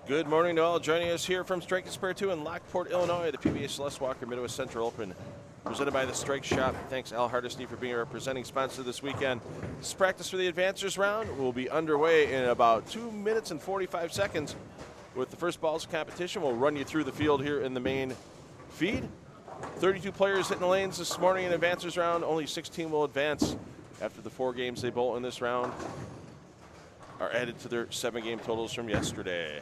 Good morning to all joining us here from Strike and Spare 2 in Lockport, Illinois, the PBA Celeste Walker Midwest Central Open, presented by the Strike Shop. Thanks, Al Hardesty, for being our presenting sponsor this weekend. This practice for the Advancers round will be underway in about 2 minutes and 45 seconds. With the first balls of competition, we'll run you through the field here in the main feed. 32 players hitting the lanes this morning in Advancers round. Only 16 will advance after the 4 games they bowl in this round are added to their 7-game totals from yesterday.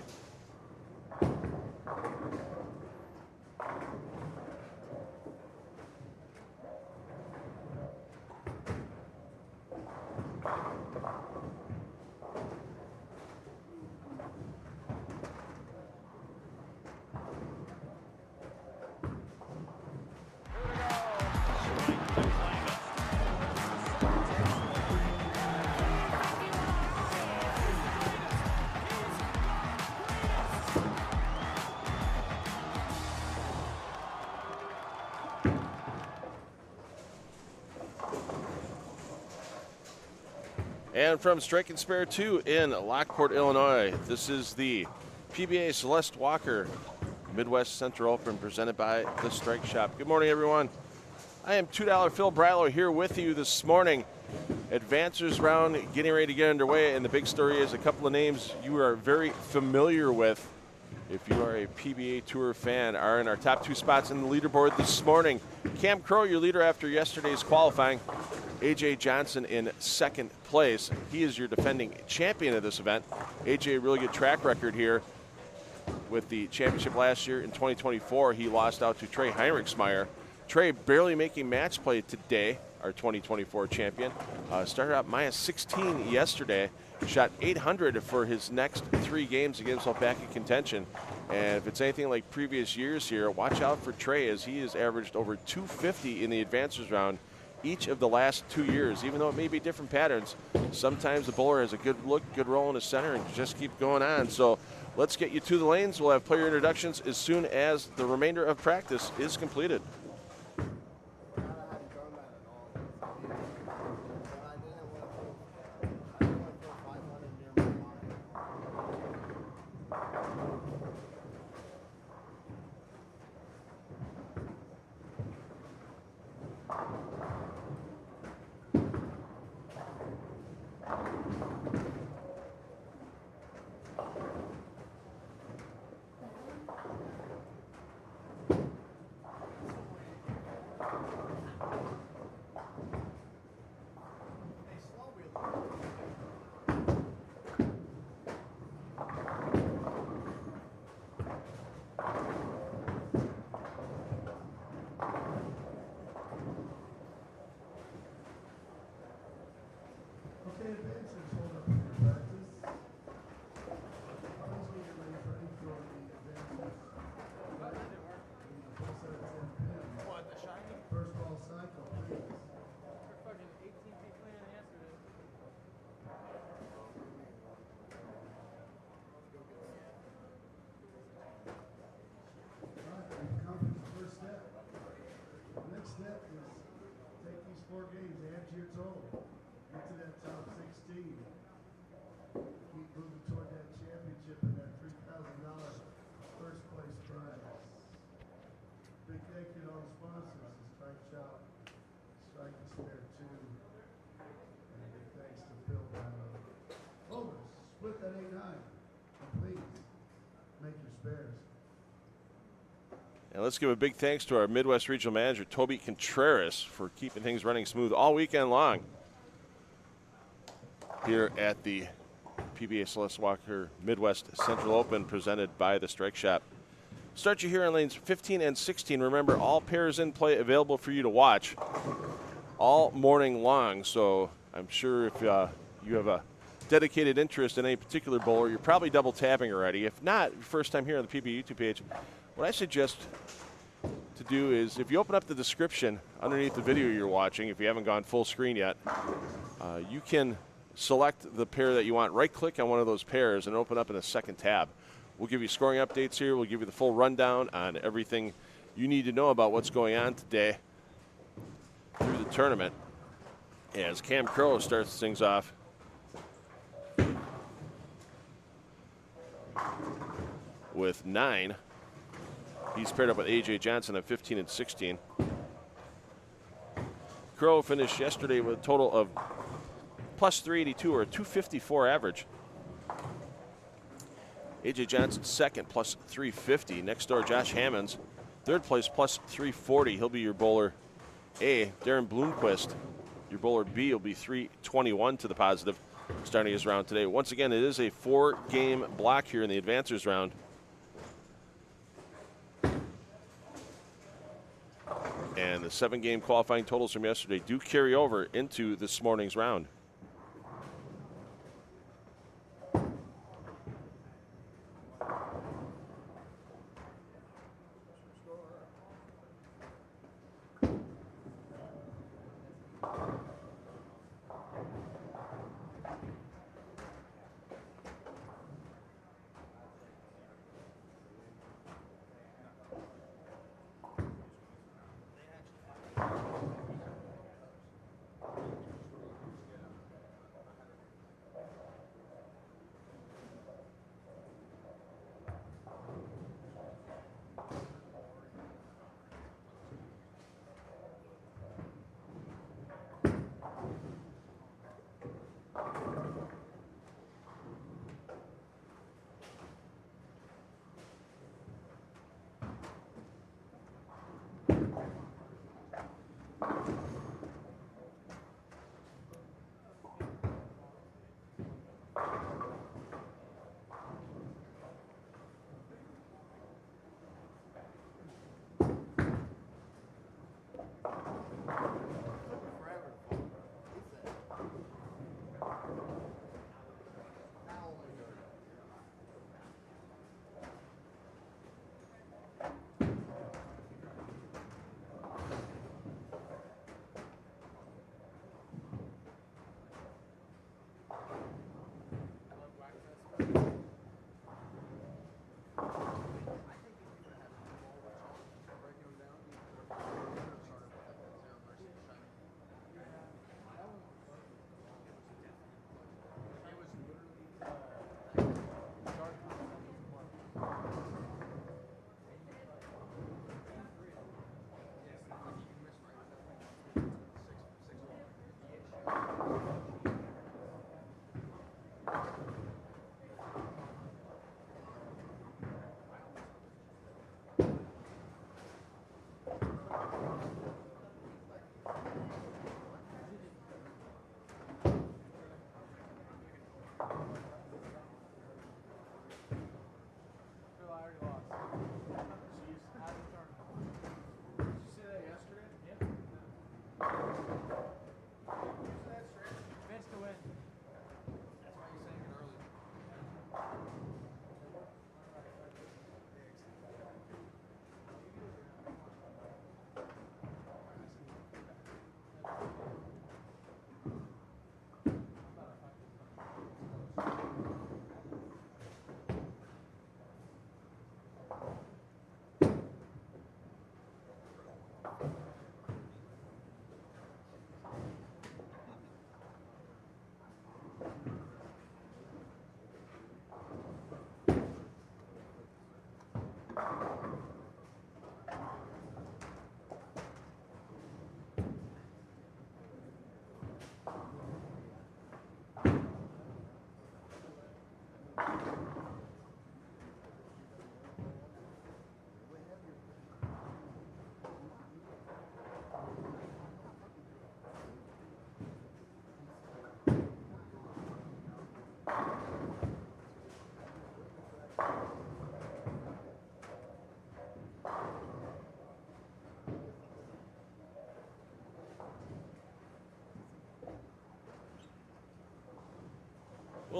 And from Strike and Spare 2 in Lockport, Illinois, this is the PBA Celeste Walker Midwest Central Open presented by the Strike Shop. Good morning, everyone. I am $2 Phil Brylo here with you this morning. Advancers round getting ready to get underway, and the big story is a couple of names you are very familiar with, if you are a PBA Tour fan, are in our top 2 spots in the leaderboard this morning. Cam Crow, your leader after yesterday's qualifying. AJ Johnson in second place. He is your defending champion of this event. AJ, a really good track record here with the championship last year. In 2024, he lost out to Trey Heinrichsmeyer. Trey barely making match play today, our 2024 champion. Started out minus 16 yesterday. Shot 800 for his next 3 games to get himself back in contention. And if it's anything like previous years here, watch out for Trey, as he has averaged over 250 in the Advancers round each of the last 2 years. Even though it may be different patterns, sometimes the bowler has a good look, good roll in the center, and just keep going on. So let's get you to the lanes. We'll have player introductions as soon as the remainder of practice is completed. And let's give a big thanks to our Midwest Regional Manager, Toby Contreras, for keeping things running smooth all weekend long here at the PBA Celeste Walker Midwest Central Open presented by the Strike Shop. Start you here on lanes 15 and 16. Remember, all pairs in play available for you to watch all morning long. So I'm sure if you have a dedicated interest in any particular bowler, you're probably double tapping already. If not, first time here on the PBA YouTube page, what I suggest to do is if you open up the description underneath the video you're watching, if you haven't gone full screen yet, you can select the pair that you want. Right-click on one of those pairs and open up in a second tab. We'll give you scoring updates here. We'll give you the full rundown on everything you need to know about what's going on today through the tournament. As Cam Crow starts things off with 9. He's paired up with A.J. Johnson at 15 and 16. Crow finished yesterday with a total of plus 382 or a 254 average. A.J. Johnson second, plus 350. Next door, Josh Hammonds, third place, plus 340. He'll be your bowler A. Darren Bloomquist, your bowler B, will be 321 to the positive starting his round today. Once again, it is a 4-game block here in the advancers round. And the 7-game qualifying totals from yesterday do carry over into this morning's round.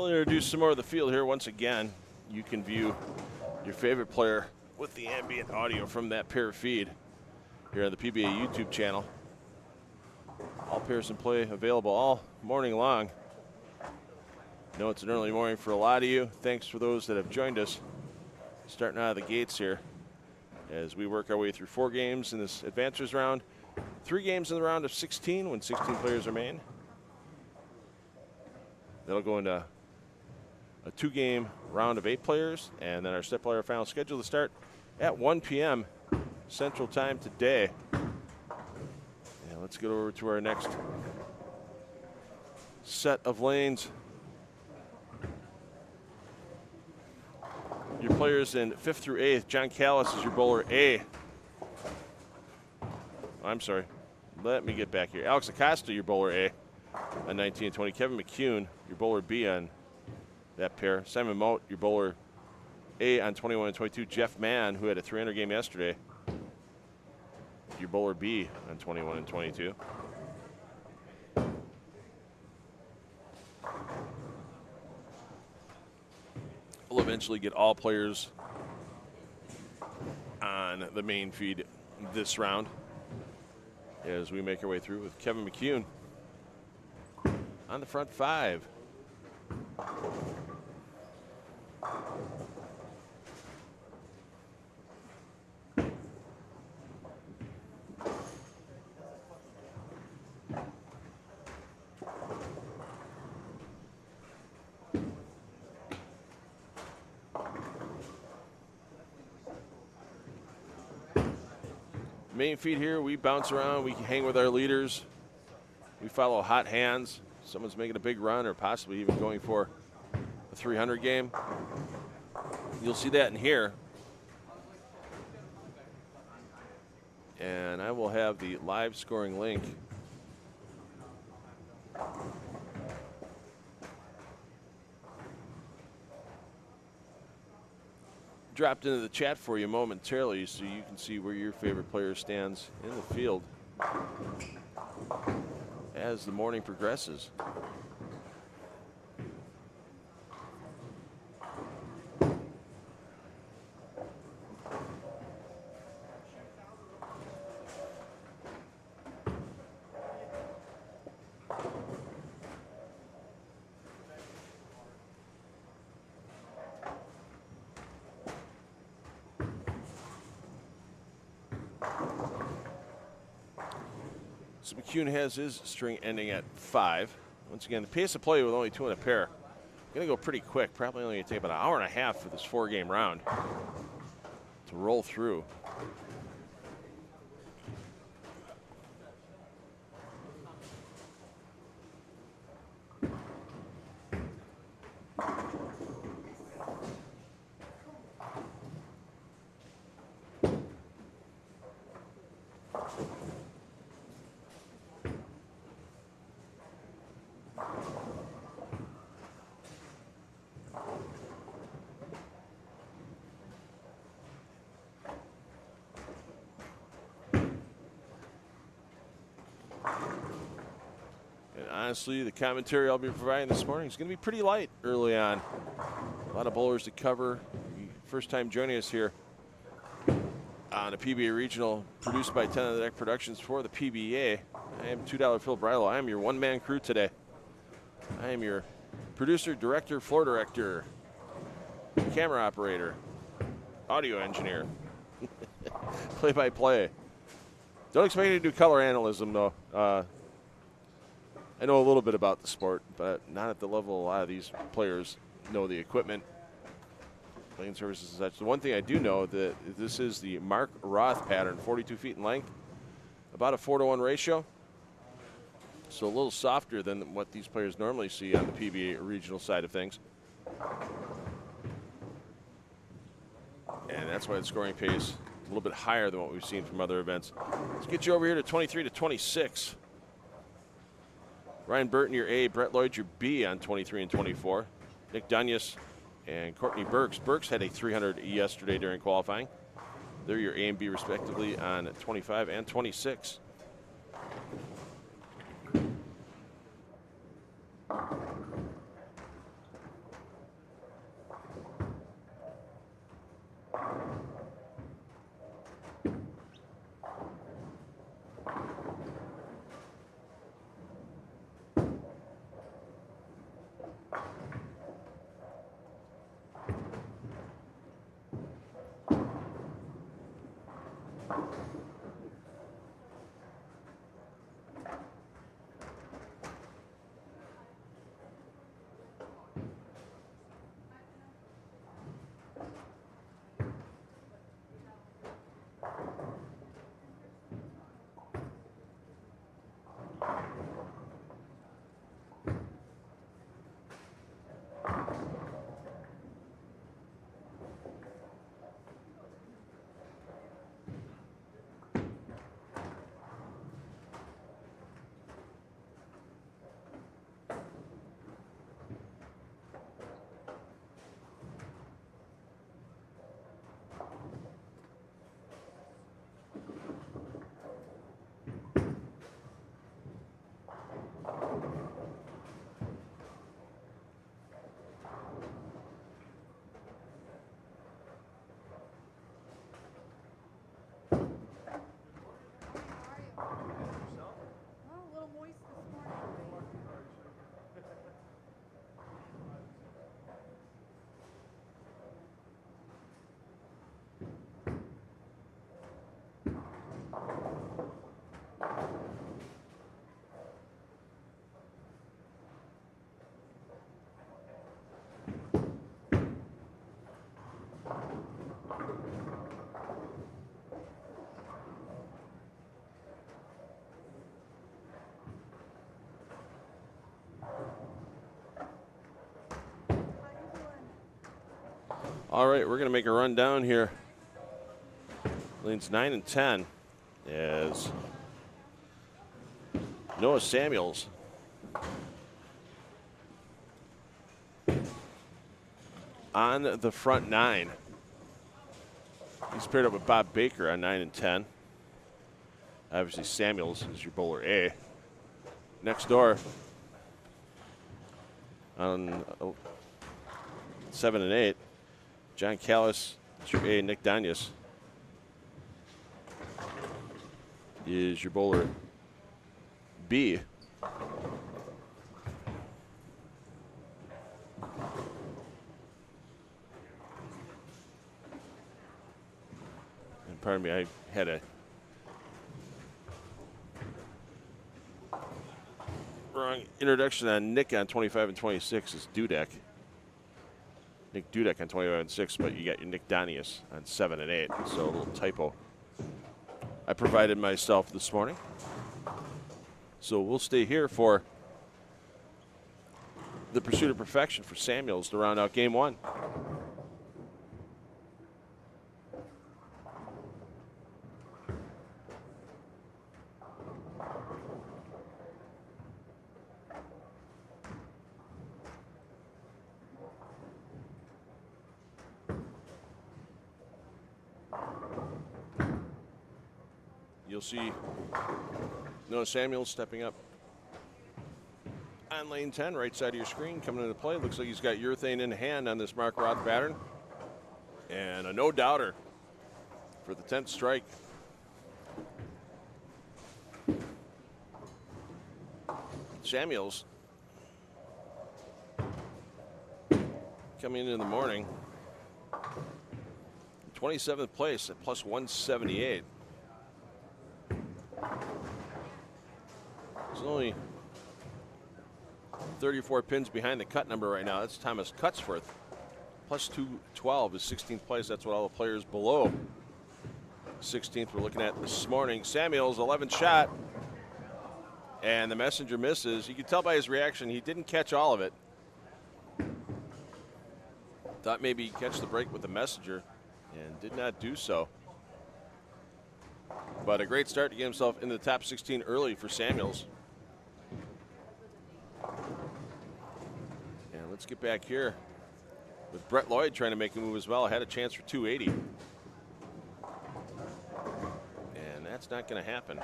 We'll introduce some more of the field here. Once again, you can view your favorite player with the ambient audio from that pair feed here on the PBA YouTube channel. All pairs in play available all morning long. I know it's an early morning for a lot of you. Thanks for those that have joined us starting out of the gates here as we work our way through 4 games in this advancers round, 3 games in the round of 16 when 16 players remain. That'll go into a 2-game round of 8 players, and then our step player final schedule to start at 1 p.m. Central Time today. And let's get over to our next set of lanes. Your players in 5th through 8th. John Callis is your bowler A. I'm sorry. Let me get back here. Alex Acosta, your bowler A on 19 and 20. Kevin McCune, your bowler B on that pair. Simon Moat, your bowler A on 21 and 22. Jeff Mann, who had a 300 game yesterday, your bowler B on 21 and 22. We'll eventually get all players on the main feed this round as we make our way through with Kevin McCune on the front 5. Main feed here, we bounce around, we hang with our leaders, we follow hot hands. Someone's making a big run or possibly even going for a 300 game. You'll see that in here. And I will have the live scoring link dropped into the chat for you momentarily so you can see where your favorite player stands in the field as the morning progresses. So McCune has his string ending at 5. Once again, the pace of play with only 2 in a pair. Going to go pretty quick. Probably only going to take about an hour and a half for this 4-game round to roll through. Honestly, the commentary I'll be providing this morning is going to be pretty light early on. A lot of bowlers to cover. First time joining us here on a PBA Regional produced by 10 on the Deck Productions for the PBA. I am $2 Phil Bridle. I am your one-man crew today. I am your producer, director, floor director, camera operator, audio engineer, play-by-play. Don't expect me to do color analysis, though. I know a little bit about the sport, but not at the level a lot of these players know the equipment, playing surfaces and such. The one thing I do know that this is the Mark Roth pattern, 42 feet in length, about a 4-to-1 ratio. So a little softer than what these players normally see on the PBA regional side of things. And that's why the scoring pace a little bit higher than what we've seen from other events. Let's get you over here to 23 to 26. Ryan Burton, your A. Brett Lloyd, your B on 23 and 24. Nick Dunyas and Courtney Burks. Burks had a 300 yesterday during qualifying. They're your A and B respectively on 25 and 26. All right, we're going to make a run down here. Lanes 9 and 10 as Noah Samuels on the front 9. He's paired up with Bob Baker on 9 and 10. Obviously, Samuels is your bowler A. Next door on 7 and 8, John Callis is your A. Nick Danius is your bowler B. And pardon me, I had a wrong introduction on Nick on 25 and 26 is Dudek. Nick Dudek on 25 and 6, but you got your Nick Danius on 7 and 8. So a little typo I provided myself this morning. So we'll stay here for the pursuit of perfection for Samuels to round out game 1. You'll see Noah Samuels stepping up on lane 10, right side of your screen, coming into play. Looks like he's got urethane in hand on this Mark Roth pattern. And a no-doubter for the 10th strike. Samuels coming in the morning, 27th place at plus 178. There's only 34 pins behind the cut number right now. That's Thomas Cutsforth. Plus 212 is 16th place. That's what all the players below 16th we're looking at this morning. Samuels, 11th shot. And the messenger misses. You can tell by his reaction, he didn't catch all of it. Thought maybe he'd catch the break with the messenger and did not do so. But a great start to get himself into the top 16 early for Samuels. And let's get back here with Brett Lloyd trying to make a move as well. Had a chance for 280. And that's not going to happen.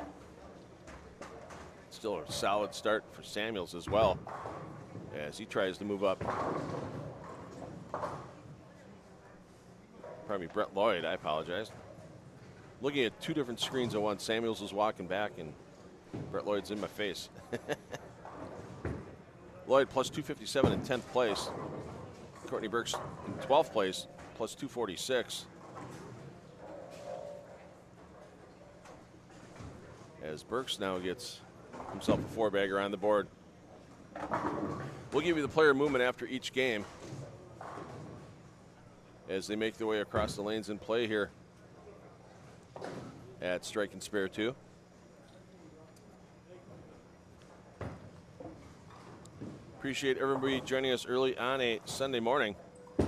Still a solid start for Samuels as well as he tries to move up. Pardon me, Brett Lloyd, I apologize. Looking at two different screens at once. Samuels is walking back and Brett Lloyd's in my face. Lloyd plus 257 in 10th place. Courtney Burks in 12th place, plus 246. As Burks now gets himself a 4-bagger on the board. We'll give you the player movement after each game as they make their way across the lanes in play here at Strike and Spare 2. Appreciate everybody joining us early on a Sunday morning for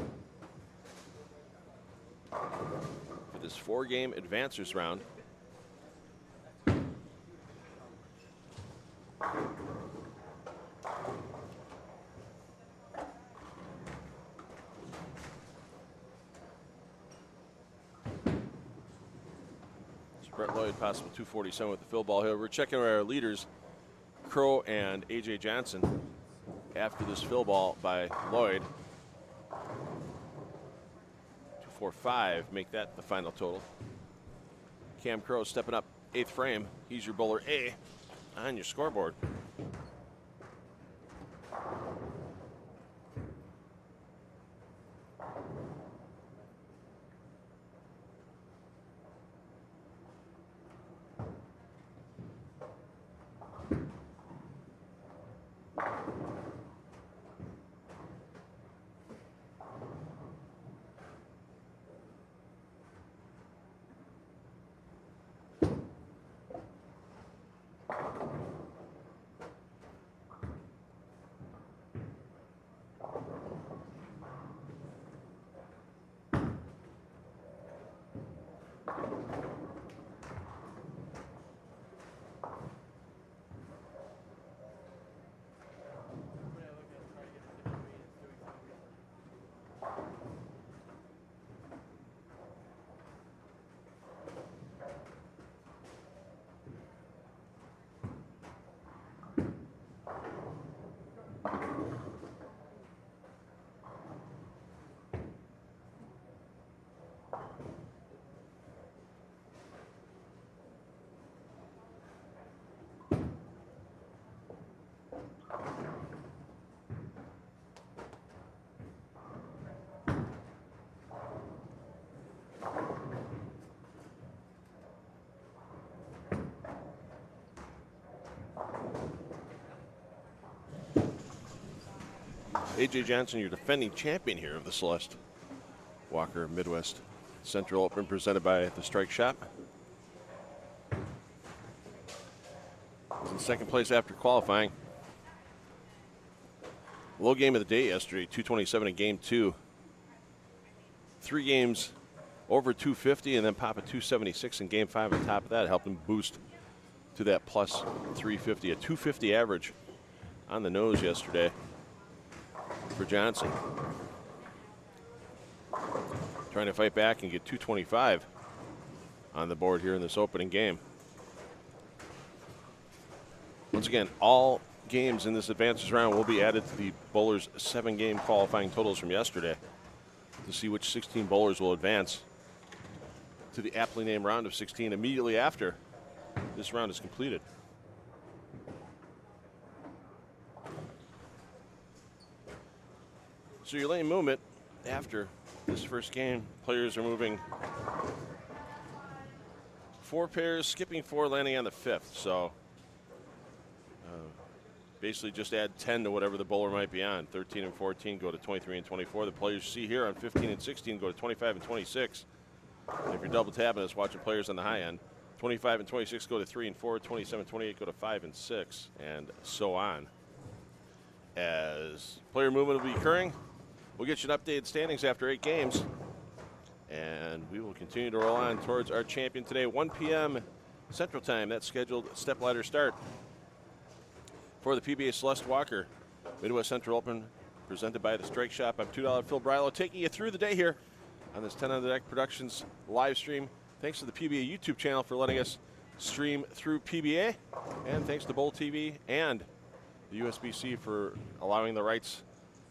this 4-game advancers round. Brett Lloyd, possible 247 with the fill ball here. We're checking our leaders, Crow and A.J. Johnson, after this fill ball by Lloyd. 245, make that the final total. Cam Crow stepping up 8th frame. He's your bowler A on your scoreboard. A.J. Johnson, your defending champion here of the Celeste Walker Midwest Central Open, presented by the Strike Shop. In second place after qualifying. Low game of the day yesterday, 227 in game 2. 3 games over 250, and then pop a 276 in game 5 on top of that. Helped him boost to that plus 350, a 250 average on the nose yesterday for Johnson. Trying to fight back and get 225 on the board here in this opening game. Once again, all games in this advances round will be added to the bowlers' 7-game qualifying totals from yesterday to see which 16 bowlers will advance to the aptly named round of 16 immediately after this round is completed. So your lane movement after this first game, players are moving 4 pairs, skipping 4, landing on the 5th. So basically just add 10 to whatever the bowler might be on. 13 and 14 go to 23 and 24. The players you see here on 15 and 16 go to 25 and 26. And if you're double tapping us, watching players on the high end, 25 and 26 go to 3 and 4, 27 and 28 go to 5 and 6, and so on. As player movement will be occurring, we'll get you an updated standings after 8 games, and we will continue to roll on towards our champion today. 1 p.m. Central Time, that's scheduled step ladder start for the PBA Celeste Walker Midwest Central Open, presented by the Strike Shop. I'm $2 Phil Brylow, taking you through the day here on this 10 on the Deck Productions live stream. Thanks to the PBA YouTube channel for letting us stream through PBA, and thanks to Bowl TV and the USBC for allowing the rights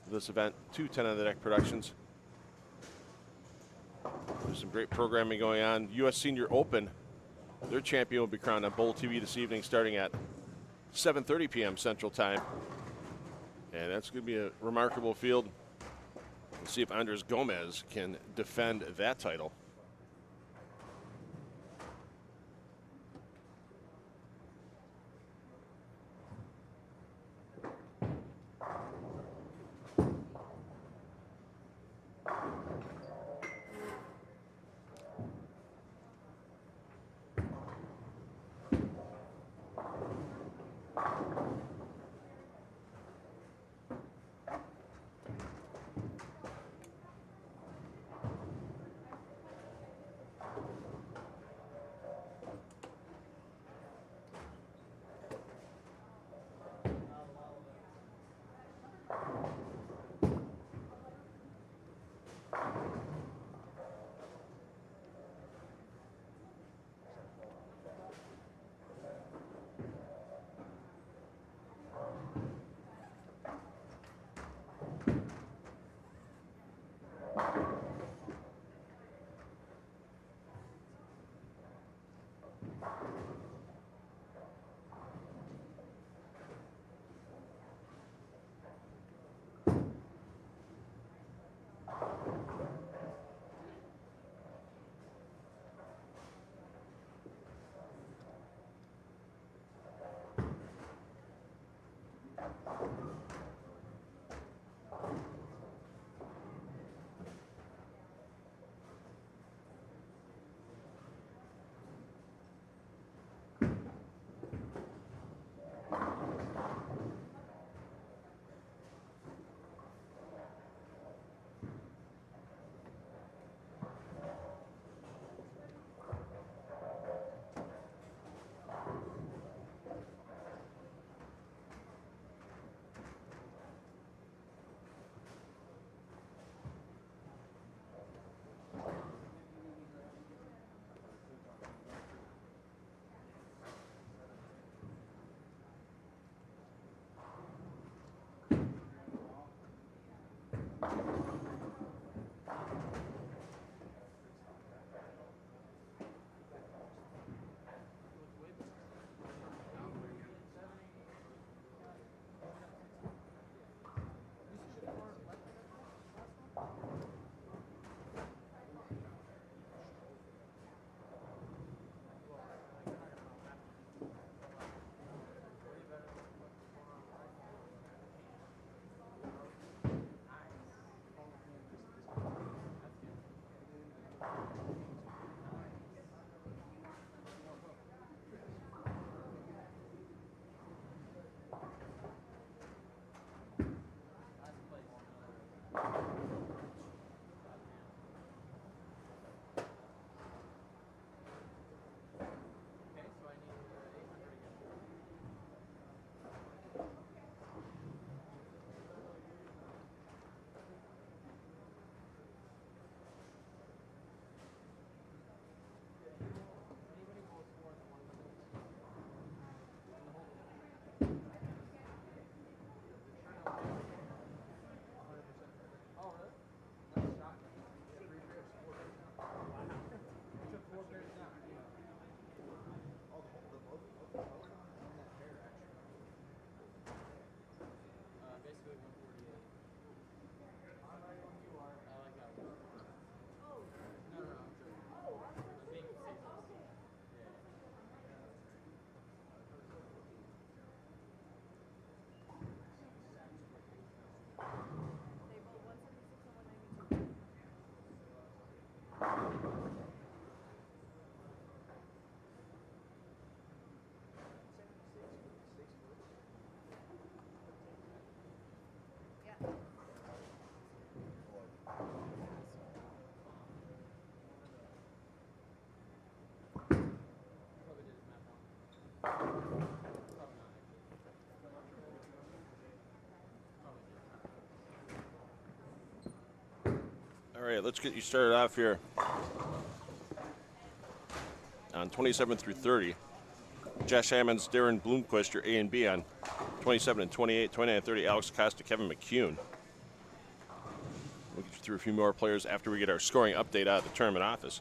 of this event to 10 on the Deck Productions. There's some great programming going on. U.S. Senior Open, their champion will be crowned on Bowl TV this evening starting at 7:30 p.m. Central Time. And that's going to be a remarkable field. We'll see if Andres Gomez can defend that title. right, let's get you started off here on 27 through 30. Josh Hammonds, Darren Bloomquist, your A and B on 27 and 28, 29 and 30, Alex Costa, Kevin McCune. We'll get you through a few more players after we get our scoring update out of the tournament office.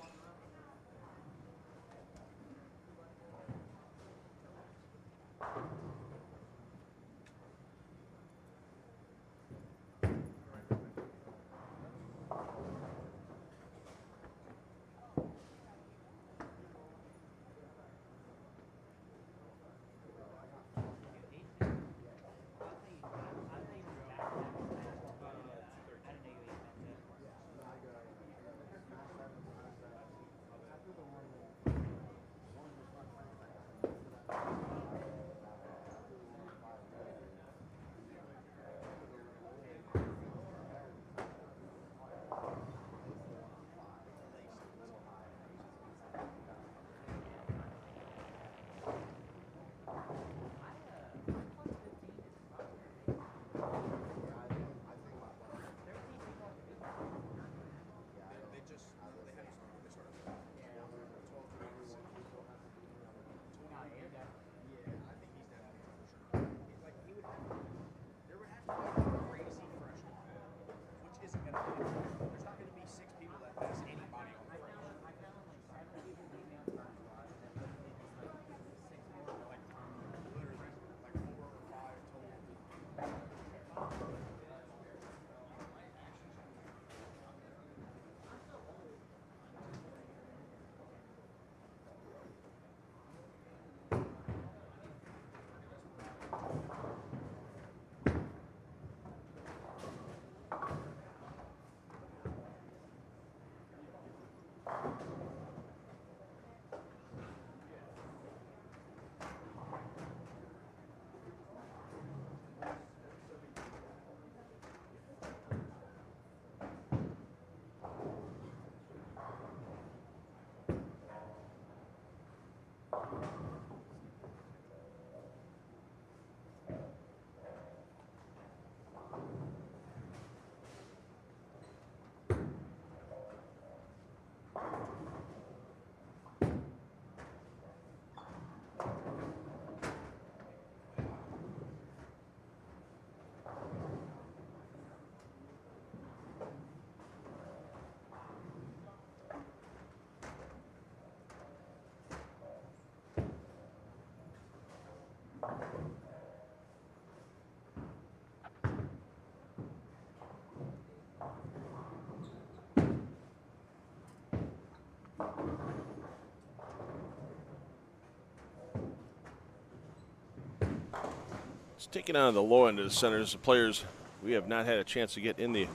It's taking on the low end of the centers. The players we have not had a chance to get in the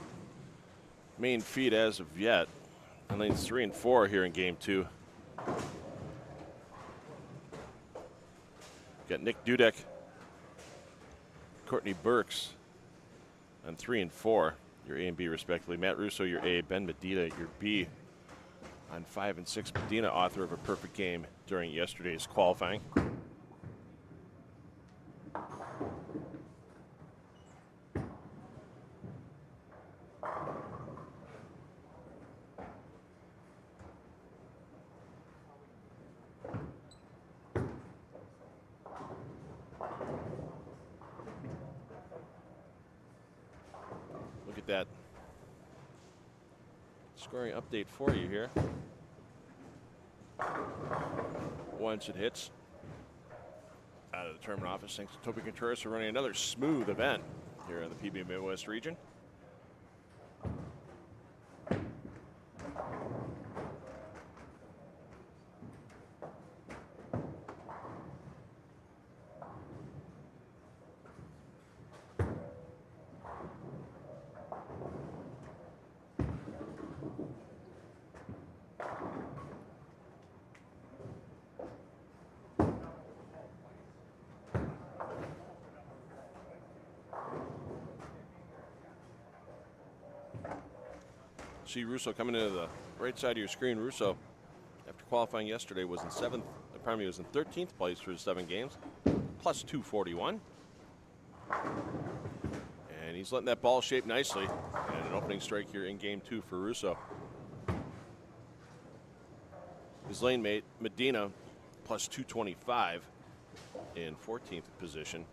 main feed as of yet. And lanes 3 and 4 here in game 2. Got Nick Dudek, Courtney Burks on 3 and 4, your A and B respectively. Matt Russo, your A. Ben Medina, your B on 5 and 6. Medina, author of a perfect game during yesterday's qualifying. That scoring update for you here. Once it hits out of the tournament office, thanks to Toby Contreras for running another smooth event here in the PBA Midwest region. See Russo coming into the right side of your screen. Russo, after qualifying yesterday, was in 13th place for his 7 games, plus 241. And he's letting that ball shape nicely. And an opening strike here in game 2 for Russo. His lane mate, Medina, plus 225 in 14th position.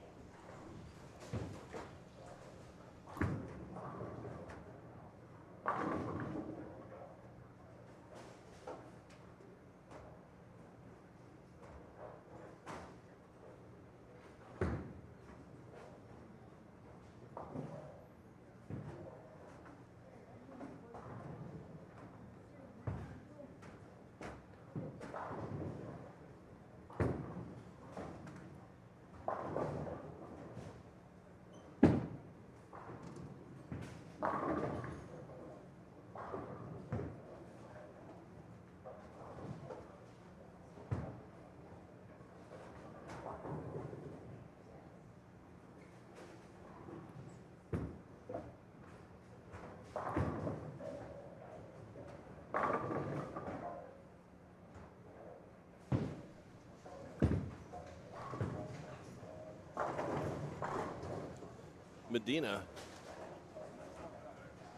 Medina,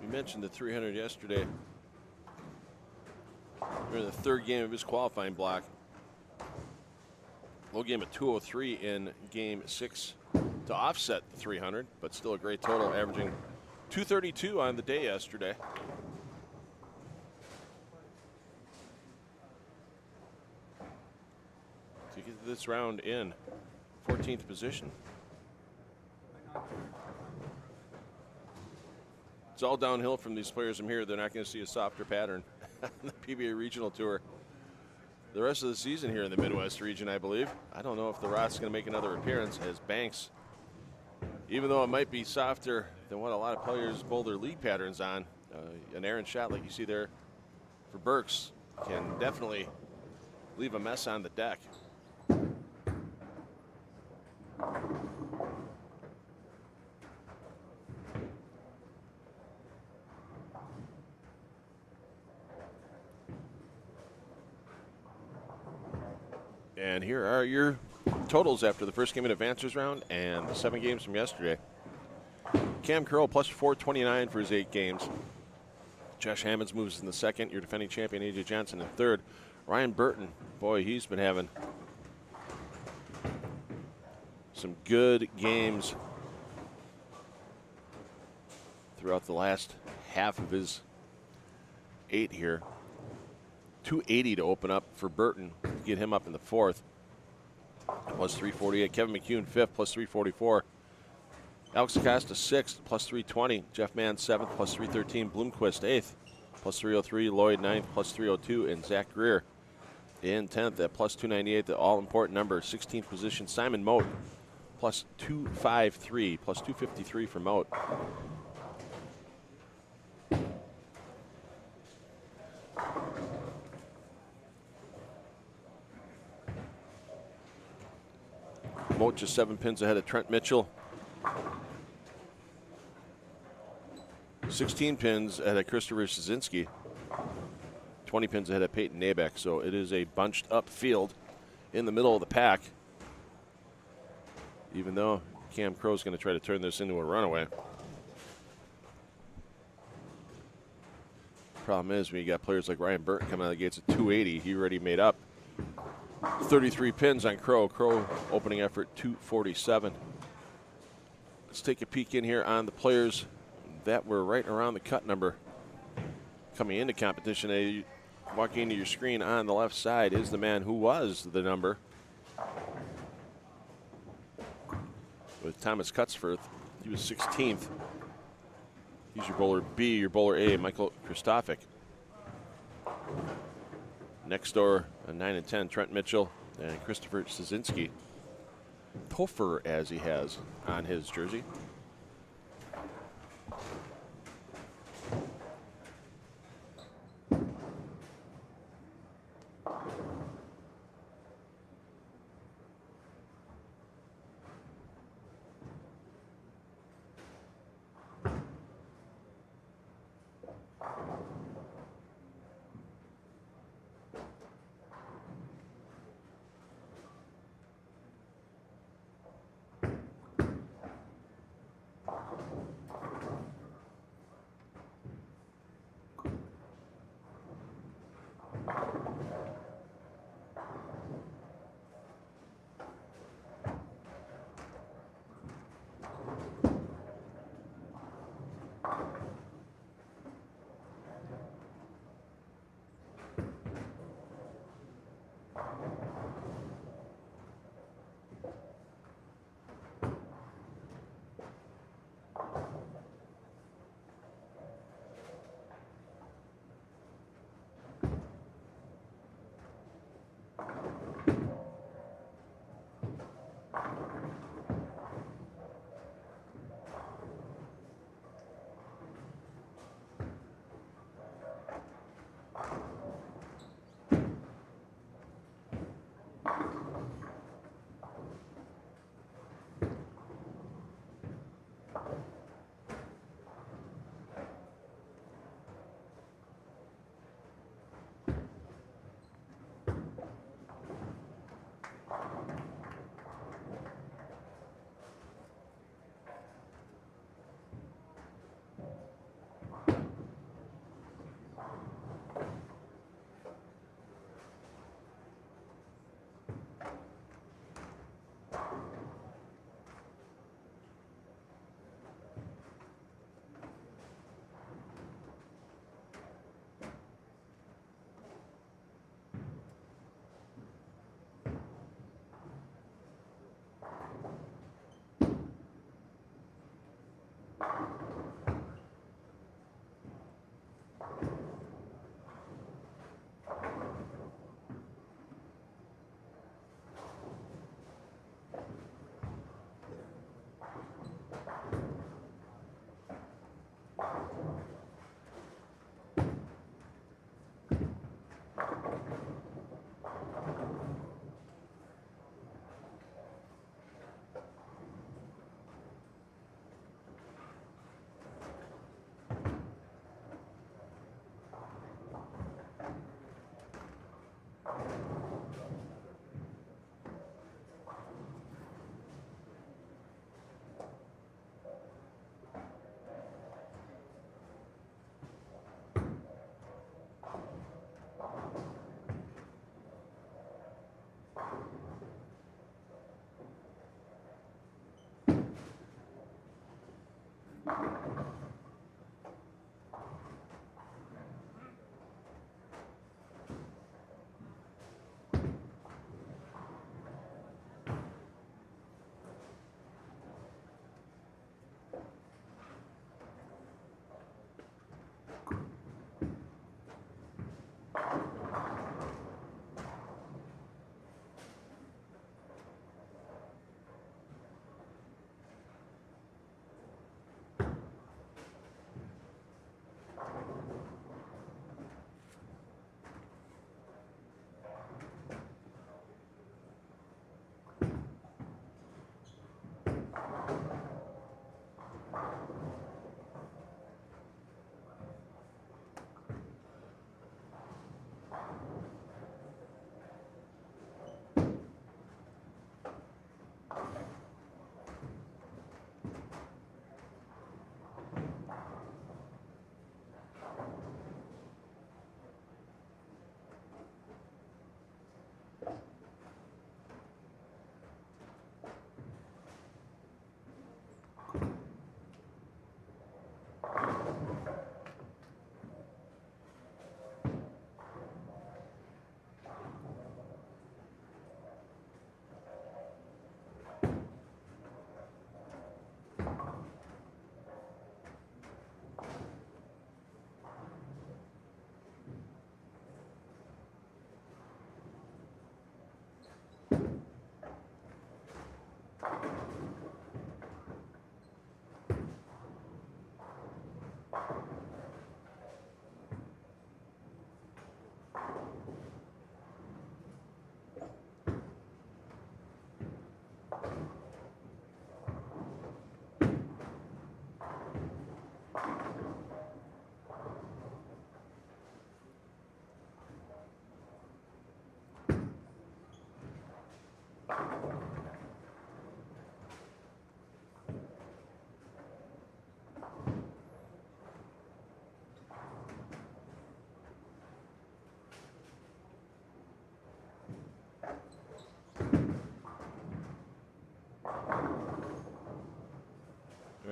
we mentioned the 300 yesterday. We're in the 3rd game of his qualifying block. Low game at 203 in game 6 to offset the 300, but still a great total, averaging 232 on the day yesterday. To get this round in 14th position. It's all downhill from these players from here. They're not going to see a softer pattern on the PBA Regional Tour the rest of the season here in the Midwest region, I believe. I don't know if the Roth's going to make another appearance, as Banks, even though it might be softer than what a lot of players bowl their lead patterns on, an errant shot like you see there for Burks can definitely leave a mess on the deck. And here are your totals after the first game of the Advancers round and the 7 games from yesterday. Cam Curl plus 429 for his 8 games. Josh Hammonds moves in the 2nd. Your defending champion, A.J. Johnson, in 3rd. Ryan Burton, boy, he's been having some good games throughout the last half of his 8 here. 280 to open up for Burton to get him up in the 4th. Plus 348. Kevin McHugh 5th, plus 344. Alex Acosta 6th, plus 320. Jeff Mann 7th, plus 313. Bloomquist 8th, plus 303. Lloyd 9th, plus 302. And Zach Greer in 10th at plus 298, the all-important number. 16th position, Simon Mote, plus 253, plus 253 for Mote. Mote just 7 pins ahead of Trent Mitchell. 16 pins ahead of Christopher Szynski. 20 pins ahead of Peyton Nabeck. So it is a bunched up field in the middle of the pack. Even though Cam Crow's going to try to turn this into a runaway. Problem is, when you got players like Ryan Burton coming out of the gates at 280, he already made up 33 pins on Crow. Crow opening effort 247. Let's take a peek in here on the players that were right around the cut number coming into competition. Walking into your screen on the left side is the man who was the number with Thomas Cutsforth. He was 16th. He's your bowler B, your bowler A, Michael Kristofik. Next door, 9 and 10, Trent Mitchell and Christopher Szynski. Topher, as he has on his jersey.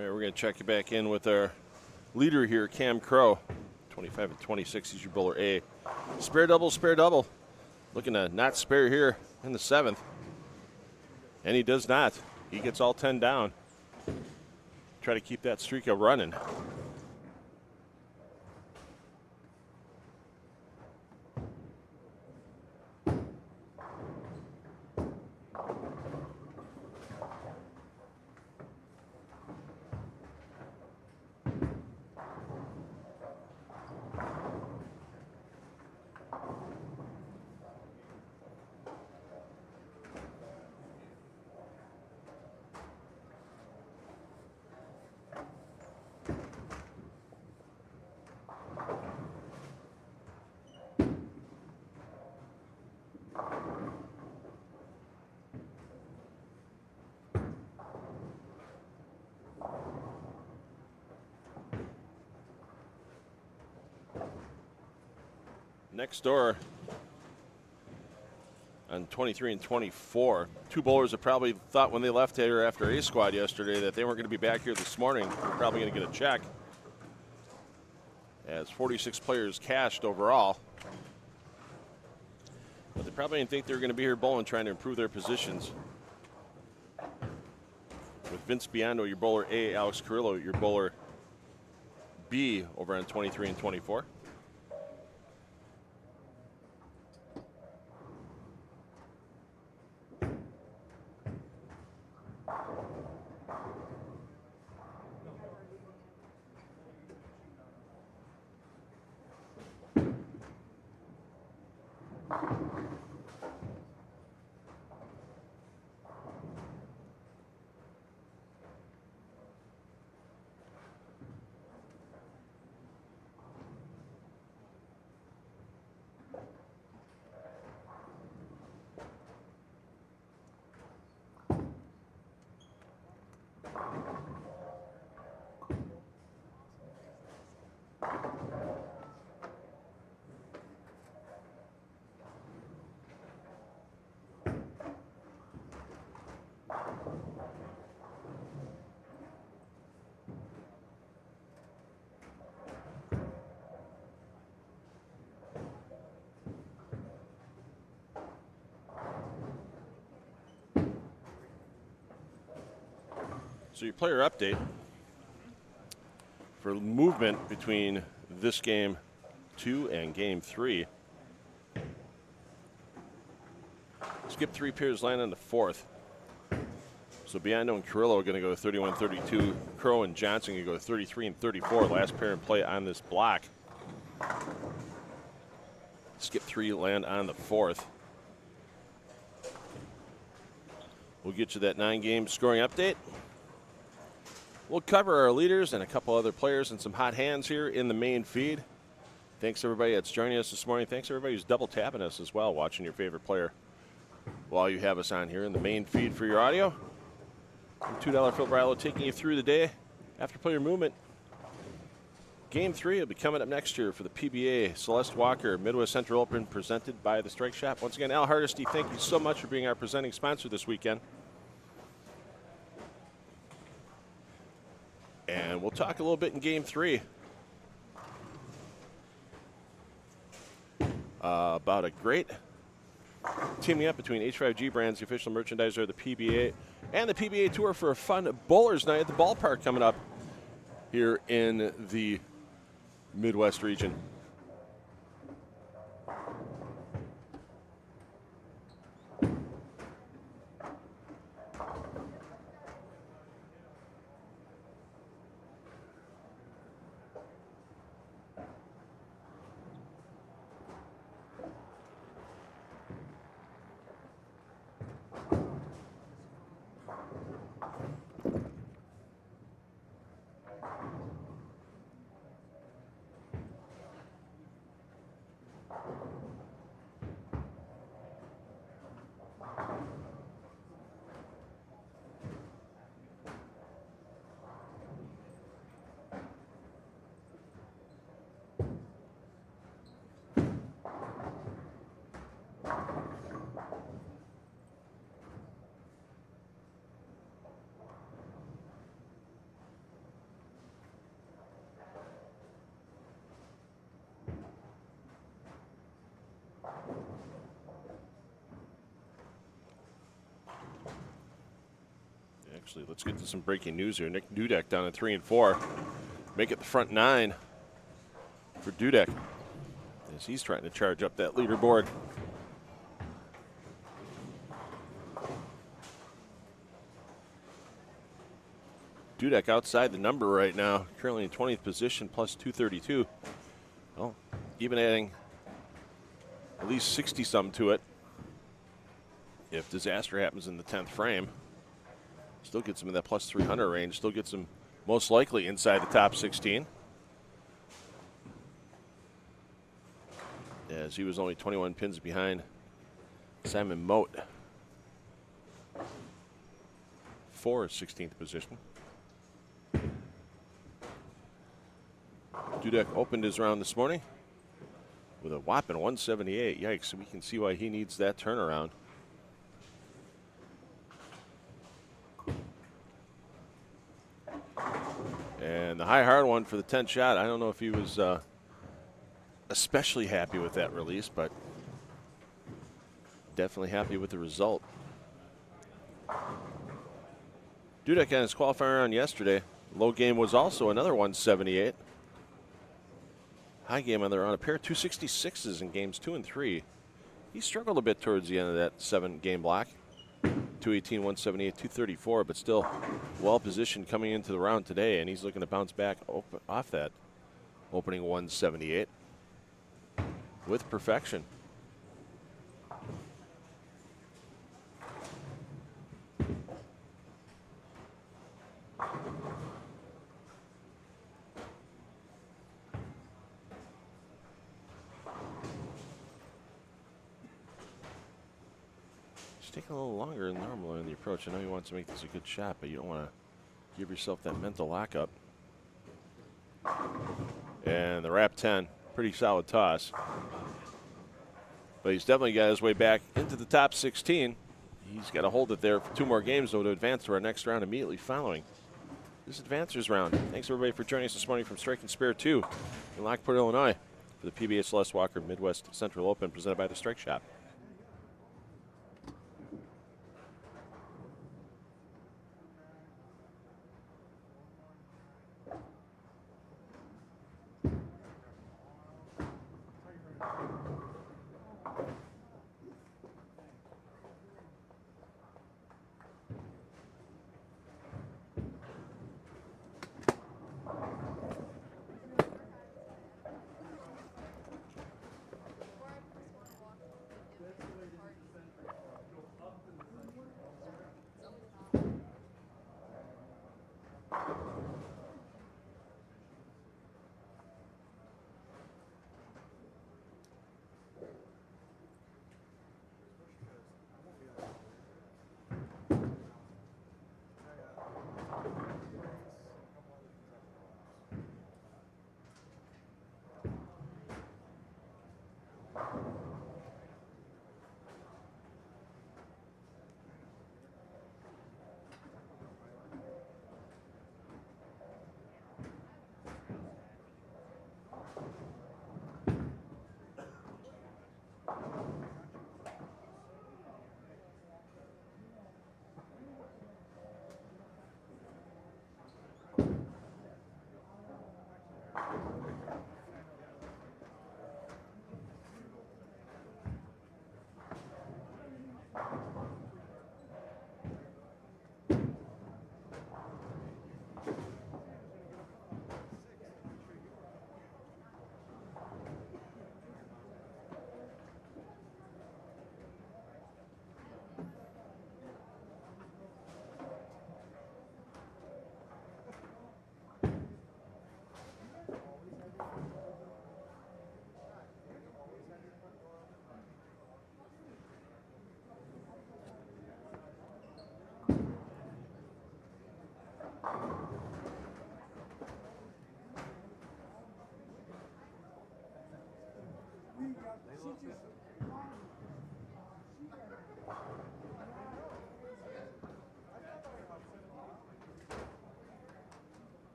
All right, we're going to check you back in with our leader here, Cam Crow. 25 and 26, he's your bowler A. Spare double, spare double. Looking to not spare here in the 7th. And he does not. He gets all 10 down. Try to keep that streak running. Next door on 23 and 24. Two bowlers that probably thought when they left here after A squad yesterday that they weren't going to be back here this morning. They're probably going to get a check. As 46 players cashed overall. But they probably didn't think they were going to be here bowling, trying to improve their positions. With Vince Biondo, your bowler A, Alex Carrillo, your bowler B over on 23 and 24. So your player update for movement between this game 2 and game 3. Skip 3 pairs, land on the 4th. So Biondo and Carrillo are going to go 31-32. Crow and Johnson going to go 33 and 34. Last pair in play on this block. Skip 3, land on the 4th. We'll get you that 9-game scoring update. We'll cover our leaders and a couple other players and some hot hands here in the main feed. Thanks everybody that's joining us this morning. Thanks everybody who's double tapping us as well, watching your favorite player while you have us on here in the main feed for your audio. $2 Phil Brillo taking you through the day after player movement. Game 3 will be coming up next year for the PBA Celeste Walker Midwest Central Open presented by the Strike Shop. Once again, Al Hardesty, thank you so much for being our presenting sponsor this weekend. And we'll talk a little bit in Game 3 about a great teaming up between H5G Brands, the official merchandiser of the PBA, and the PBA Tour for a fun bowlers night at the ballpark coming up here in the Midwest region. Actually, let's get to some breaking news here. Nick Dudek down at 3 and 4. Make it the front 9 for Dudek as he's trying to charge up that leaderboard. Dudek outside the number right now, currently in 20th position, plus 232. Well, even adding at least 60-some to it. If disaster happens in the 10th frame, still gets him in that plus 300 range, still gets him most likely inside the top 16. As he was only 21 pins behind Simon Mote for 16th position. Dudek opened his round this morning with a whopping 178. Yikes, we can see why he needs that turnaround. And the high hard one for the 10th shot. I don't know if he was especially happy with that release, but definitely happy with the result. Dudek on his qualifier round yesterday. Low game was also another 178. High game on there on a pair of 266s in games 2 and 3. He struggled a bit towards the end of that 7-game block. 218, 178, 234, but still well positioned coming into the round today, and he's looking to bounce back off that opening 178 with perfection. Taking a little longer than normal in the approach. I know he wants to make this a good shot, but you don't want to give yourself that mental lockup. And the wrap 10, pretty solid toss. But he's definitely got his way back into the top 16. He's got to hold it there for 2 more games, though, to advance to our next round immediately following this advancers round. Thanks, everybody, for joining us this morning from Strike and Spare 2 in Lockport, Illinois for the PBA Celeste Walker Midwest Central Open presented by the Strike Shop.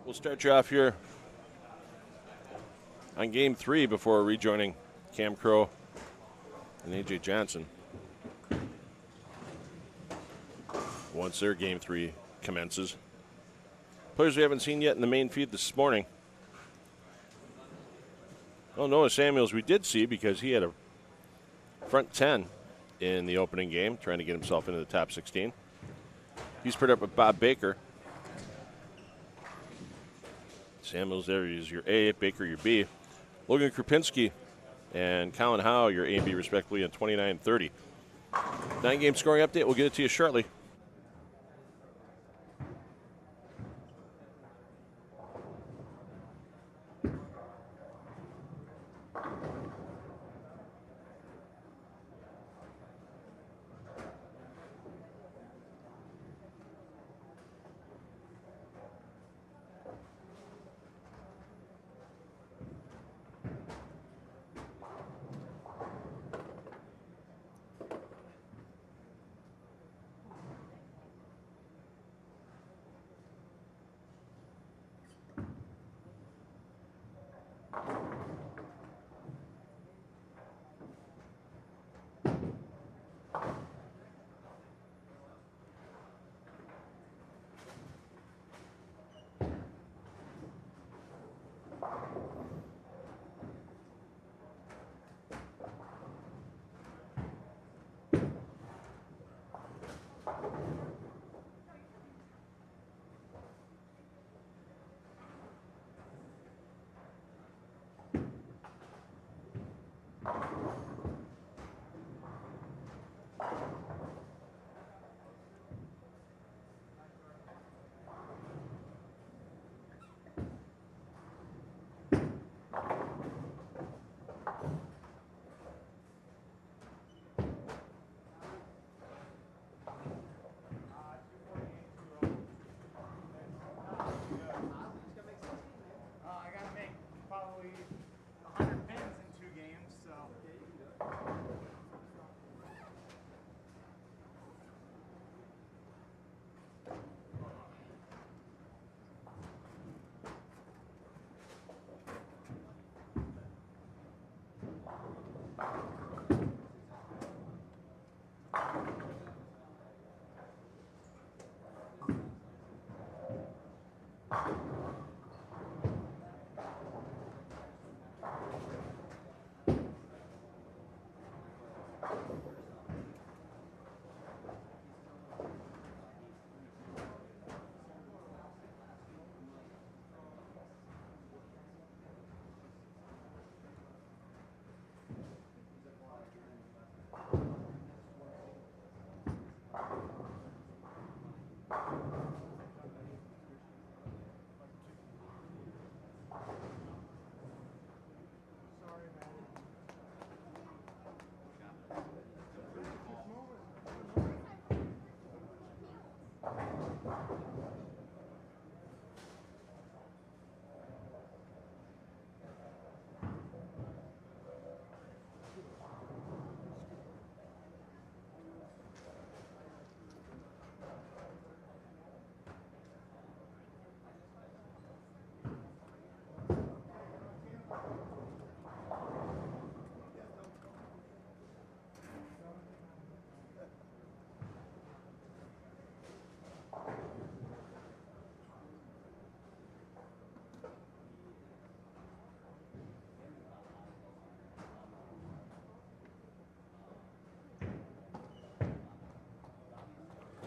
We'll start you off here on game 3 before rejoining Cam Crow and AJ Johnson. Once their game 3 commences. Players we haven't seen yet in the main feed this morning. Well, Noah Samuels we did see because he had a front 10 in the opening game, trying to get himself into the top 16. He's paired up with Bob Baker. Samuels there is your A, Baker your B. Logan Krupinski and Colin Howe, your A and B respectively, in 29-30. 9-game scoring update. We'll get it to you shortly.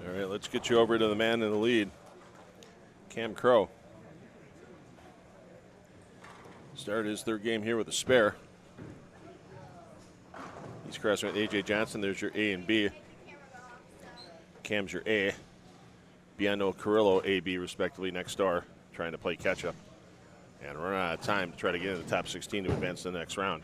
All right, let's get you over to the man in the lead, Cam Crow. Started his third game here with a spare. He's crossing with AJ Johnson. There's your A and B. Cam's your A. Biano Carrillo, A, B, respectively, next door, trying to play catch-up. And run out of time to try to get into the top 16 to advance to the next round.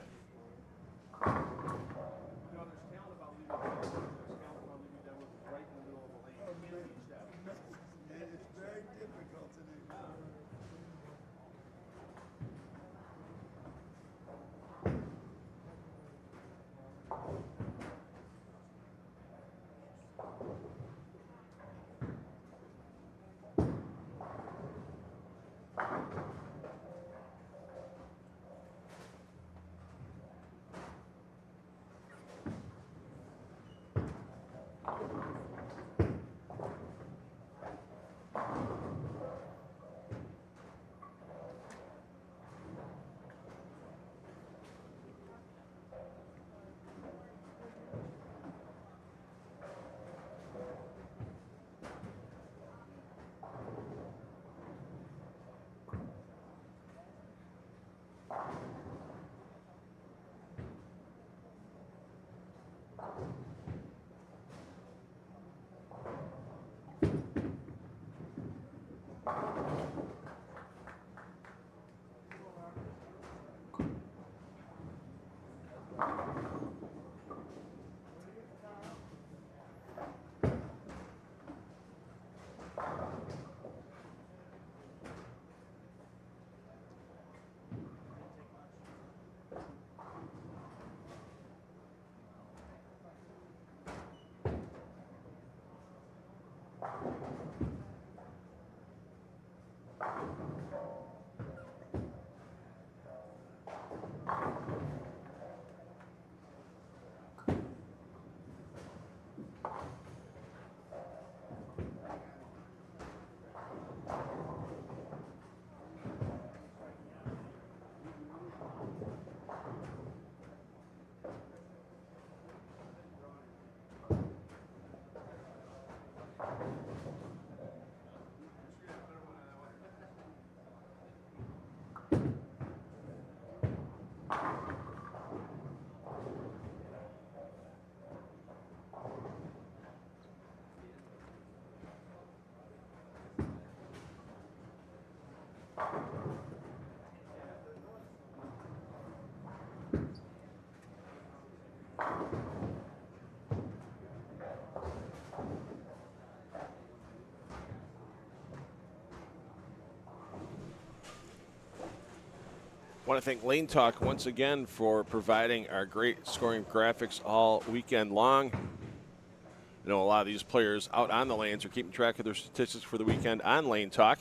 I want to thank Lane Talk once again for providing our great scoring graphics all weekend long. I know a lot of these players out on the lanes are keeping track of their statistics for the weekend on Lane Talk.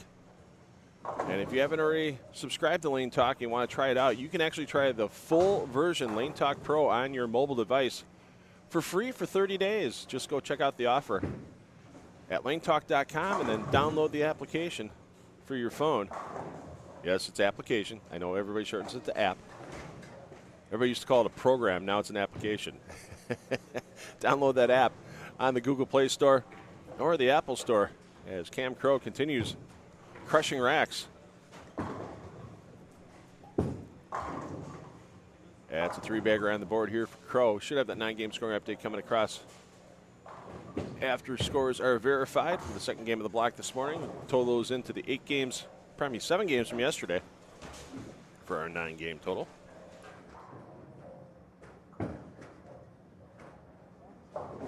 And if you haven't already subscribed to Lane Talk and you want to try it out, you can actually try the full version, Lane Talk Pro, on your mobile device for free for 30 days. Just go check out the offer at lanetalk.com and then download the application for your phone. Yes, it's application. I know everybody shortens it to app. Everybody used to call it a program. Now it's an application. Download that app on the Google Play Store or the Apple Store as Cam Crow continues crushing racks. That's a three-bagger on the board here for Crow. Should have that 9-game scoring update coming across after scores are verified for the second game of the block this morning. Total those into the 7 games from yesterday for our 9-game total.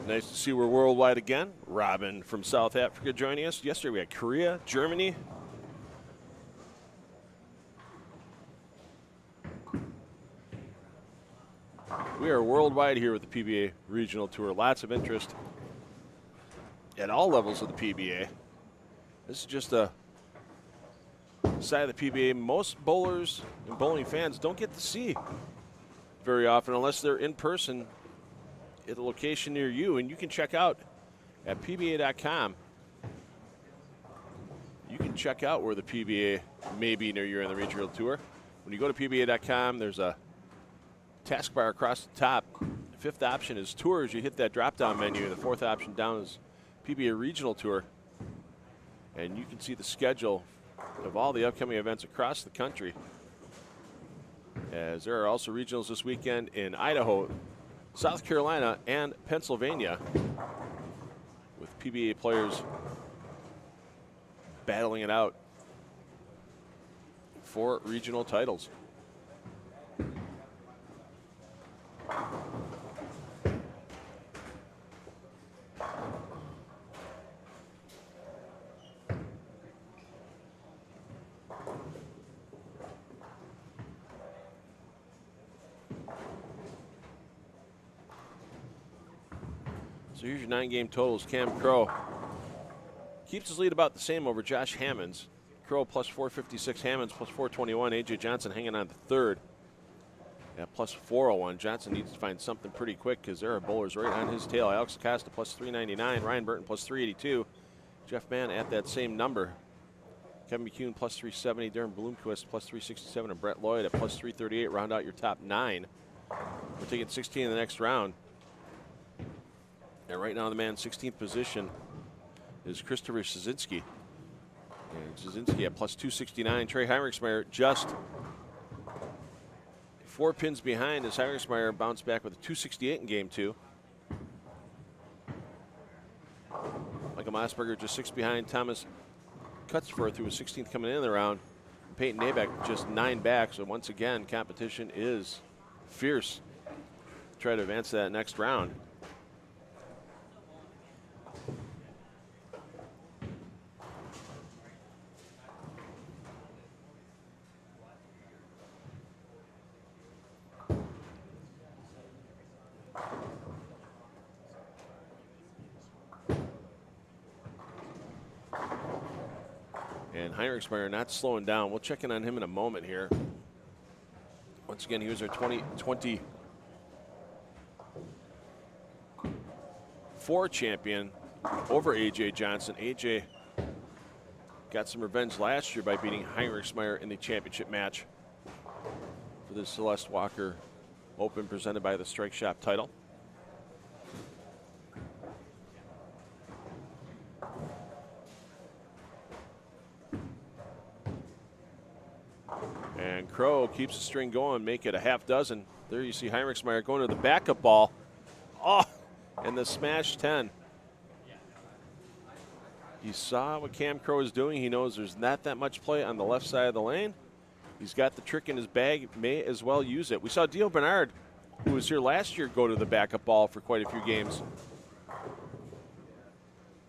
Nice to see we're worldwide again. Robin from South Africa joining us. Yesterday we had Korea, Germany. We are worldwide here with the PBA Regional Tour. Lots of interest at all levels of the PBA. This is just a side of the PBA most bowlers and bowling fans don't get to see very often unless they're in person at a location near you. And you can check out at PBA.com. You can check out where the PBA may be near you on the Regional Tour. When you go to PBA.com, there's a taskbar across the top. The fifth option is Tours. You hit that drop-down menu, and the fourth option down is PBA Regional Tour. And you can see the schedule of all the upcoming events across the country, as there are also regionals this weekend in Idaho, South Carolina, and Pennsylvania, with PBA players battling it out for regional titles. So here's your 9-game totals. Cam Crow keeps his lead about the same over Josh Hammonds. Crow plus 456, Hammonds plus 421. A.J. Johnson hanging on to third at plus 401. Johnson needs to find something pretty quick because there are bowlers right on his tail. Alex Acosta plus 399. Ryan Burton plus 382. Jeff Mann at that same number. Kevin McCune plus 370. Darren Bloomquist plus 367. And Brett Lloyd at plus 338. Round out your top 9. We're taking 16 in the next round. And right now the man in 16th position is Christopher Szynski. And Szynski at plus 269. Trey Heinrichsmeyer just 4 pins behind as Heinrichsmeyer bounced back with a 268 in game 2. Michael Mossberger just 6 behind Thomas Cutsworth, who was 16th coming in the round. Peyton Nabeck just 9 back. So once again, competition is fierce. Try to advance to that next round. And Heinrichsmeyer not slowing down. We'll check in on him in a moment here. Once again, he was our 2024 champion over A.J. Johnson. A.J. got some revenge last year by beating Heinrichsmeyer in the championship match for the Celeste Walker Open presented by the Strike Shop title. And Crow keeps the string going, make it a half dozen. There you see Heinrichsmeyer going to the backup ball. Oh, and the smash 10. He saw what Cam Crow is doing. He knows there's not that much play on the left side of the lane. He's got the trick in his bag, may as well use it. We saw Dio Bernard, who was here last year, go to the backup ball for quite a few games.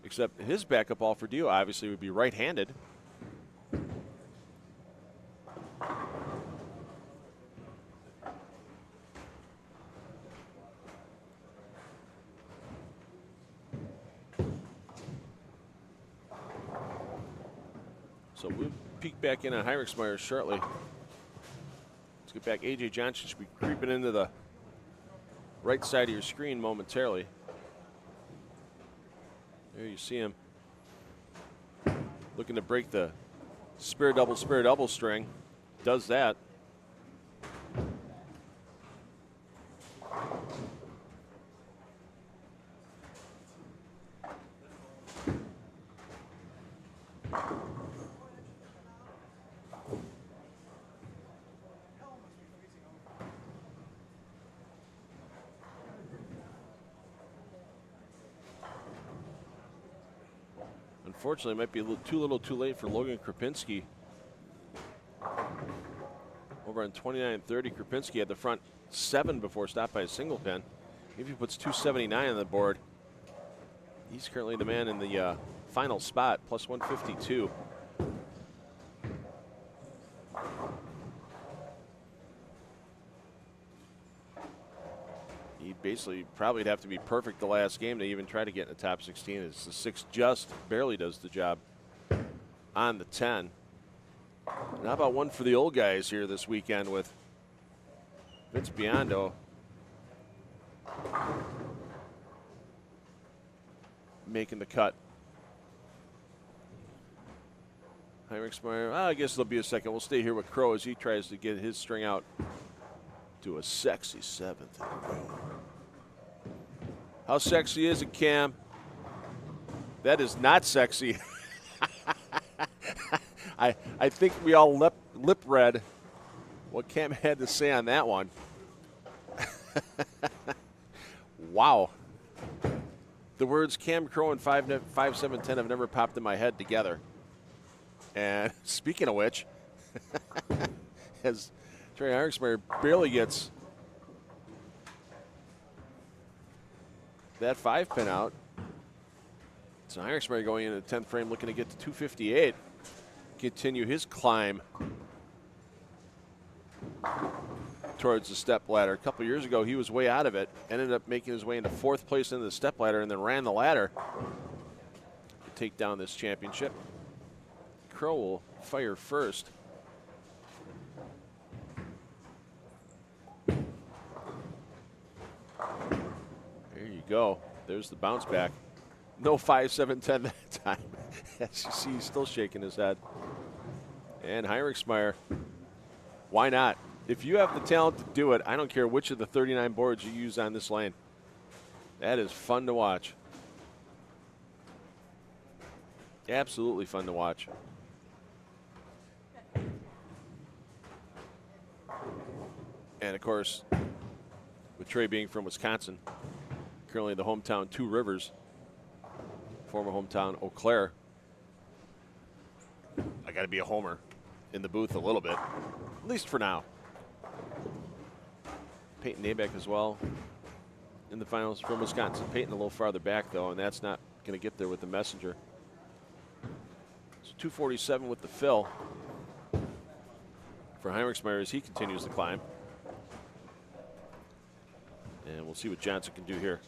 Except his backup ball for Dio obviously would be right-handed. So we'll peek back in on Heinrichsmeyer shortly. Let's get back. A.J. Johnson should be creeping into the right side of your screen momentarily. There you see him looking to break the spare double string. Does that. Unfortunately, it might be a little too late for Logan Krapinski. Over on 29-30, Krapinski had the front 7 before stopped by a single pin. If he puts 279 on the board, he's currently the man in the final spot, plus 152. He basically probably would have to be perfect the last game to even try to get in the top 16. It's the 6 just barely does the job on the 10. And how about one for the old guys here this weekend with Vince Biondo making the cut. Heinrichsmeyer, I guess there'll be a second. We'll stay here with Crow as he tries to get his string out to a sexy 7th. How sexy is it, Cam? That is not sexy. I think we all lip read what Cam had to say on that one. Wow. The words Cam Crow and 5'7" have never popped in my head together. And speaking of which, as Trey Heinrichsmeyer barely gets that 5-pin out. So Heinrichsmeyer going into the 10th frame looking to get to 258. Continue his climb towards the step ladder. A couple years ago, he was way out of it. Ended up making his way into 4th place into the step ladder and then ran the ladder to take down this championship. Crow will fire first. There you go. There's the bounce back. No 5-7-10 that time. As you see, he's still shaking his head. And Heinrichsmeyer, why not? If you have the talent to do it, I don't care which of the 39 boards you use on this lane. That is fun to watch. Absolutely fun to watch. And of course, with Trey being from Wisconsin, currently the hometown Two Rivers, former hometown Eau Claire. I got to be a homer in the booth a little bit, at least for now. Peyton Nabeck as well in the finals from Wisconsin. Peyton a little farther back, though, and that's not going to get there with the Messenger. So 247 with the fill for Heinrichsmeyer as he continues to climb. And we'll see what Johnson can do here.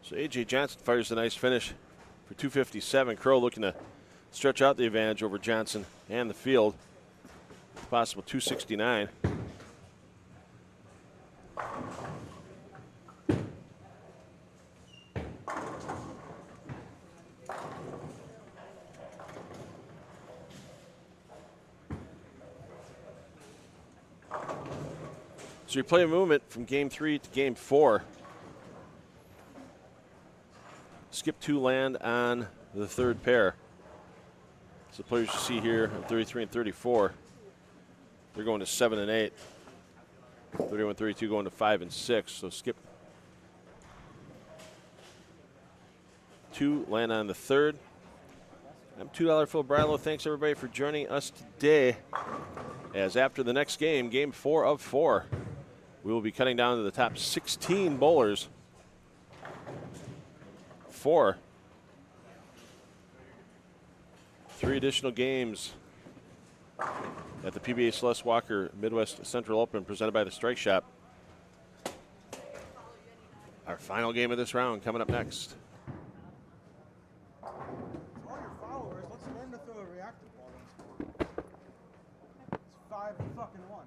So A.J. Johnson fires a nice finish for 257. Crow looking to stretch out the advantage over Johnson and the field. Possible 269. So you play a movement from game 3 to game 4. Skip 2 land on the third pair. So the players you see here at 33 and 34, they're going to 7 and 8. 31 32 going to 5 and 6. So skip 2, land on the third. I'm $2 Phil Bradlow. Thanks everybody for joining us today. As after the next game, game 4 of 4, we will be cutting down to the top 16 bowlers for 3 additional games at the PBA Celeste Walker Midwest Central Open presented by the Strike Shop. Our final game of this round coming up next. All your followers, let's learn to throw a reactive ball once more. It's 5-1.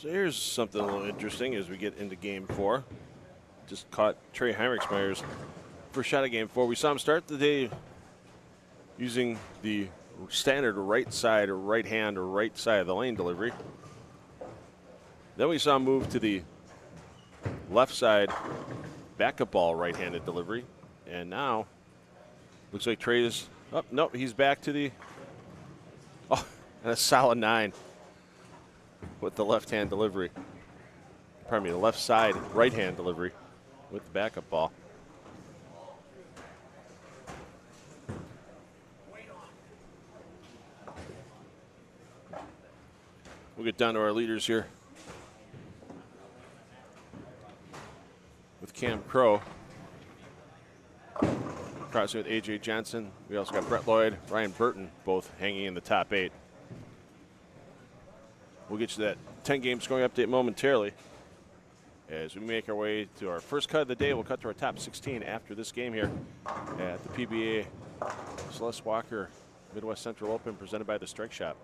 So here's something a little interesting as we get into game 4. Just caught Trey Heinrichsmeyer's first shot of game 4. We saw him start the day using the standard right side or right hand or right side of the lane delivery. Then we saw him move to the left side backup ball right-handed delivery. And now looks like Trey is up. Nope, he's back to the and a solid 9 with the left-hand delivery. Pardon me, the left side right-hand delivery with the backup ball. We'll get down to our leaders here with Cam Crow. Crossing with A.J. Johnson. We also got Brett Lloyd, Ryan Burton, both hanging in the top 8. We'll get you that 10-game scoring update momentarily. As we make our way to our first cut of the day, we'll cut to our top 16 after this game here at the PBA Celeste Walker Midwest Central Open presented by the Strike Shop.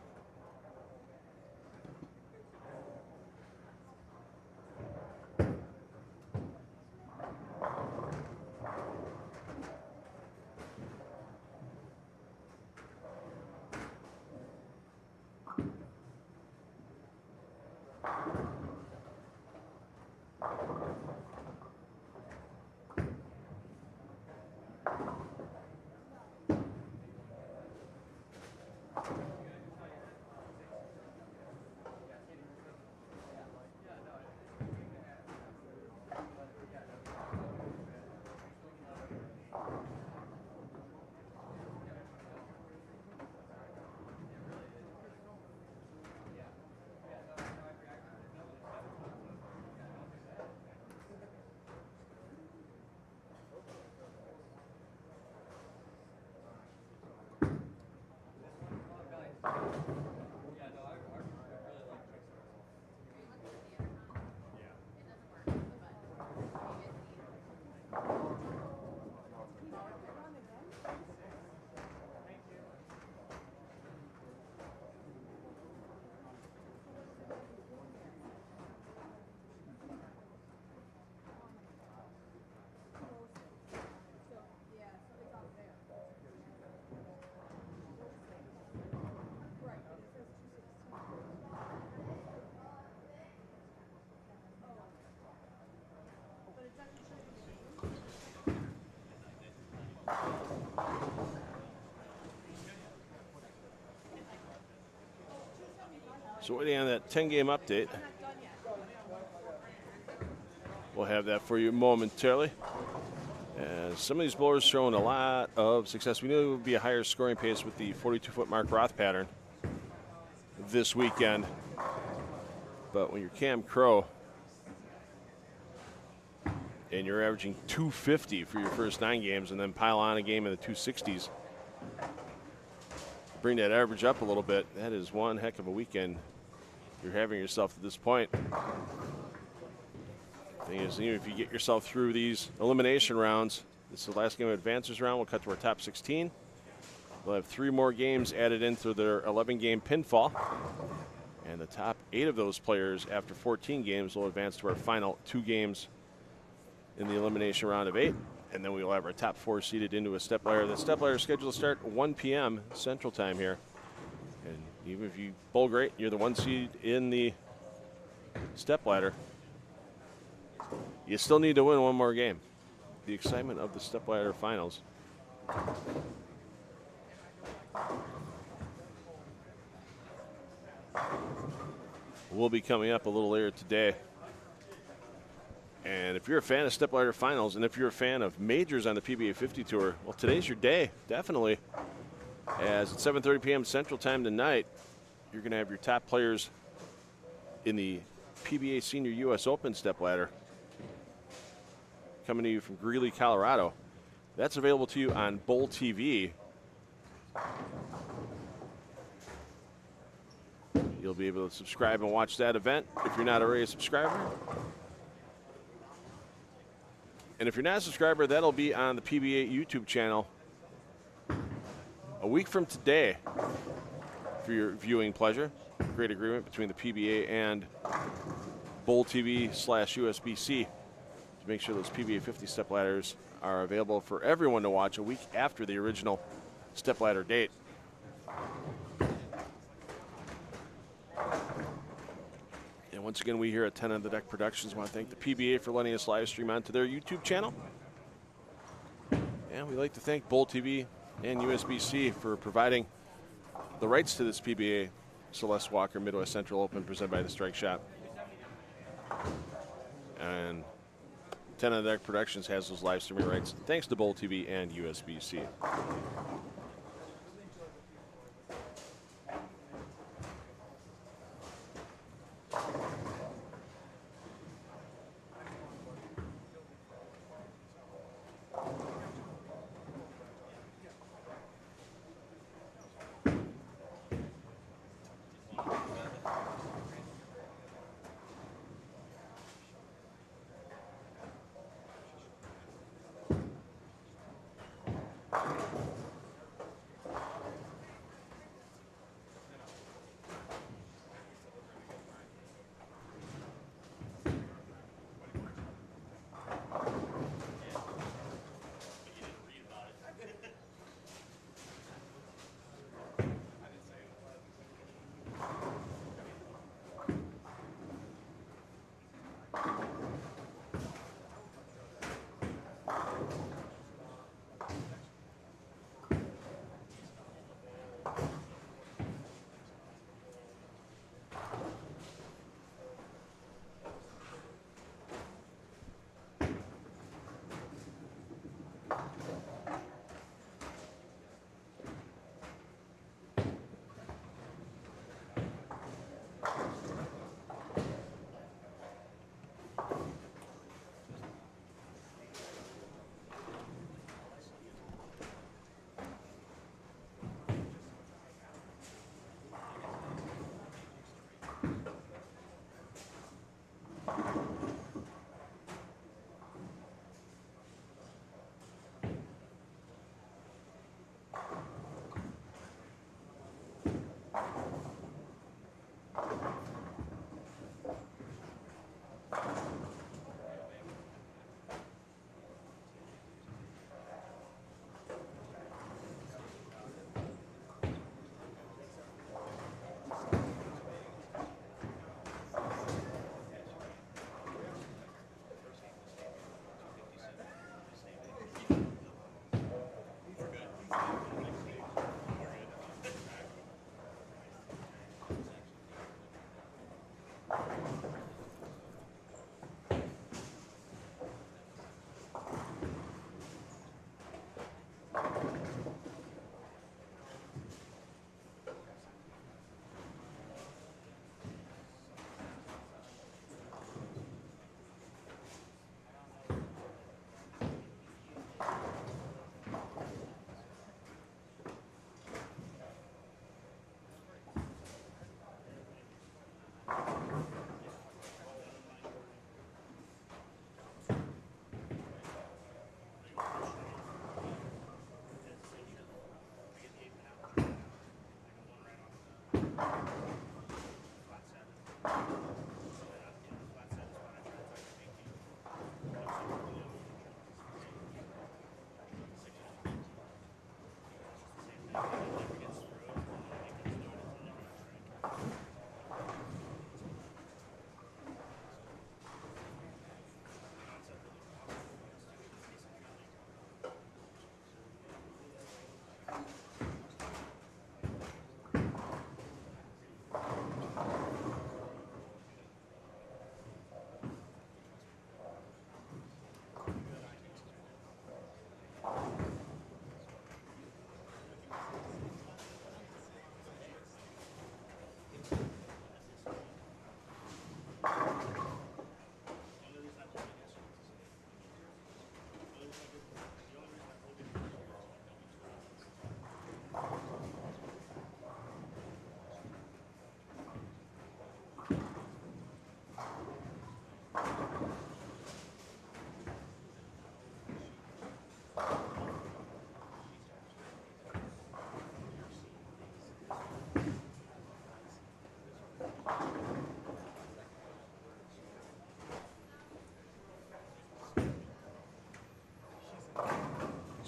So waiting on that 10-game update. We'll have that for you momentarily. And some of these bowlers showing a lot of success. We knew it would be a higher scoring pace with the 42-foot Mark Roth pattern this weekend. But when you're Cam Crow and you're averaging 250 for your first 9 games and then pile on a game in the 260s, bring that average up a little bit, that is one heck of a weekend you're having yourself at this point. Thing is, even if you get yourself through these elimination rounds, this is the last game of advancers round. We'll cut to our top 16. We'll have 3 more games added into their 11-game pinfall. And the top 8 of those players after 14 games will advance to our final 2 games in the elimination round of 8. And then we will have our top 4 seeded into a step ladder. The step ladder is scheduled to start 1 p.m. Central Time here. And even if you bowl great, you're the 1 seed in the step ladder, you still need to win 1 more game. The excitement of the step ladder finals. Will be coming up a little later today. And if you're a fan of step ladder finals, and if you're a fan of majors on the PBA 50 Tour, well, today's your day, definitely. As at 7:30 p.m. Central Time tonight, you're going to have your top players in the PBA Senior U.S. Open step ladder coming to you from Greeley, Colorado. That's available to you on Bowl TV. You'll be able to subscribe and watch that event if you're not already a subscriber. And if you're not a subscriber, that'll be on the PBA YouTube channel a week from today for your viewing pleasure. Great agreement between the PBA and Bowl TV/USB-C to make sure those PBA 50 step ladders are available for everyone to watch a week after the original step ladder date. And once again, we here at 10 on the Deck Productions want to thank the PBA for letting us live stream onto their YouTube channel. And we'd like to thank Bowl TV and USB-C for providing the rights to this PBA Celeste Walker Midwest Central Open presented by the Strike Shop. And 10 on the Deck Productions has those live streaming rights thanks to Bowl TV and USB-C.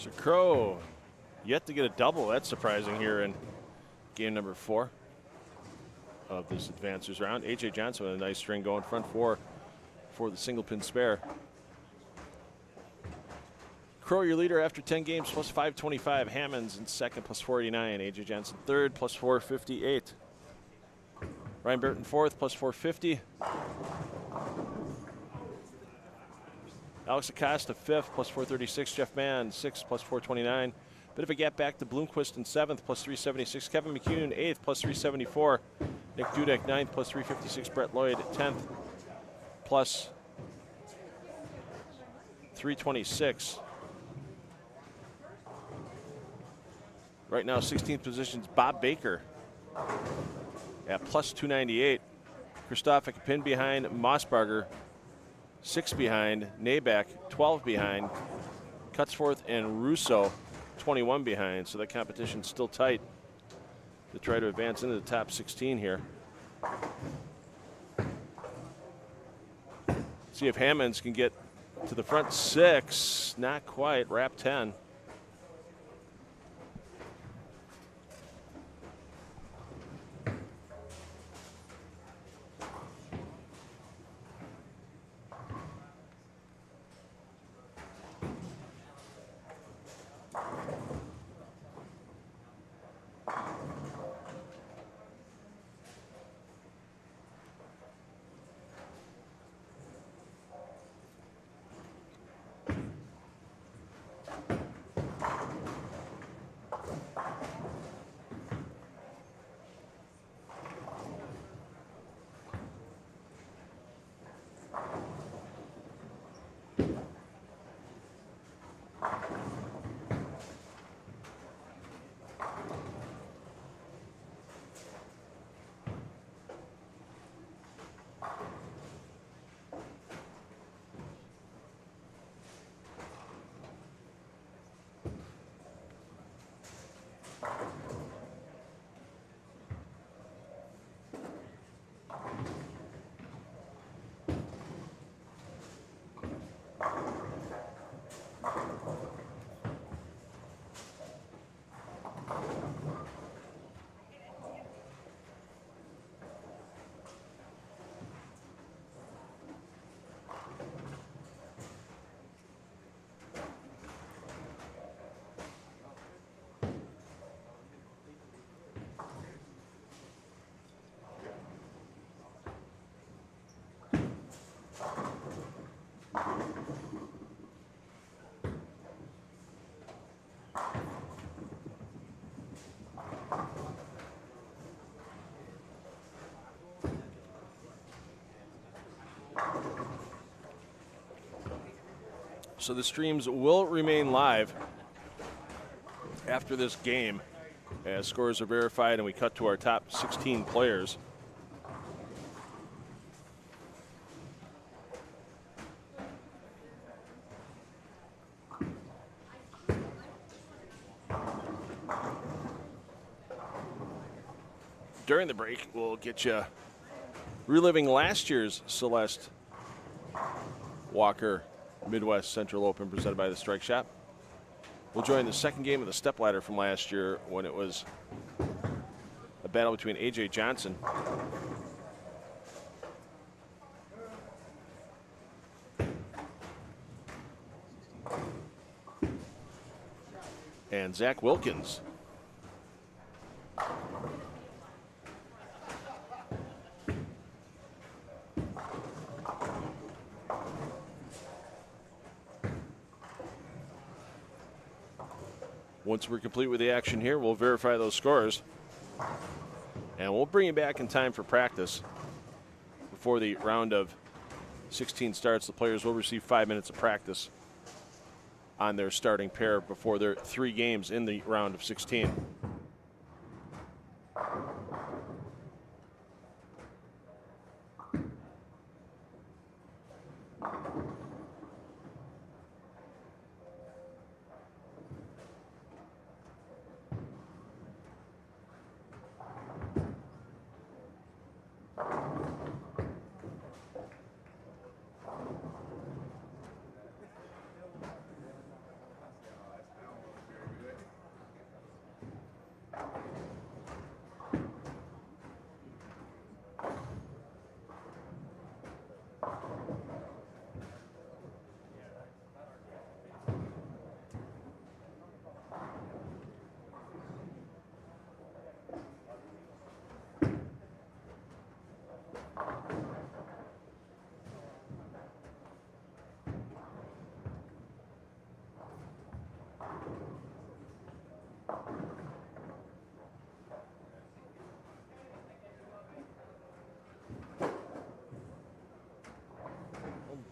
So Crow yet to get a double. That's surprising here in game number 4 of this advancers round. A.J. Johnson with a nice string going front 4 for the single pin spare. Crow, your leader after 10 games, plus 525. Hammonds in second, plus 489. A.J. Johnson third, plus 458. Ryan Burton fourth, plus 450. Alex Acosta fifth, plus 436. Jeff Mann sixth, plus 429. Bit of a gap back to Bloomquist in seventh, plus 376. Kevin McCune eighth, plus 374. Nick Dudek ninth, plus 356. Brett Lloyd 10th, plus 326. Right now, 16th position's Bob Baker at plus 298. Christoph a pin behind Mossbarger, 6 behind. Nabak, 12 behind. Cutsforth and Russo, 21 behind. So that competition's still tight to try to advance into the top 16 here. See if Hammonds can get to the front 6. Not quite. Wrap 10. So the streams will remain live after this game as scores are verified and we cut to our top 16 players. During the break, we'll get you reliving last year's Celeste Walker Midwest Central Open presented by the Strike Shop. We'll join the second game of the stepladder from last year when it was a battle between A.J. Johnson and Zach Wilkins. Once we're complete with the action here, we'll verify those scores. And we'll bring you back in time for practice. Before the round of 16 starts, the players will receive 5 minutes of practice on their starting pair before their 3 games in the round of 16.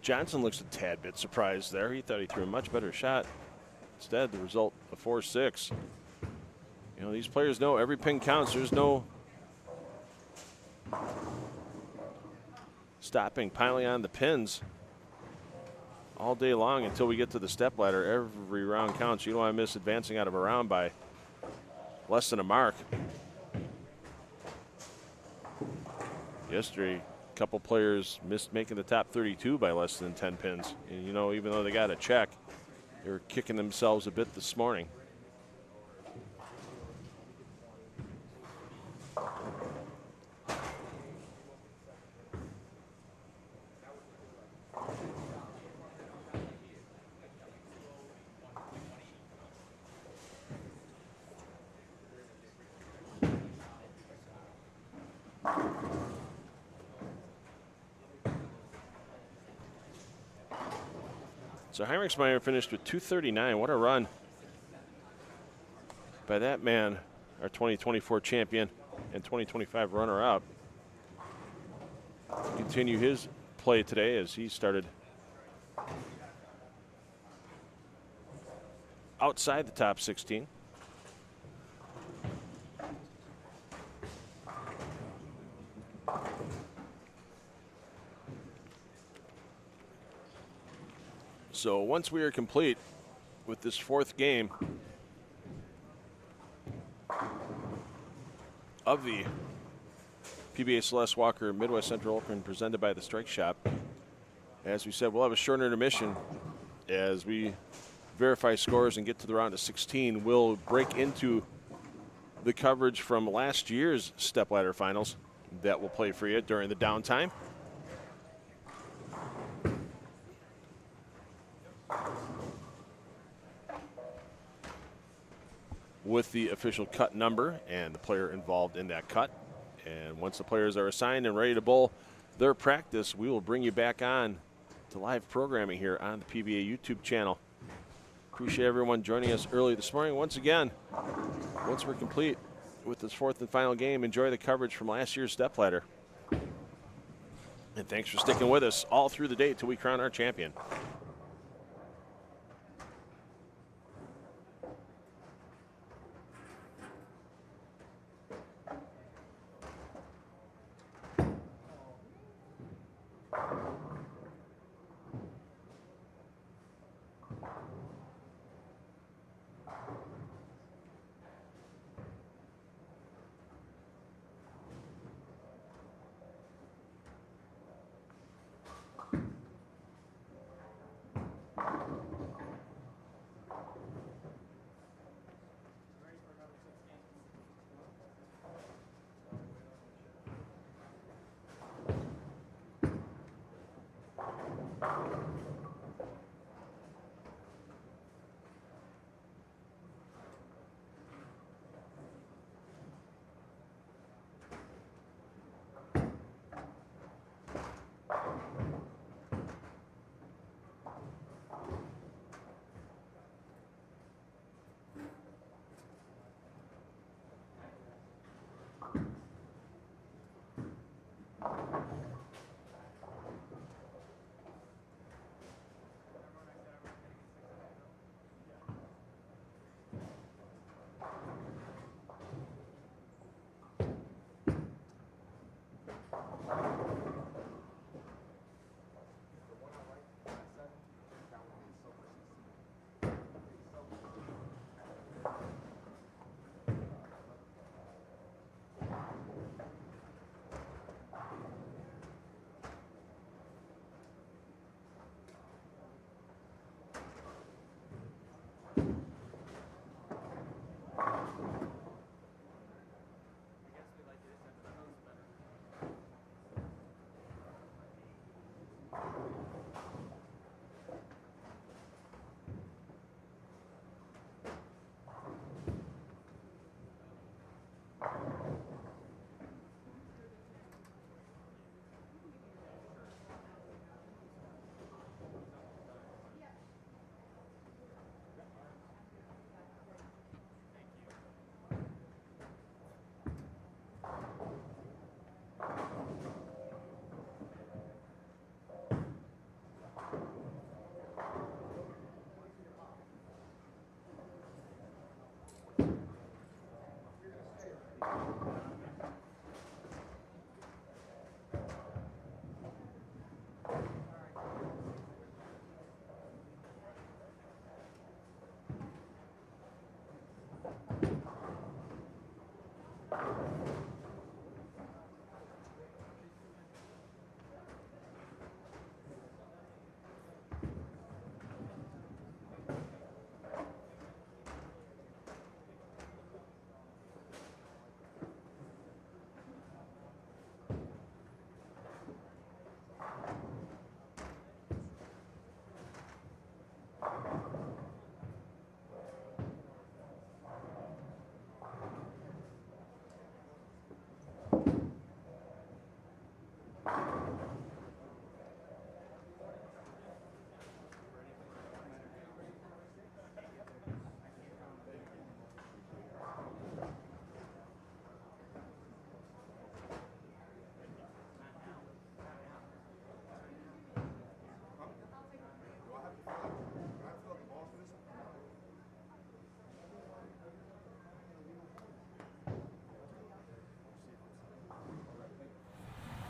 Johnson looks a tad bit surprised there. He thought he threw a much better shot. Instead, the result of 4-6. You know, these players know every pin counts. There's no stopping, piling on the pins all day long until we get to the stepladder. Every round counts. You don't want to miss advancing out of a round by less than a mark. Yesterday, a couple players missed making the top 32 by less than 10 pins. And, you know, even though they got a check, they were kicking themselves a bit this morning. So Heinrichsmeyer finished with 239. What a run by that man, our 2024 champion and 2025 runner-up. Continue his play today as he started outside the top 16. So once we are complete with this fourth game of the PBA Celeste Walker Midwest Central Open presented by the Strike Shop, as we said, we'll have a short intermission as we verify scores and get to the round of 16. We'll break into the coverage from last year's stepladder finals that we'll play for you during the downtime. With the official cut number and the player involved in that cut. And once the players are assigned and ready to bowl their practice, we will bring you back on to live programming here on the PBA YouTube channel. Appreciate everyone joining us early this morning. Once again, once we're complete with this fourth and final game, enjoy the coverage from last year's stepladder. And thanks for sticking with us all through the day till we crown our champion.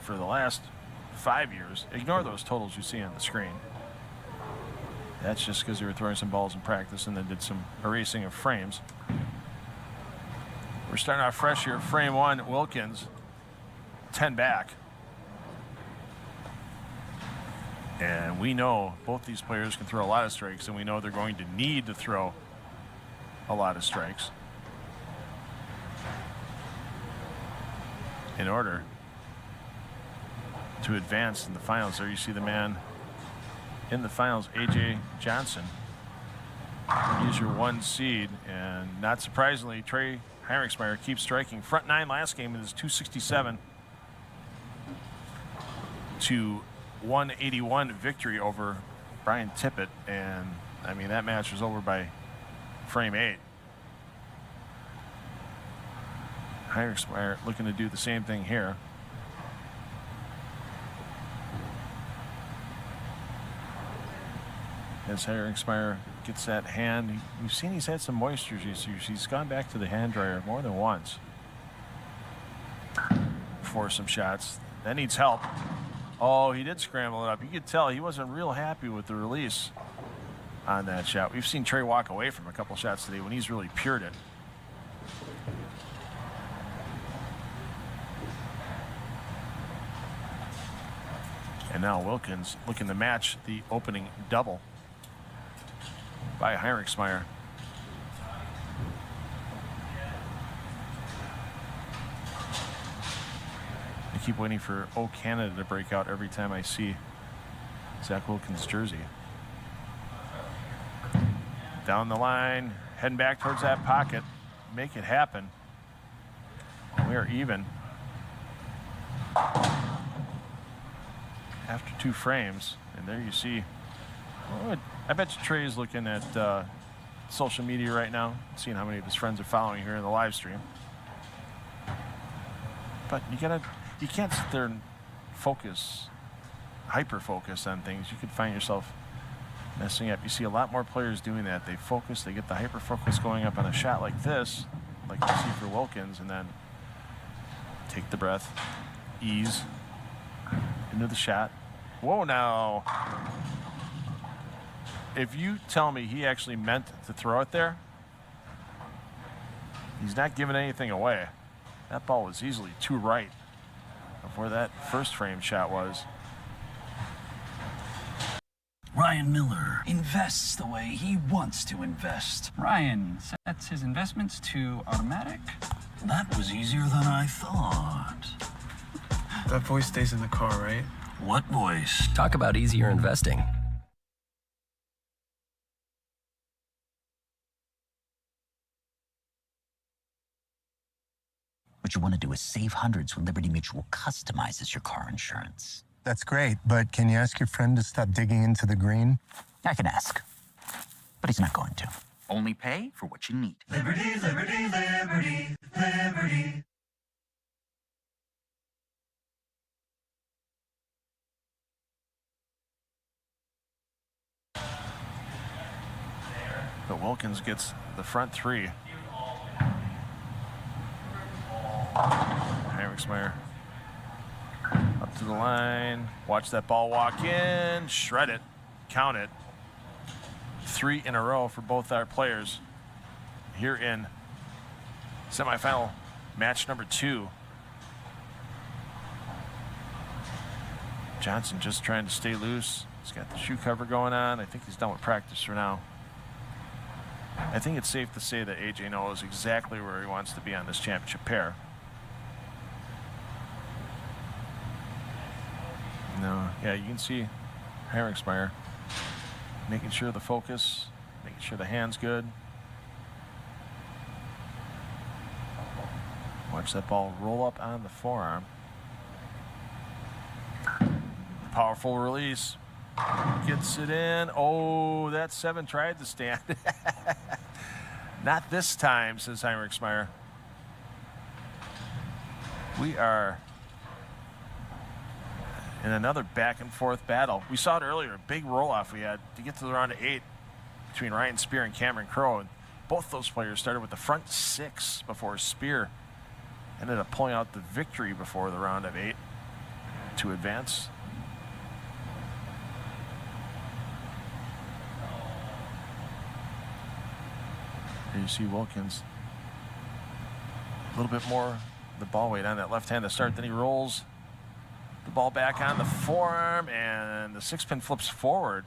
for the last 5 years. Ignore those totals you see on the screen. That's just because they were throwing some balls in practice and then did some erasing of frames. We're starting off fresh here. Frame 1, Wilkins, 10 back. And we know both these players can throw a lot of strikes, and we know they're going to need to throw a lot of strikes in order to advance in the finals. There you see the man in the finals, A.J. Johnson. He's your 1 seed, and not surprisingly, Trey Heinrichsmeyer keeps striking. Front 9 last game is 267 to 181 victory over Brian Tippett, and I mean that match was over by frame 8. Heinrichsmeyer looking to do the same thing here. As Heinrichsmeyer gets that hand, we've seen he's had some moisture issues. He's gone back to the hand dryer more than once for some shots. That needs help. Oh, he did scramble it up. You could tell he wasn't real happy with the release on that shot. We've seen Trey walk away from a couple shots today when he's really pured it. And now Wilkins looking to match the opening double by Heinrichsmeyer. I keep waiting for O Canada to break out every time I see Zach Wilkins' jersey. Down the line, heading back towards that pocket. Make it happen. We are even after 2 frames. And there you see, oh, I bet you Trey is looking at social media right now, seeing how many of his friends are following here in the live stream. But you can't sit there and focus, hyper-focus on things. You could find yourself messing up. You see a lot more players doing that. They focus, they get the hyper-focus going up on a shot like this, like you see for Wilkins, and then take the breath, ease into the shot. Whoa, now. If you tell me he actually meant to throw it there, he's not giving anything away. That ball was easily too right of where that first frame shot was. Ryan Miller invests the way he wants to invest. Ryan sets his investments to automatic. That was easier than I thought. That voice stays in the car, right? What voice? Talk about easier investing. What you want to do is save hundreds when Liberty Mutual customizes your car insurance. That's great, but can you ask your friend to stop digging into the green? I can ask, but he's not going to. Only pay for what you need. Liberty, liberty, liberty, liberty. But Wilkins gets the front 3. Heinrichsmeyer up to the line. Watch that ball walk in. Shred it. Count it. 3 in a row for both our players here in semifinal match number 2. Johnson just trying to stay loose. He's got the shoe cover going on. I think he's done with practice for now. I think it's safe to say that AJ knows exactly where he wants to be on this championship pair. No, yeah, you can see Heinrichsmeyer making sure the focus, making sure the hand's good. Watch that ball roll up on the forearm. Powerful release. Gets it in. Oh, that 7 tried to stand. Not this time, says Heinrichsmeyer. We are in another back and forth battle. We saw it earlier, a big roll-off we had to get to the round of 8 between Ryan Spear and Cameron Crowe. And both those players started with the front 6 before Spear ended up pulling out the victory before the round of 8. to advance. Here you see Wilkins. A little bit more the ball weight on that left hand to start. Then he rolls the ball back on the forearm, and the 6-pin flips forward.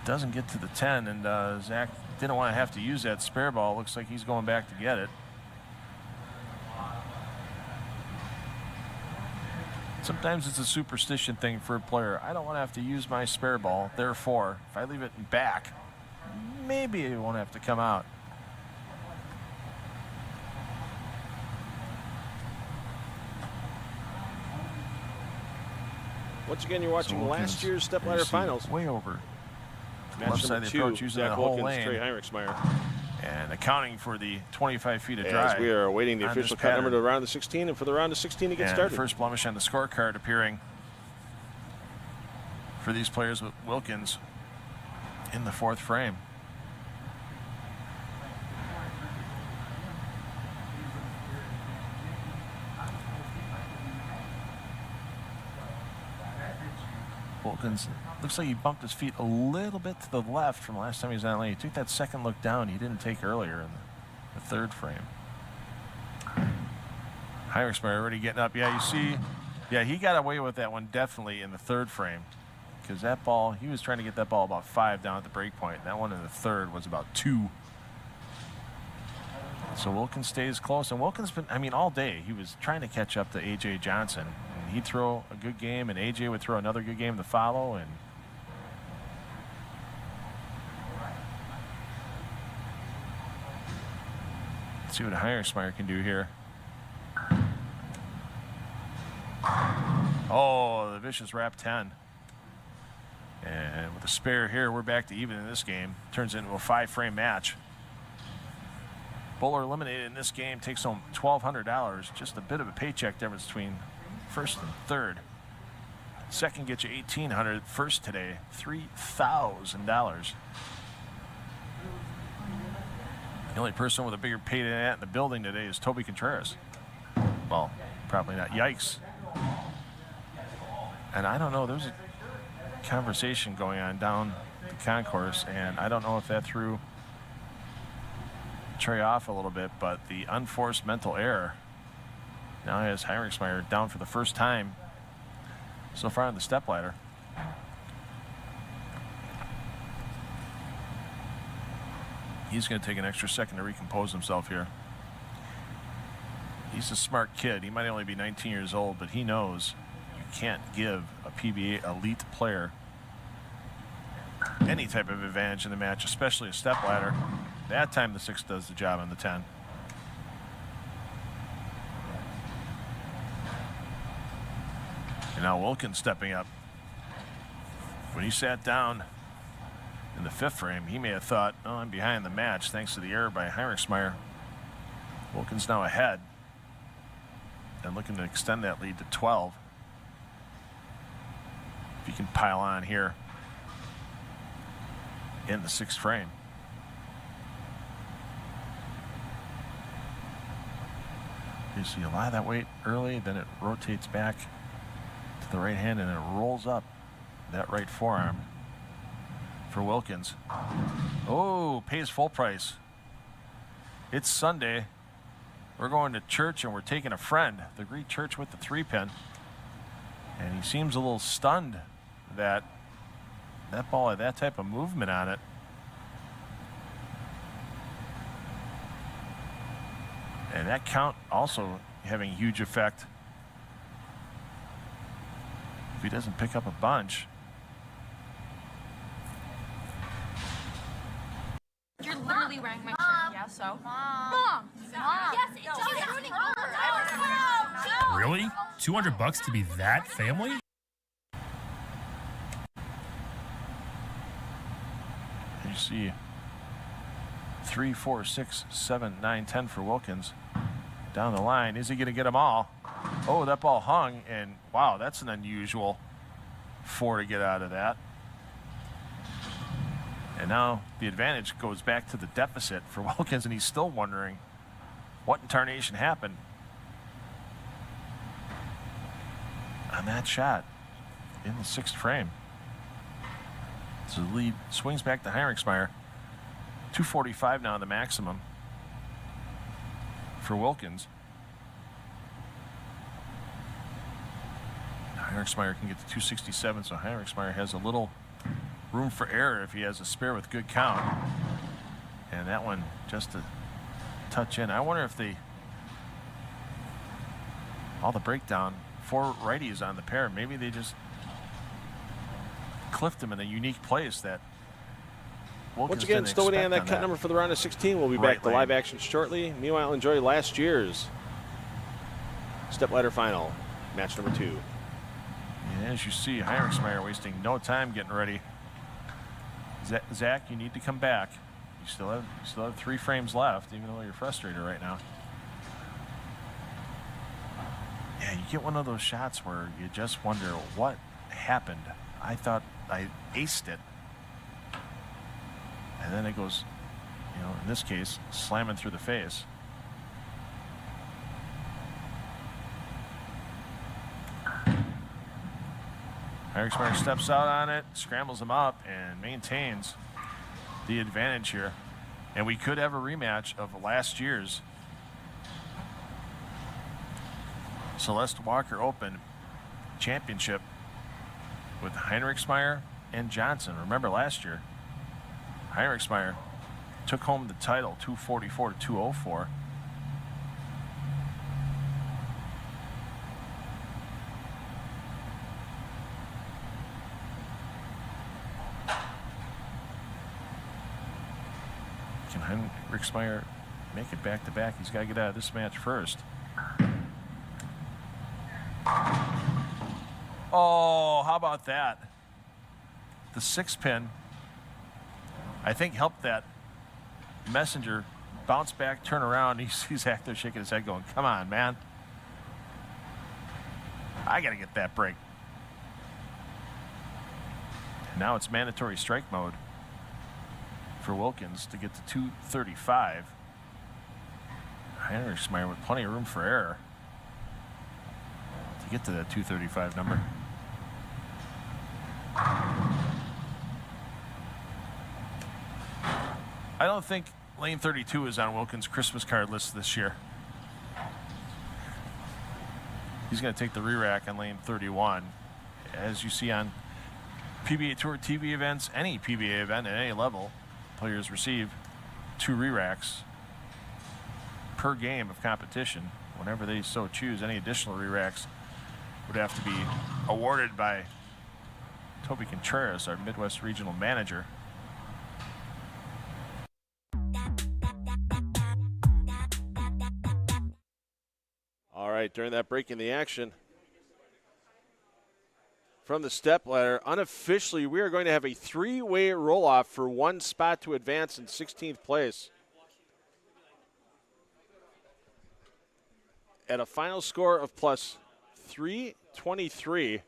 Doesn't get to the 10, and Zach didn't want to have to use that spare ball. Looks like he's going back to get it. Sometimes it's a superstition thing for a player. I don't want to have to use my spare ball. Therefore, if I leave it in back, maybe it won't have to come out. Once again, you're watching last year's stepladder finals. Way over. Match Left side number of the 2, approach using Zach that whole Wilkins, lane. Trey Heinrichsmeyer. And accounting for the 25 feet of As drive. we are awaiting the on official this count number pattern. to round of 16, and for the round of 16 to get And started. first blemish on the scorecard appearing for these players with Wilkins in the 4th frame. Wilkins looks like he bumped his feet a little bit to the left from last time he was on lane. He took that second look down he didn't take earlier in the 3rd frame. Heinrichsmeyer already getting up. Yeah, you see, yeah, he got away with that one definitely in the 3rd frame, because that ball, he was trying to get that ball about 5 down at the break point. That one in the 3rd was about 2. So Wilkins stays close, and Wilkins been, I mean, all day he was trying to catch up to A.J. Johnson. And he'd throw a good game, and A.J. would throw another good game to follow, and let's see what Heinrichsmeyer can do here. Oh, the vicious wrap 10. And with a spare here, we're back to even in this game. Turns into a 5-frame match. Bowler eliminated in this game takes home $1,200. Just a bit of a paycheck difference between 1st and 3rd. 2nd gets you $1,800. 1st today, $3,000. The only person with a bigger pay than that in the building today is Toby Contreras. Well, probably not. Yikes. And I don't know, there's a conversation going on down the concourse, and I don't know if that threw Trey off a little bit, but the unforced mental error now has Heinrichsmeyer down for the first time so far on the stepladder. He's going to take an extra second to recompose himself here. He's a smart kid. He might only be 19 years old, but he knows you can't give a PBA elite player any type of advantage in the match, especially a stepladder. That time the 6 does the job on the 10. And now Wilkins stepping up. When he sat down in the 5th frame, he may have thought, oh, I'm behind the match thanks to the error by Heinrichsmeyer. Wilkins now ahead and looking to extend that lead to 12. If he can pile on here in the 6th frame. You see a lot of that weight early, then it rotates back to the right hand and it rolls up that right forearm for Wilkins. Oh, pays full price. It's Sunday. We're going to church and we're taking a friend, the Greek church with the 3-pin. And he seems a little stunned that that ball had that type of movement on it. And that count also having a huge effect. If he doesn't pick up a bunch. You're literally wearing my shirt. Yeah, so. Mom! Yes, it's ruining over. Really? $200 to be that family? You see 3, 4, 6, 7, 9, 10 for Wilkins. Down the line, is he going to get them all? Oh, that ball hung, and wow, that's an unusual 4 to get out of that. And now the advantage goes back to the deficit for Wilkins, and he's still wondering what in tarnation happened. that shot in the 6th frame. So the lead swings back to Heinrichsmeyer. 245 now, the maximum for Wilkins. Heinrichsmeyer can get to 267, so Heinrichsmeyer has a little room for error if he has a spare with good count. And that one just a touch in. I wonder if all the breakdown, 4 righties on the pair, maybe they just clipped him in a unique place that Wilkins Once again, didn't still waiting expect on that cut number for the round of 16. We'll be Right back to lane. live action shortly. Meanwhile, enjoy last year's stepladder final, match number 2. Yeah, as you see, Heinrichsmeyer wasting no time getting ready. Zach, you need to come back. You still have 3 frames left, even though you're frustrated right now. Yeah, you get one of those shots where you just wonder what happened. I thought I aced it. And then it goes, in this case, slamming through the face. Heinrichsmeyer steps out on it, scrambles him up, and maintains the advantage here. And we could have a rematch of last year's Celeste Walker Open Championship with Heinrichsmeyer and Johnson. Remember last year, Heinrichsmeyer took home the title 244 to 204. Can Heinrichsmeyer make it back to back? He's got to get out of this match first. Oh, how about that? The 6-pin, I think, helped that Messenger bounce back, turn around. He sees Zach there shaking his head going, come on, man. I got to get that break. And now it's mandatory strike mode for Wilkins to get to 235. Heinrichsmeyer with plenty of room for error to get to that 235 number. I don't think lane 32 is on Wilkins' Christmas card list this year. He's going to take the re-rack on lane 31. As you see on PBA Tour TV events, any PBA event at any level, players receive 2 re-racks per game of competition. Whenever they so choose, any additional re-racks would have to be awarded by Toby Contreras, our Midwest Regional Manager. All right, during that break in the action from the stepladder, unofficially, we are going to have a 3-way roll-off for 1 spot to advance in 16th place. At a final score of plus 323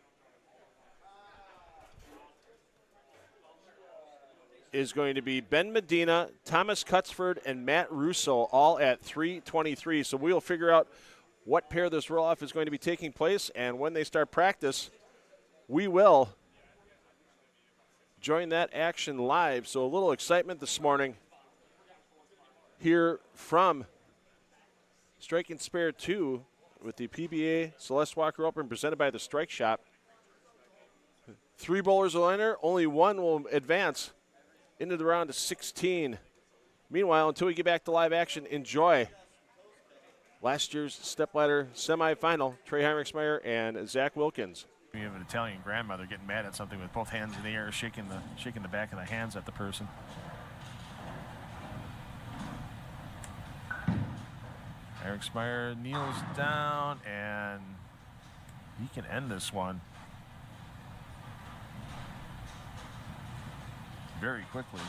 is going to be Ben Medina, Thomas Cutsford, and Matt Russo, all at 323. So we'll figure out what pair this roll-off is going to be taking place, and when they start practice, we will join that action live. So a little excitement this morning here from Strike and Spare 2 with the PBA Celeste Walker Open presented by the Strike Shop. 3 bowlers will enter, only 1 will advance into the round of 16. Meanwhile, until we get back to live action, enjoy last year's stepladder semifinal, Trey Heinrichsmeyer and Zach Wilkins. You have an Italian grandmother getting mad at something with both hands in the air, shaking the back of the hands at the person. Heinrichsmeyer kneels down, and he can end this one very quickly.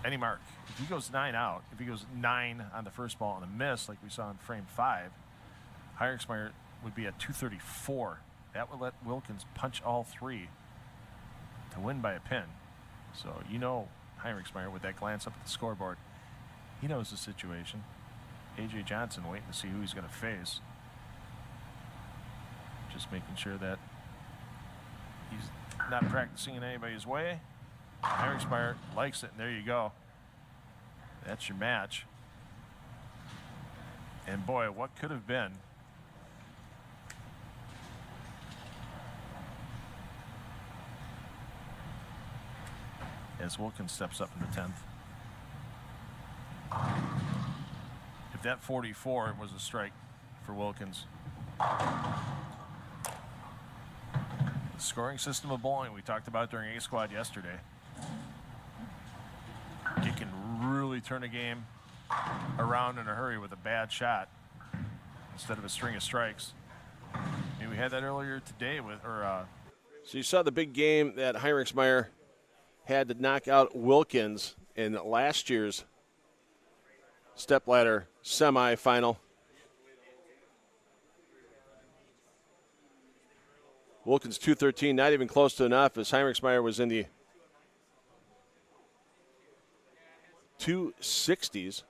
Any mark. If he goes 9 out, if he goes 9 on the first ball and a miss, like we saw in frame 5, Heinrichsmeyer would be at 234. That would let Wilkins punch all 3 to win by a pin. So Heinrichsmeyer, with that glance up at the scoreboard, He knows the situation. A.J. Johnson waiting to see who he's going to face. Just making sure that he's not practicing in anybody's way. Heinrichsmeyer likes it, and there you go. That's your match. And boy, what could have been. As Wilkins steps up in the 10th. If that 44 was a strike for Wilkins. The scoring system of bowling we talked about during A Squad yesterday. It can really turn a game around in a hurry with a bad shot instead of a string of strikes. And we had that earlier today with, So you saw the big game that Heinrichsmeyer had to knock out Wilkins in last year's stepladder semifinal. Wilkins 213, not even close to enough, as Heinrichsmeyer was in the 260s.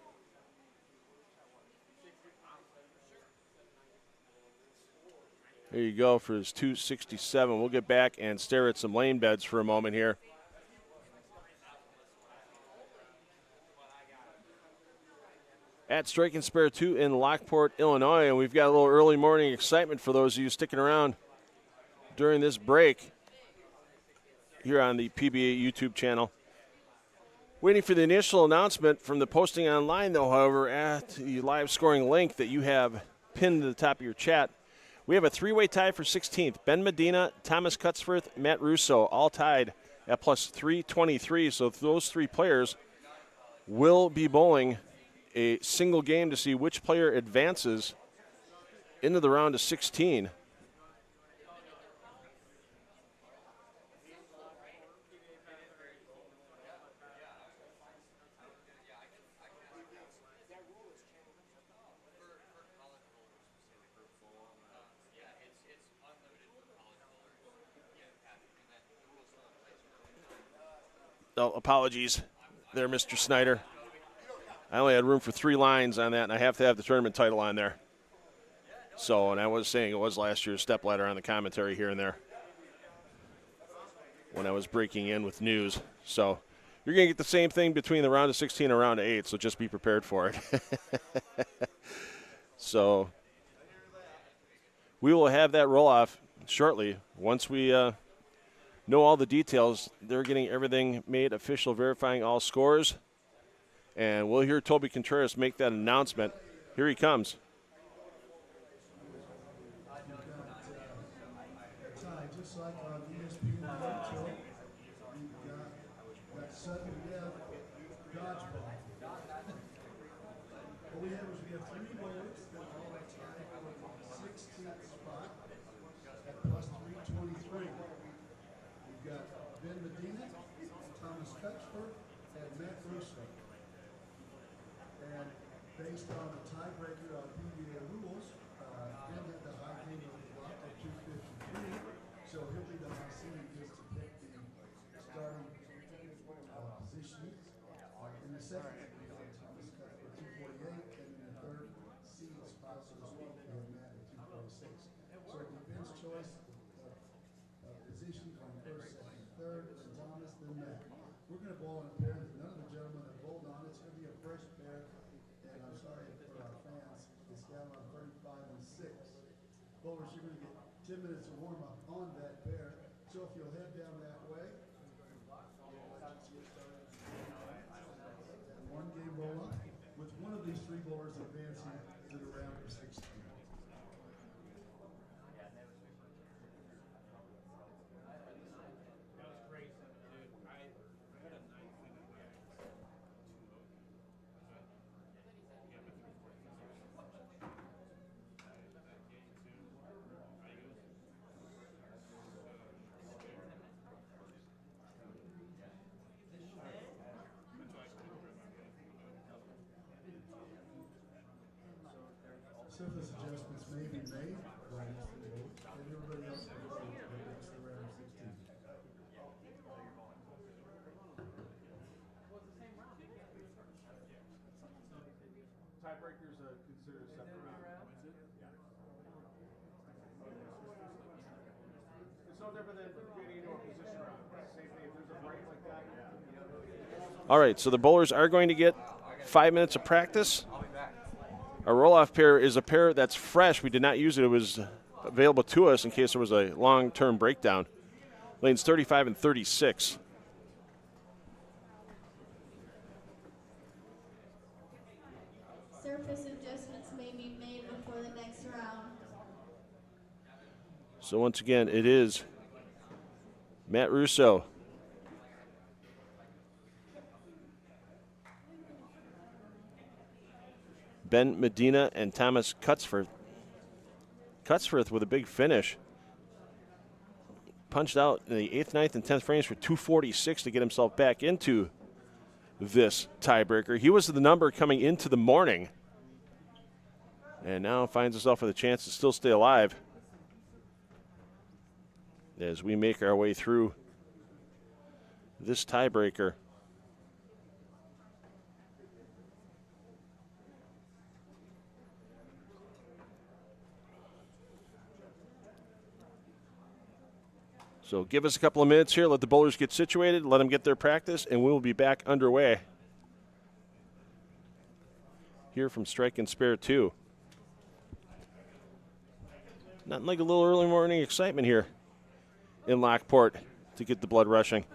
There you go for his 267. We'll get back and stare at some lane beds for a moment here. At Strike and Spare 2 in Lockport, Illinois, and we've got a little early morning excitement for those of you sticking around during this break here on the PBA YouTube channel. Waiting for the initial announcement from the posting online, though, however, at the live scoring link that you have pinned to the top of your chat. We have a three-way tie for 16th. Ben Medina, Thomas Cutsforth, Matt Russo, all tied at plus 323. So those three players will be bowling a single game to see which player advances into the round of 16. Oh, apologies there, Mr. Snyder. I only had room for 3 lines on that, and I have to have the tournament title on there. So, and I was saying it was last year's stepladder on the commentary here and there when I was breaking in with news. So, you're going to get the same thing between the round of 16 and round of 8, so just be prepared for it. So, we will have that roll-off shortly once we know all the details. They're getting everything made official, verifying all scores. And we'll hear Toby Contreras make that announcement. Here he comes. Just like on ESPN show, we've got that sudden death dodgeball. What we have is we have 3 bowlers that all are tied for the 16th spot at plus 323. We've got Ben Medina, Thomas Fetchford, and Matt Russo. And based on the tiebreaker on PBA rules, Ben had the high game of the block at 253, so he'll be the high seed just to pick the starting position. In the second, Thomas cut for 248, and in the third seed spot, so to speak, we have Matt at 246. So it'll be Ben's choice of position from first, second, third, then Thomas, then Matt. We're going to bowl in a pair that none of the gentlemen have bowled on. It's going to be a fresh pair. And I'm sorry for our fans, it's down on 35 and 6. Bowlers, you're going to get 10 minutes of warm up on that pair. So if you'll head down that way, one game roll up with one of these 3 bowlers advancing to the round of 16. Surface adjustments may be made by these 3 bowlers, and everybody else will go to the round of 16. All right, so the bowlers are going to get 5 minutes of practice. Our roll-off pair is a pair that's fresh. We did not use it. It was available to us in case there was a long-term breakdown. Lanes 35 and 36. Surface adjustments may be made before the next round. So once again, it is Matt Russo, Ben Medina, and Thomas Cutsforth. Cutsforth with a big finish. Punched out in the 8th, 9th, and 10th frames for 246 to get himself back into this tiebreaker. He was the number coming into the morning, and now finds himself with a chance to still stay alive as we make our way through this tiebreaker. So give us a couple of minutes here, let the bowlers get situated, let them get their practice, and we will be back underway here from Strike and Spare 2. Nothing like a little early morning excitement here in Lockport to get the blood rushing.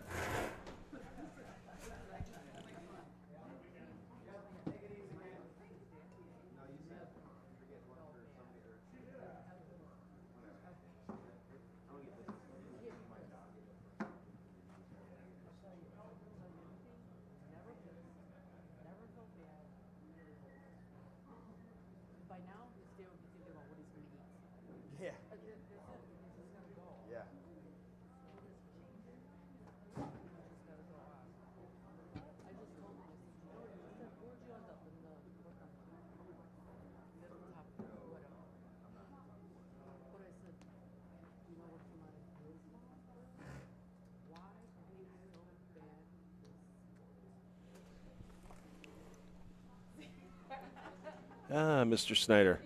Mr. Snyder.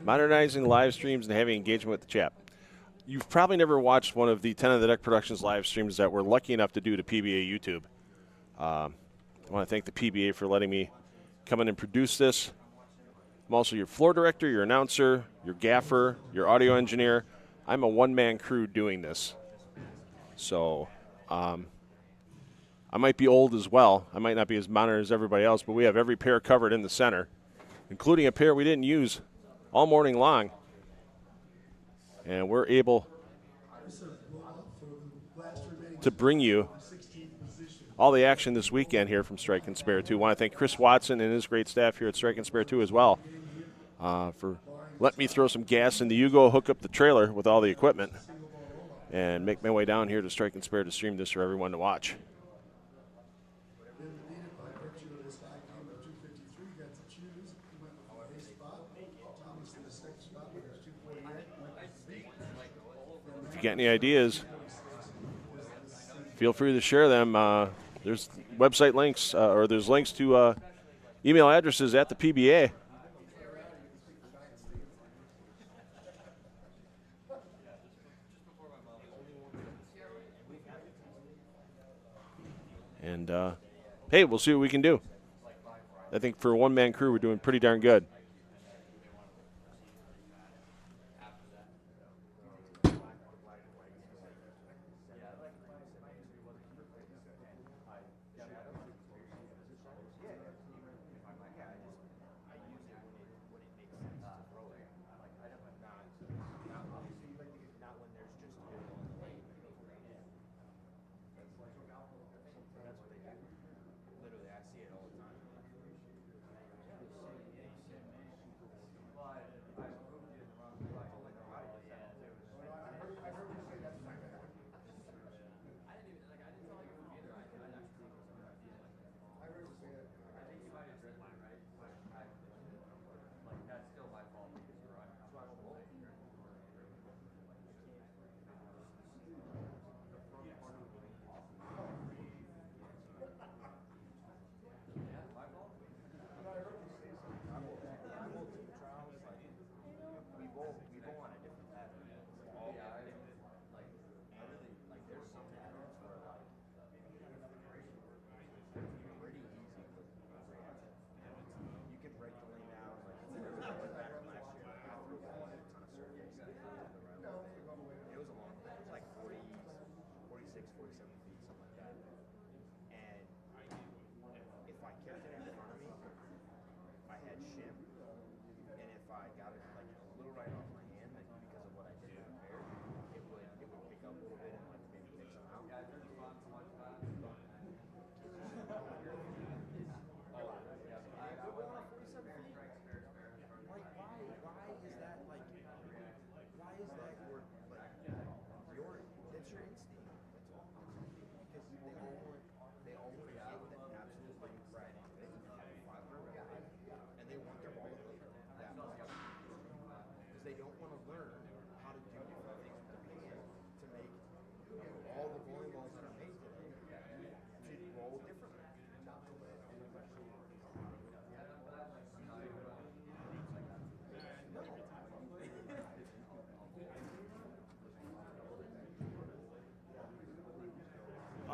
Modernizing live streams and having engagement with the chat. You've probably never watched one of the 10 of the Deck Productions live streams that we're lucky enough to do to PBA YouTube. I want to thank the PBA for letting me come in and produce this. I'm also your floor director, your announcer, your gaffer, your audio engineer. I'm a one-man crew doing this. So I might be old as well. I might not be as modern as everybody else, but we have every pair covered in the center, including a pair we didn't use all morning long. And we're able to bring you all the action this weekend here from Strike and Spare 2. I want to thank Chris Watson and his great staff here at Strike and Spare 2 as well for letting me throw some gas in the Yugo, hook up the trailer with all the equipment, and make my way down here to Strike and Spare to stream this for everyone to watch. If you got any ideas, feel free to share them. There's website links, or there's links to email addresses at the PBA. And, hey, we'll see what we can do. I think for a one-man crew, we're doing pretty darn good.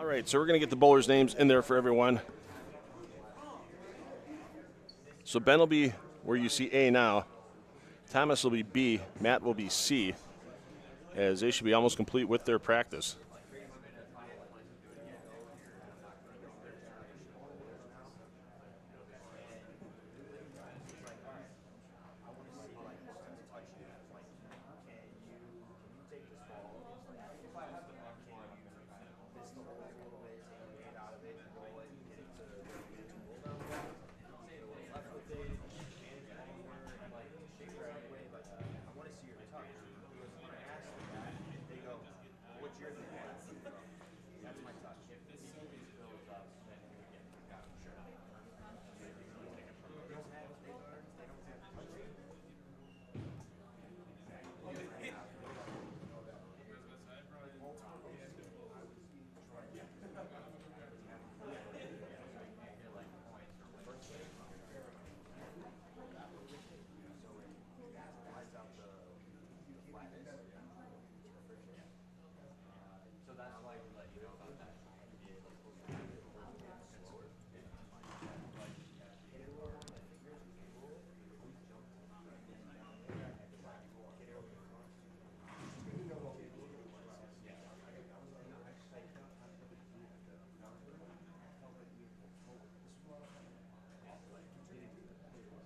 All right, so we're going to get the bowlers' names in there for everyone. So Ben will be where you see A now. Thomas will be B. Matt will be C, as they should be almost complete with their practice.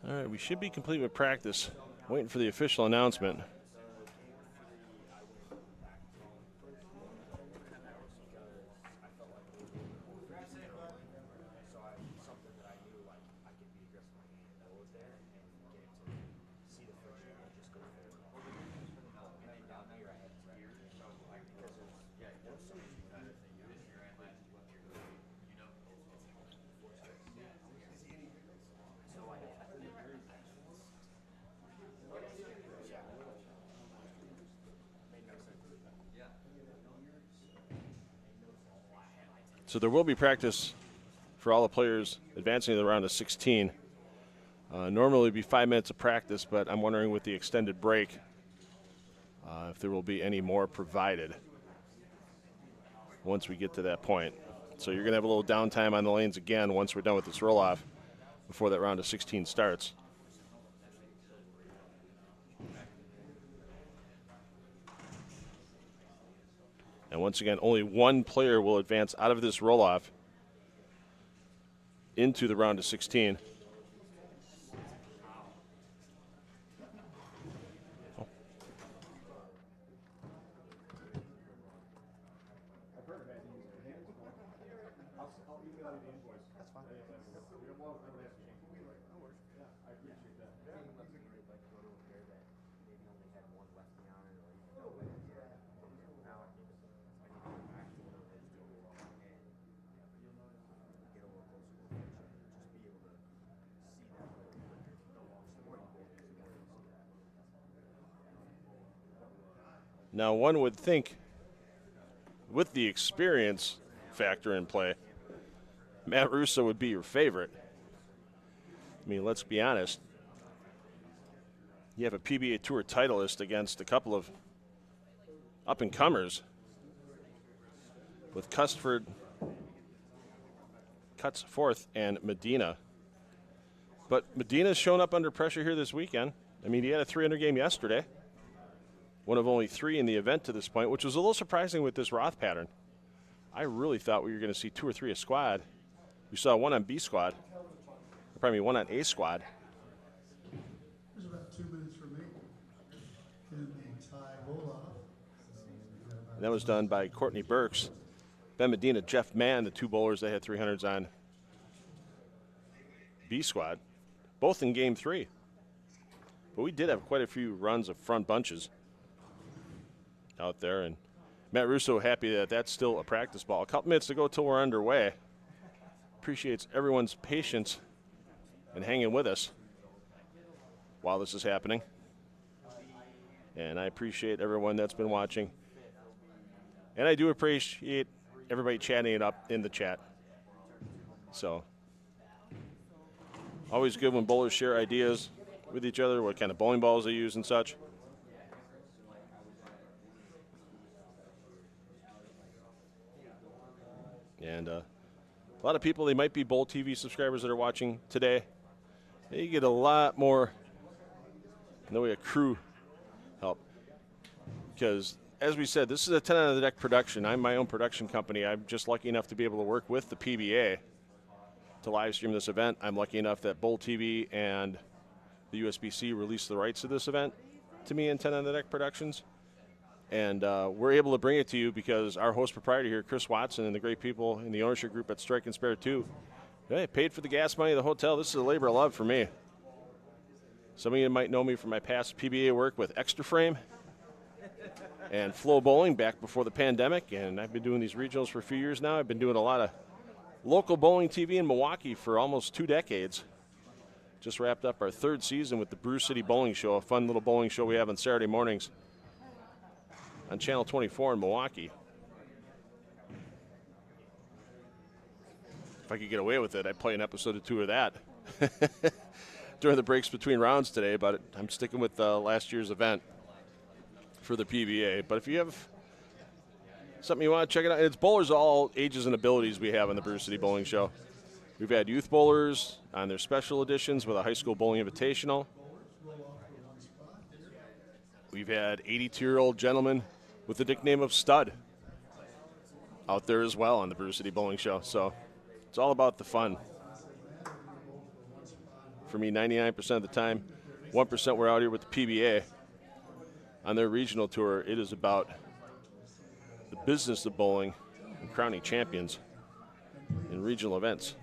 All right, we should be complete with practice. Waiting for the official announcement. So there will be practice for all the players advancing to the round of 16. Normally it would be 5 minutes of practice, but I'm wondering with the extended break if there will be any more provided once we get to that point. So you're going to have a little downtime on the lanes again once we're done with this roll-off before that round of 16 starts. And once again, only one player will advance out of this roll-off into the round of 16. Now, one would think with the experience factor in play, Matt Russo would be your favorite. I mean, let's be honest. You have a PBA Tour titleist against a couple of up-and-comers with Cutsford, Cutsforth, and Medina. But Medina's shown up under pressure here this weekend. I mean, he had a 300 game yesterday. One of only 3 in the event to this point, which was a little surprising with this Roth pattern. I really thought we were going to see 2 or 3 a squad. We saw 1 on B squad, or pardon me, 1 on A squad. There's about 2 minutes remaining in the tie roll-off. And that was done by Courtney Burks, Ben Medina, Jeff Mann, the 2 bowlers that had 300s on B squad, both in game 3. But we did have quite a few runs of front bunches out there, and Matt Russo happy that that's still a practice ball. A couple minutes to go till we're underway. Appreciates everyone's patience and hanging with us while this is happening. And I appreciate everyone that's been watching. And I do appreciate everybody chatting it up in the chat. So, always good when bowlers share ideas with each other, what kind of bowling balls they use and such. And a lot of people, they might be Bowl TV subscribers that are watching today. You get a lot more in the way of crew help. Because, as we said, this is a 10 on the deck production. I'm my own production company. I'm just lucky enough to be able to work with the PBA to live stream this event. I'm lucky enough that Bowl TV and the USBC released the rights to this event to me in 10 on the deck productions. And we're able to bring it to you because our host proprietor here, Chris Watson, and the great people in the ownership group at Strike and Spare 2, hey, paid for the gas money of the hotel. This is a labor of love for me. Some of you might know me from my past PBA work with Extra Frame and Flow Bowling back before the pandemic, and I've been doing these regionals for a few years now. I've been doing a lot of local bowling TV in Milwaukee for almost 2 decades. Just wrapped up our 3rd season with the Brew City Bowling Show, a fun little bowling show we have on Saturday mornings on Channel 24 in Milwaukee. If I could get away with it, I'd play an episode or 2 of that during the breaks between rounds today, but I'm sticking with last year's event for the PBA. But if you have something you want to check it out, it's bowlers of all ages and abilities we have on the Brew City Bowling Show. We've had youth bowlers on their special editions with a high school bowling invitational. We've had 82-year-old gentlemen with the nickname of Stud out there as well on the Brew City Bowling Show. So it's all about the fun. For me, 99% of the time, 1% we're out here with the PBA. On their regional tour, it is about the business of bowling and crowning champions in regional events.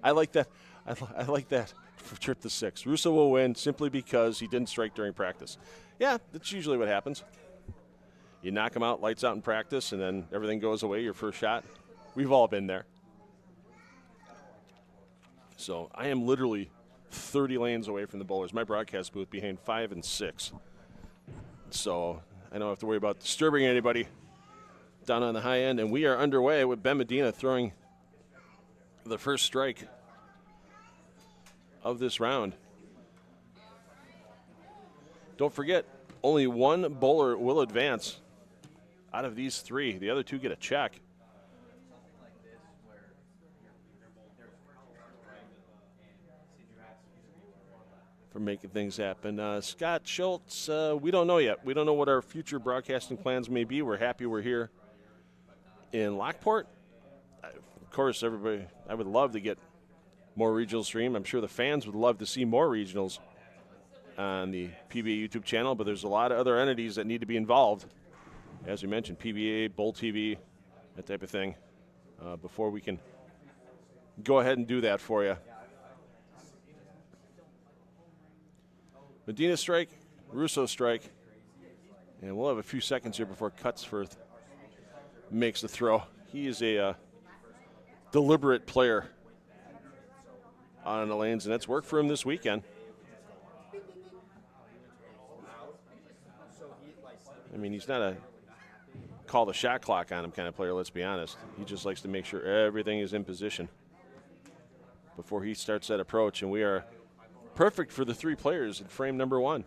I like that. I like that for trip to 6. Russo will win simply because he didn't strike during practice. Yeah, that's usually what happens. You knock him out, lights out in practice, and then everything goes away, your first shot. We've all been there. So I am literally 30 lanes away from the bowlers. My broadcast booth behind 5 and 6. So I don't have to worry about disturbing anybody down on the high end. And we are underway with Ben Medina throwing the first strike of this round. Don't forget, only one bowler will advance out of these 3. The other 2 get a check. For making things happen. Scott Schultz, we don't know yet. We don't know what our future broadcasting plans may be. We're happy we're here in Lockport. Of course, everybody, I would love to get more regional stream. I'm sure the fans would love to see more regionals on the PBA YouTube channel, but there's a lot of other entities that need to be involved. As we mentioned, PBA, Bowl TV, that type of thing, before we can go ahead and do that for you. Medina strike, Russo strike, and we'll have a few seconds here before Cutsforth makes the throw. He is a deliberate player on the lanes, and that's worked for him this weekend. I mean, he's not a call the shot clock on him kind of player, let's be honest. He just likes to make sure everything is in position before he starts that approach, and we are perfect for the 3 players in frame number 1.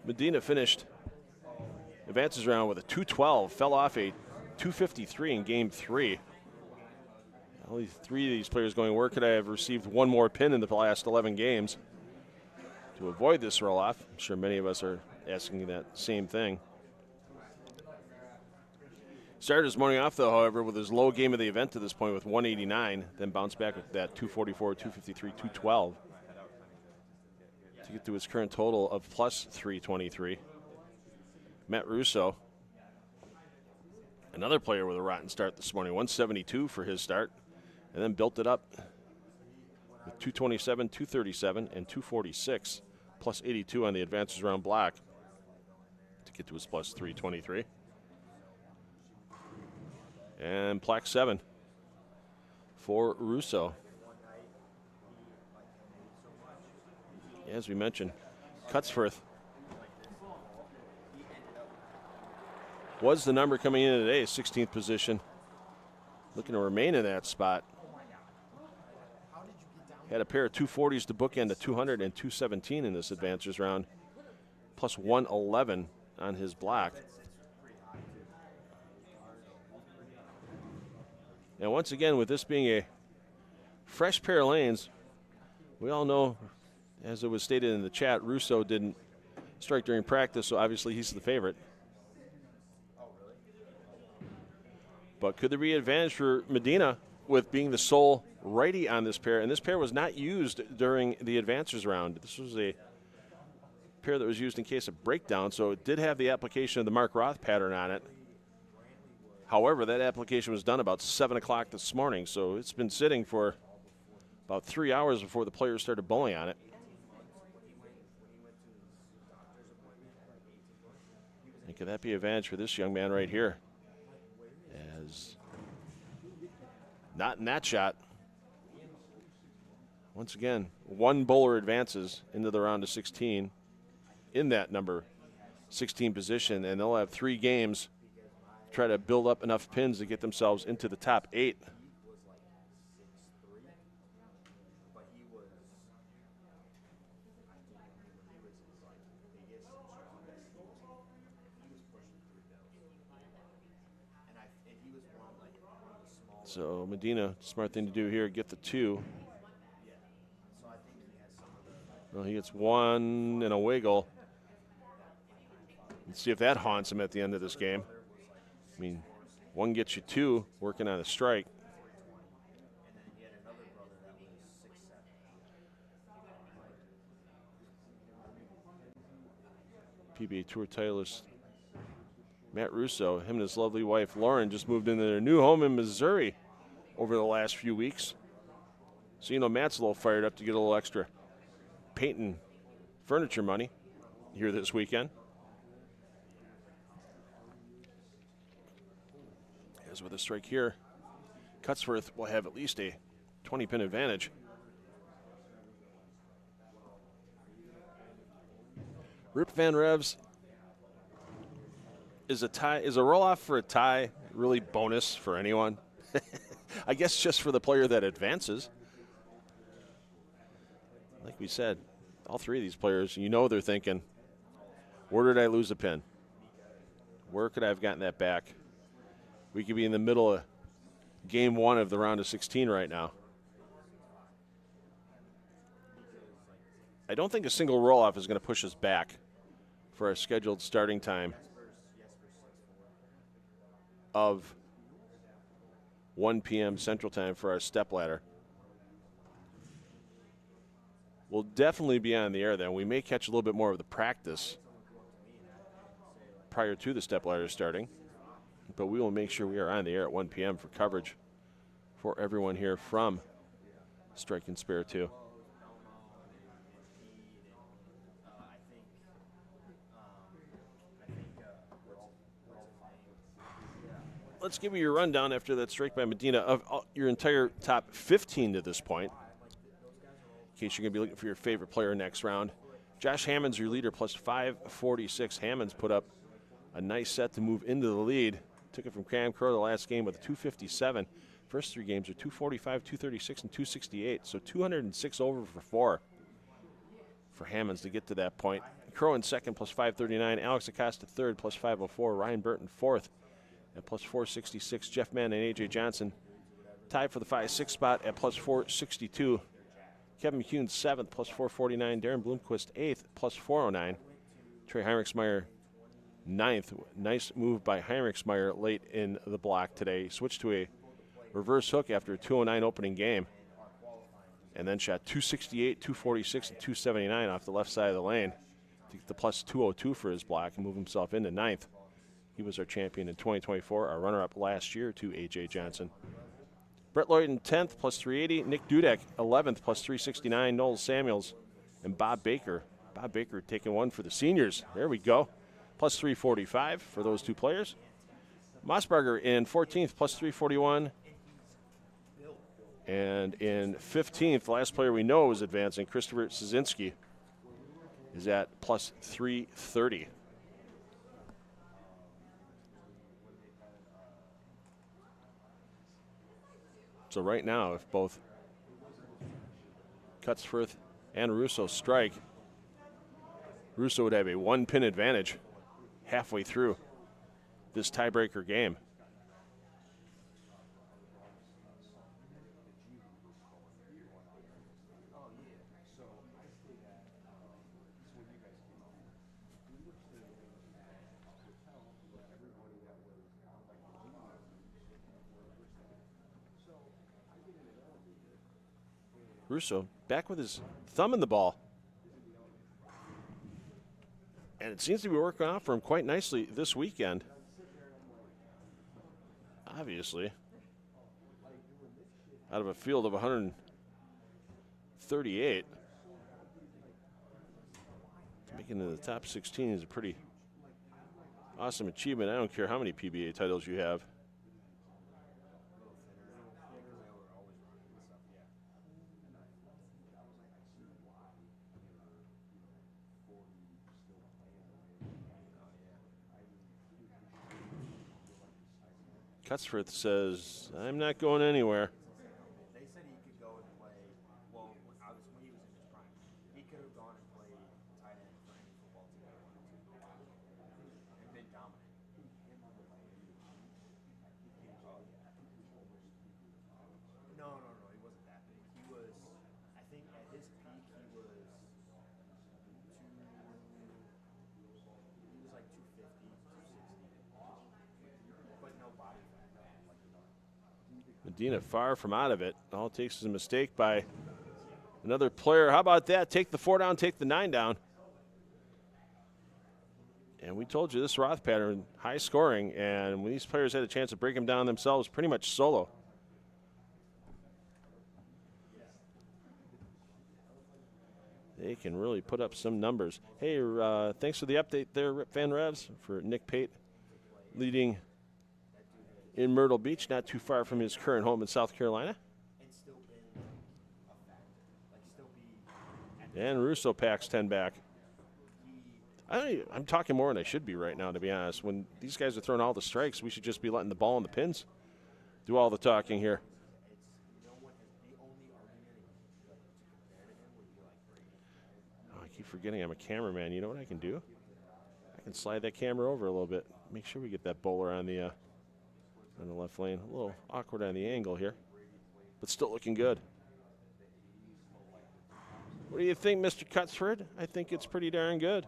Medina finished advances round with a 212, fell off a 253 in game 3. Only 3 of these players going, where could I have received one more pin in the last 11 games to avoid this roll-off? I'm sure many of us are asking that same thing. Started his morning off, though, however, with his low game of the event to this point with 189, then bounced back with that 244, 253, 212 to get to his current total of plus 323. Matt Russo, another player with a rotten start this morning, 172 for his start, and then built it up with 227, 237, and 246, plus 82 on the advances round block to get to his plus 323. And plaque 7 for Russo. As we mentioned, Cutsforth was the number coming in today, 16th position. Looking to remain in that spot. Had a pair of 240s to bookend a 200 and 217 in this advancers round, plus 111 on his block. And once again, with this being a fresh pair of lanes, we all know, as it was stated in the chat, Russo didn't strike during practice, so obviously he's the favorite. But could there be advantage for Medina with being the sole righty on this pair? And this pair was not used during the advancers round. This was a pair that was used in case of breakdown, so it did have the application of the Mark Roth pattern on it. However, that application was done about 7 o'clock this morning, so it's been sitting for about 3 hours before the players started bowling on it. And could that be advantage for this young man right here? As not in that shot. Once again, one bowler advances into the round of 16 in that number 16 position, and they'll have 3 games to try to build up enough pins to get themselves into the top 8. So Medina, smart thing to do here, get the 2. Well, he gets 1 and a wiggle. Let's see if that haunts him at the end of this game. I mean, 1 gets you 2 working on a strike. PBA Tour titleist Matt Russo, him and his lovely wife Lauren just moved into their new home in Missouri over the last few weeks. So, you know, Matt's a little fired up to get a little extra paint and furniture money here this weekend. As with a strike here, Cutsworth will have at least a 20-pin advantage. Rip Van Revs, is a roll-off for a tie really bonus for anyone? I guess just for the player that advances. Like we said, all 3 of these players, you know they're thinking, where did I lose a pin? Where could I have gotten that back? We could be in the middle of game 1 of the round of 16 right now. I don't think a single roll-off is going to push us back for our scheduled starting time of 1 p.m. Central Time for our stepladder. We'll definitely be on the air then. We may catch a little bit more of the practice prior to the stepladder starting, but we will make sure we are on the air at 1 p.m. for coverage for everyone here from Strike and Spare 2. Let's give you your rundown after that strike by Medina of your entire top 15 to this point, in case you're going to be looking for your favorite player next round. Josh Hammond's your leader, plus 546. Hammond's put up a nice set to move into the lead. Took it from Cam Crow the last game with a 257. First 3 games are 245, 236, and 268. So 206 over for 4 for Hammonds to get to that point. Crow in second, plus 539. Alex Acosta third, plus 504. Ryan Burton fourth at plus 466. Jeff Mann and A.J. Johnson tied for the 5-6 spot at plus 462. Kevin McCune seventh, plus 449. Darren Bloomquist eighth, plus 409. Trey Heinrichsmeyer ninth. Nice move by Heinrichsmeyer late in the block today. He switched to a reverse hook after a 209 opening game, and then shot 268, 246, and 279 off the left side of the lane to get the plus 202 for his block and move himself into ninth. He was our champion in 2024, our runner-up last year to A.J. Johnson. Brett Lloyd in 10th, plus 380. Nick Dudek, 11th, plus 369. Noel Samuels and Bob Baker. Bob Baker taking one for the seniors. There we go. Plus 345 for those two players. Mossberger in 14th, plus 341. And in 15th, the last player we know is advancing, Christopher Szynski, is at plus 330. So right now, if both Cutsforth and Russo strike, Russo would have a 1-pin advantage halfway through this tiebreaker game. Russo back with his thumb in the ball. And it seems to be working out for him quite nicely this weekend. Obviously, out of a field of 138, making it to the top 16 is a pretty awesome achievement. I don't care how many PBA titles you have. Cutsforth says, I'm not going anywhere. They said he could go and play, well, obviously when he was in his prime, he could have gone and played tight end for any football team he wanted to and been dominant. No, he wasn't that big. He was, I think at his peak, he was like 250, 260, but no body fat. Medina far from out of it. All it takes is a mistake by another player. How about that? Take the 4 down, take the 9 down. And we told you this Roth pattern, high scoring, and when these players had a chance to break them down themselves, pretty much solo. They can really put up some numbers. Hey, thanks for the update there, Rip Van Revs, for Nick Pate leading in Myrtle Beach, not too far from his current home in South Carolina. And Russo packs 10 back. I'm talking more than I should be right now, to be honest. When these guys are throwing all the strikes, we should just be letting the ball and the pins do all the talking here. Oh, I keep forgetting I'm a cameraman. You know what I can do? I can slide that camera over a little bit. Make sure we get that bowler on the left lane. A little awkward on the angle here, but still looking good. What do you think, Mr. Cutsford? I think it's pretty darn good.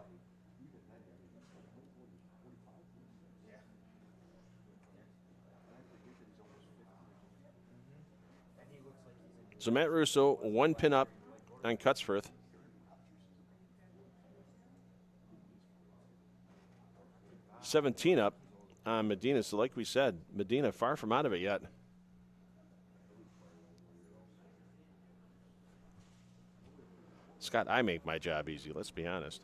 So Matt Russo, 1 pin up on Cutsforth. $17 up on Medina. So like we said, Medina far from out of it yet. Scott, I make my job easy, let's be honest.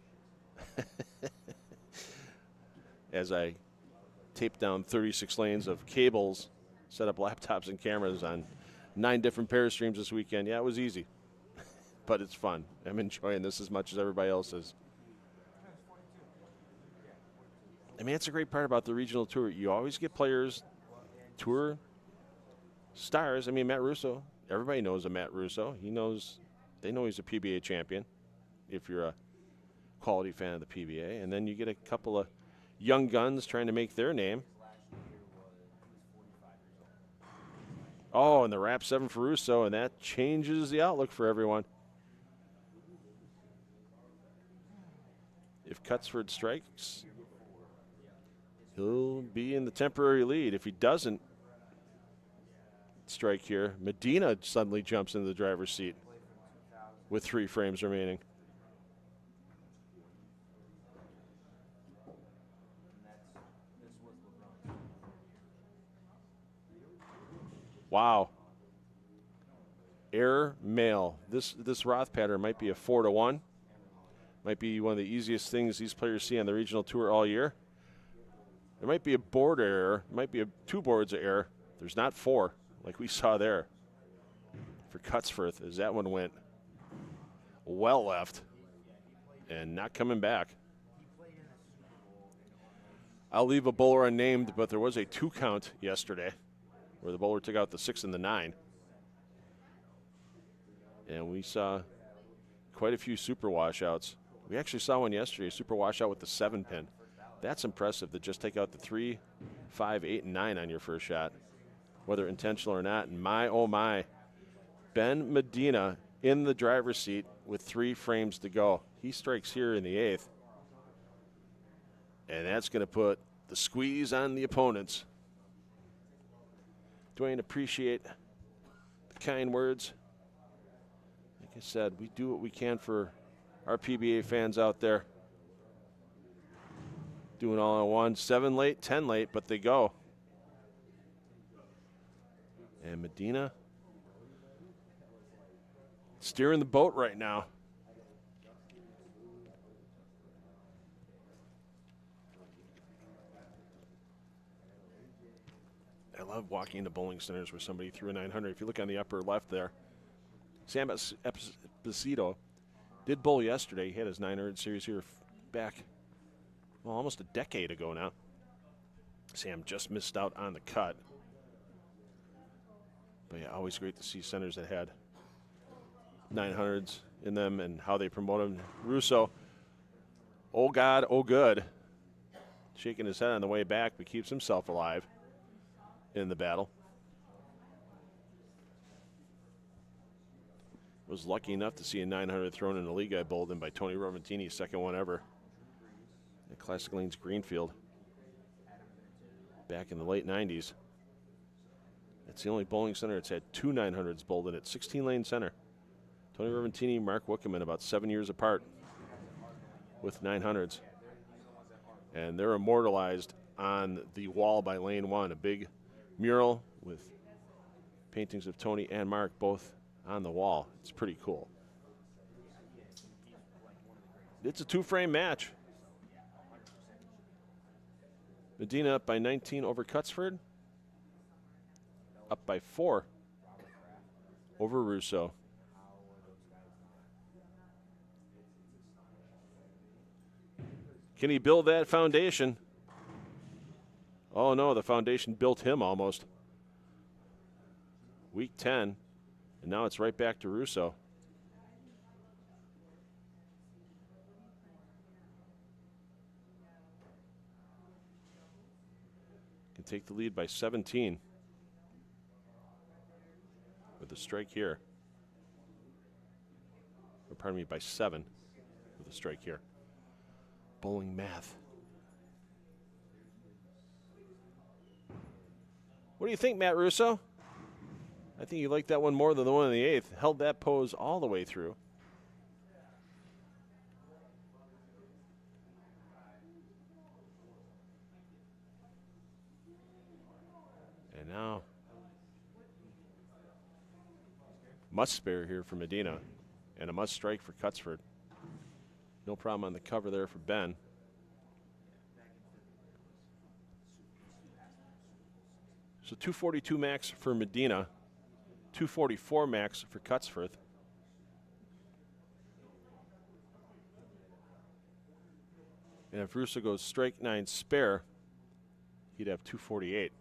As I tape down 36 lanes of cables, set up laptops and cameras on 9 different pair streams this weekend. Yeah, it was easy, but it's fun. I'm enjoying this as much as everybody else is. I mean, that's a great part about the regional tour. You always get players, tour stars. I mean, Matt Russo, everybody knows a Matt Russo. They know he's a PBA champion if you're a quality fan of the PBA. And then you get a couple of young guns trying to make their name. Oh, and the wrap 7 for Russo, and that changes the outlook for everyone. If Cutsford strikes, he'll be in the temporary lead. If he doesn't strike here, Medina suddenly jumps into the driver's seat with 3 frames remaining. Wow. Error mail. This Roth pattern might be a 4-1. Might be one of the easiest things these players see on the regional tour all year. There might be a board error. There might be 2 boards of error. There's not 4 like we saw there for Cutsforth as that one went well left and not coming back. I'll leave a bowler unnamed, but there was a 2 count yesterday where the bowler took out the 6 and the 9. And we saw quite a few super washouts. We actually saw one yesterday, a super washout with the 7-pin. That's impressive to just take out the 3, 5, 8, and 9 on your first shot, whether intentional or not. And my, oh my, Ben Medina in the driver's seat with 3 frames to go. He strikes here in the 8th. And that's going to put the squeeze on the opponents. Dwayne, appreciate the kind words. Like I said, we do what we can for our PBA fans out there. Doing all in one. 7 late, 10 late, but they go. And Medina steering the boat right now. I love walking into bowling centers where somebody threw a 900. If you look on the upper left there, Sam Esposito did bowl yesterday. He had his 900 series here back, well, almost a decade ago now. Sam just missed out on the cut. But yeah, always great to see centers that had 900s in them and how they promote them. Russo, oh God, oh good. Shaking his head on the way back, but keeps himself alive in the battle. Was lucky enough to see a 900 thrown in the league I bowled in by Tony Romatini, second one ever at Classic Lanes Greenfield back in the late 90s. It's the only bowling center that's had 2 900s bowled in it. 16-lane center. Tony Romatini, Mark Wickerman, about 7 years apart with 900s. And they're immortalized on the wall by lane 1, a big mural with paintings of Tony and Mark both on the wall. It's pretty cool. It's a 2-frame match. Medina up by 19 over Cutsford. Up by 4 over Russo. Can he build that foundation? Oh no, the foundation built him almost. Week 10, and now it's right back to Russo. Can take the lead by 17 with a strike here. Or pardon me, by 7 with a strike here. Bowling math. What do you think, Matt Russo? I think you liked that one more than the one in the 8th. Held that pose all the way through. And now, must spare here for Medina, and a must strike for Cutsford. No problem on the cover there for Ben. So 242 max for Medina, 244 max for Cutsford. And if Russo goes strike 9 spare, he'd have 248.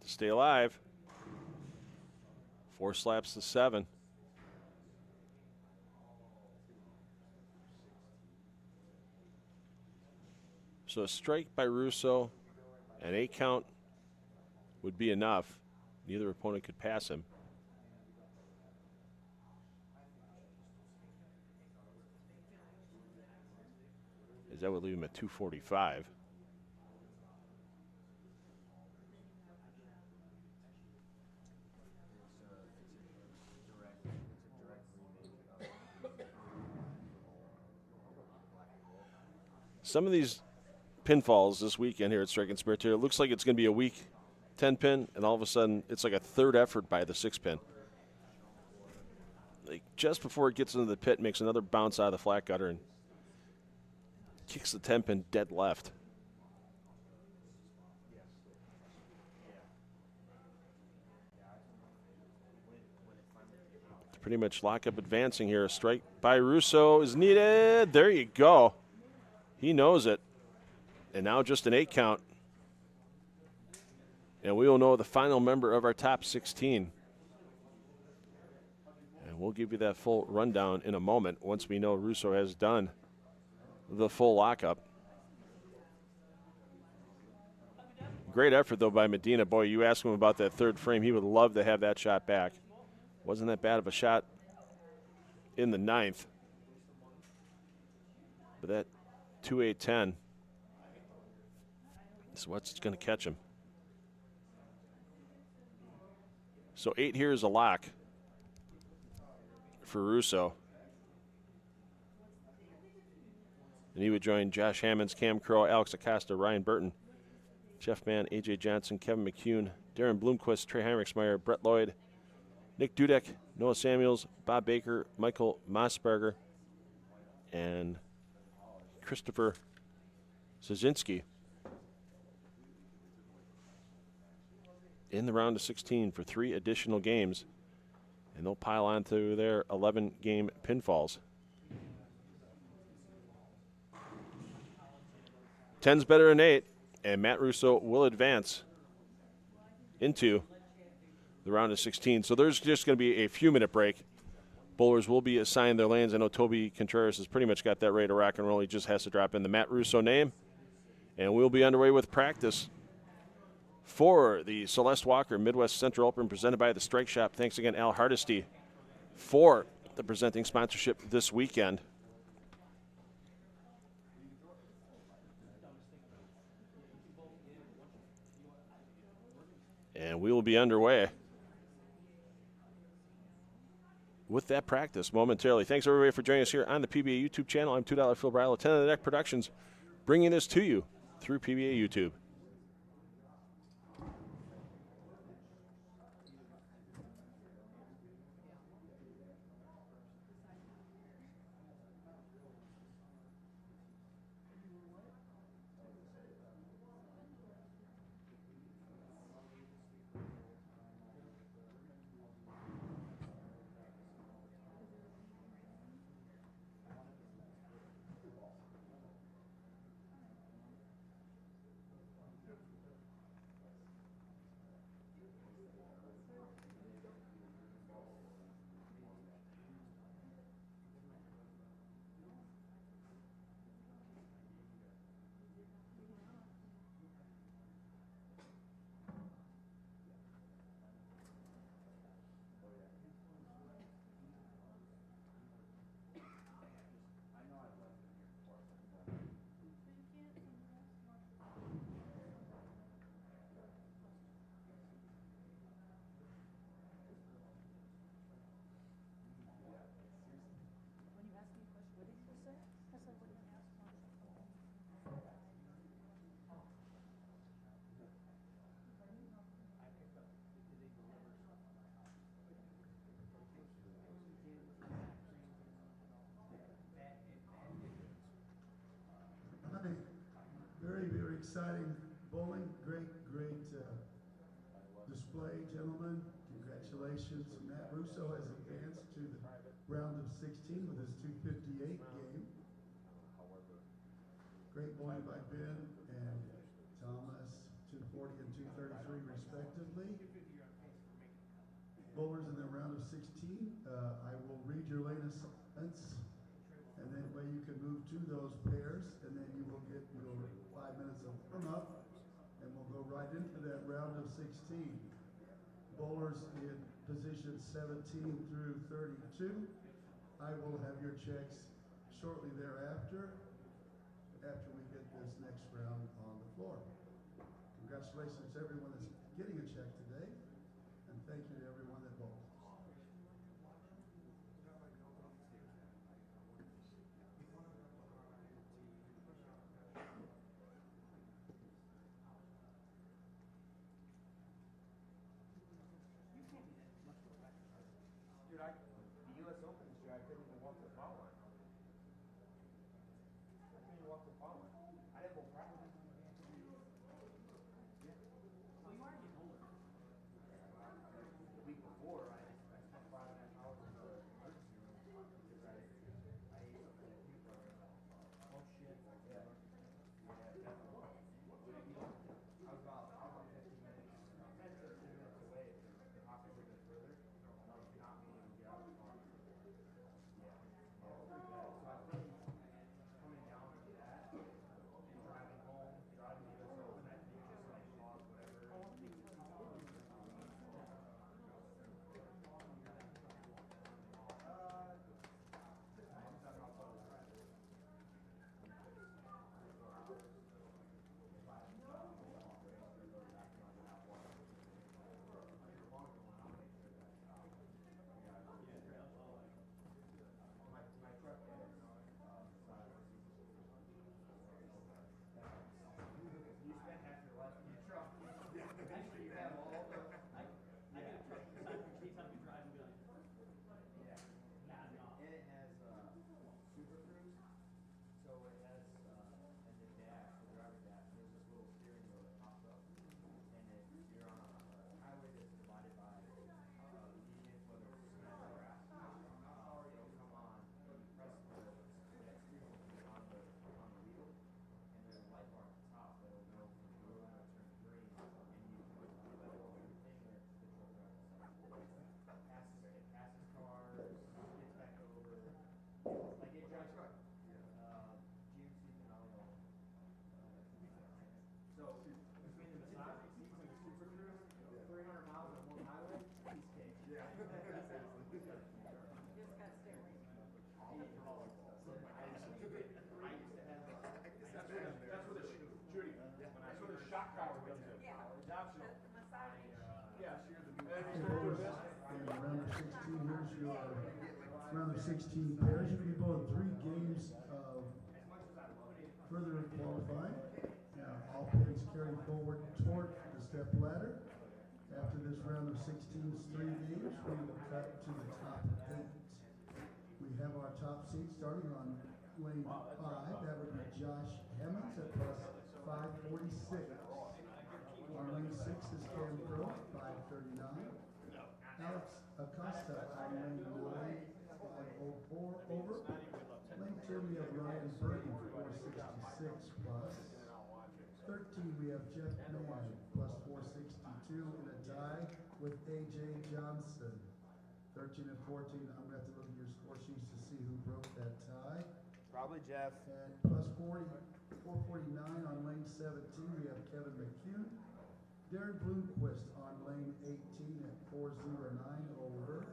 To stay alive, 4 slaps to 7. So a strike by Russo, an 8 count would be enough. Neither opponent could pass him. As that would leave him at 245. Some of these pinfalls this weekend here at Strike and Spare Tire, it looks like it's going to be a weak 10-pin, and all of a sudden it's like a third effort by the 6-pin. Like just before it gets into the pit, makes another bounce out of the flat gutter and kicks the 10-pin dead left. pretty much lockup advancing here. A strike by Russo is needed. There you go. He knows it. And now just an 8 count. And we will know the final member of our top 16. And we'll give you that full rundown in a moment once we know Russo has done the full lockup. Great effort, though, by Medina. Boy, you ask him about that third frame. He would love to have that shot back. Wasn't that bad of a shot in the 9th. But that 2-8-10 is what's going to catch him. So 8 here is a lock for Russo. And he would join Josh Hammonds, Cam Crow, Alex Acosta, Ryan Burton, Jeff Mann, A.J. Johnson, Kevin McCune, Darren Bloomquist, Trey Heinrichsmeyer, Brett Lloyd, Nick Dudek, Noah Samuels, Bob Baker, Michael Mossberger, and Christopher Szynski in the round of 16 for 3 additional games, and they'll pile on to their 11-game pinfalls. 10's better than 8, and Matt Russo will advance into the round of 16. So there's just going to be a few-minute break. Bowlers will be assigned their lanes. I know Toby Contreras has pretty much got that ready to rock and roll. He just has to drop in the Matt Russo name, and we'll be underway with practice for the Celeste Walker Midwest Central Open presented by the Strike Shop. Thanks again, Al Hardesty, for the presenting sponsorship this weekend. And we will be underway with that practice momentarily. Thanks, everybody, for joining us here on the PBA YouTube channel. I'm $2 Phil Bryla, 10 of the Deck Productions, bringing this to you through PBA YouTube. Very, very exciting bowling. Great display, gentlemen. Congratulations. Matt Russo has advanced to the round of 16 with his 258 game. Great bowling by Ben and Thomas, 240 and 233 respectively. Bowlers in the round of 16, I will read your lane assignments, and that way you can move to those pairs, and then you will get your 5 minutes of warm-up, and we'll go right into that round of 16. Bowlers in position 17 through 32. I will have your checks shortly thereafter, after we get this next round on the floor. Congratulations to everyone that's getting a check today, and thank you to everyone that bowled. Dude, the U.S. Open this year, I couldn't even walk the foul line. I couldn't even walk the foul line. I didn't go practice. Yeah. Well, you are getting older. round of 16 pairs. You can go in 3 games of further qualifying. All pairs carry forward toward the step ladder. After this round of 16's 3 games, we will cut to the top 8. We have our top seed starting on lane 5. That would be Josh Hemmings at plus 546. On lane 6 is Cam Crow, 539. Alex Acosta on lane 9, 504 over. Lane 10 we have Ryan Burton, 466 plus. 13 we have Jeff Mann, plus 462 in a tie with AJ Johnson. 13 and 14, I'm going to have to look at your score sheets to see who broke that tie. Probably Jeff. And plus 449 on lane 17, we have Kevin McCune. Darren Bloomquist on lane 18 at 409 over.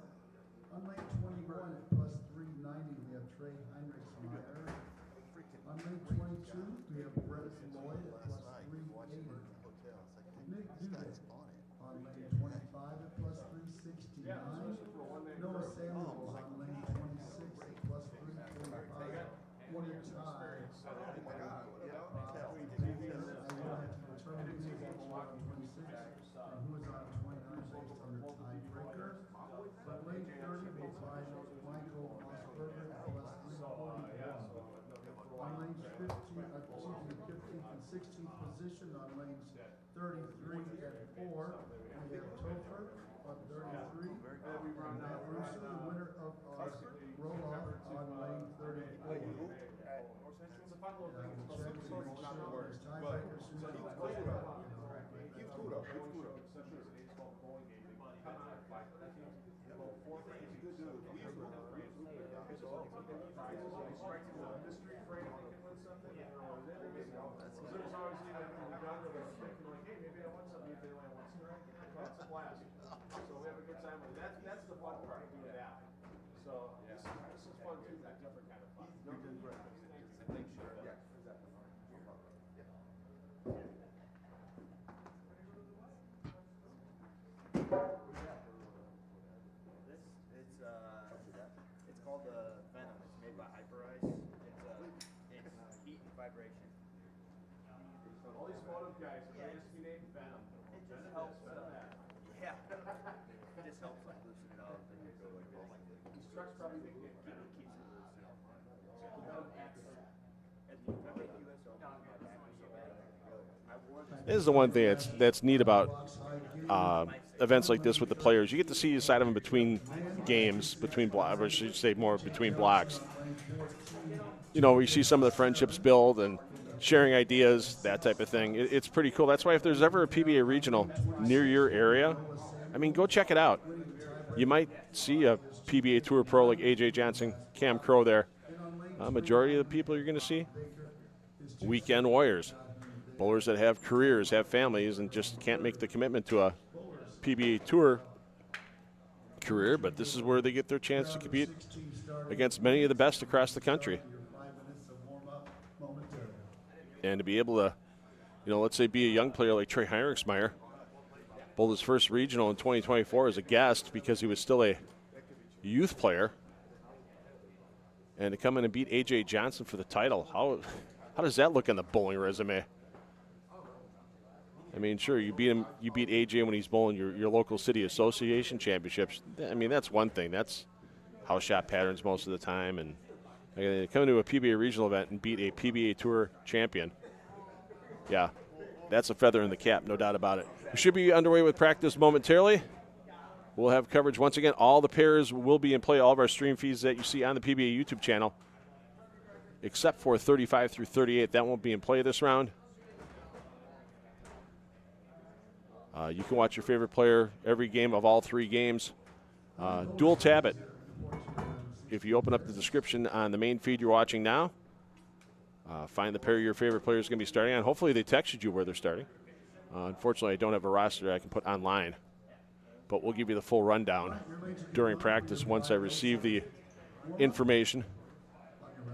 On lane 21 at plus 390, we have Trey Heinrichsmeyer. On lane 22, we have Brett Lloyd at plus 380. Nick Duvick on lane 25 at plus 369. Noah Samuels on lane 26 at plus 345. What a tie. Who is on 29 based on the tiebreaker. But lane 30 will find Michael Osberger plus 341. On lanes 15th and 16th position on lanes 33 and 4, we have Topher on 33. And Matt Russo, the winner of our roll-off on lane 34. I will check to make sure there's tiebreakers who So we have a good time with it. That's the fun part, doing that. So this is fun too, that different kind of fun. It's called the Venom. It's made by Hyper Ice. It's heat and vibration. So all these photo guys, they used to be named Venom. It just helps. Yeah. It just helps like loosen it up. And you go like this. These trucks probably make it Keeps it loosen. And you remember the USO? This is the one thing that's neat about events like this with the players. You get to see the side of them between games, between blocks, or I should say more between blocks. You know, we see some of the friendships build and sharing ideas, that type of thing. It's pretty cool. That's why if there's ever a PBA regional near your area, I mean, go check it out. You might see a PBA Tour pro like AJ Johnson, Cam Crow there. Majority of the people you're going to see, weekend warriors, bowlers that have careers, have families, and just can't make the commitment to a PBA Tour career, but this is where they get their chance to compete against many of the best across the country. And to be able to, you know, let's say be a young player like Trey Heinrichsmeyer, bowled his first regional in 2024 as a guest because he was still a youth player, and to come in and beat AJ Johnson for the title. How does that look on the bowling resume? I mean, sure, you beat him. You beat AJ when he's bowling your local city association championships. I mean, that's one thing. That's house shot patterns most of the time, and coming to a PBA regional event and beat a PBA Tour champion. Yeah, that's a feather in the cap, no doubt about it. We should be underway with practice momentarily. We'll have coverage once again. All the pairs will be in play. All of our stream feeds that you see on the PBA YouTube channel, except for 35 through 38. That won't be in play this round. You can watch your favorite player every game of all 3 games. Dual tab it. If you open up the description on the main feed you're watching now, find the pair your favorite player is going to be starting on. Hopefully they texted you where they're starting. Unfortunately, I don't have a roster I can put online, but we'll give you the full rundown during practice once I receive the information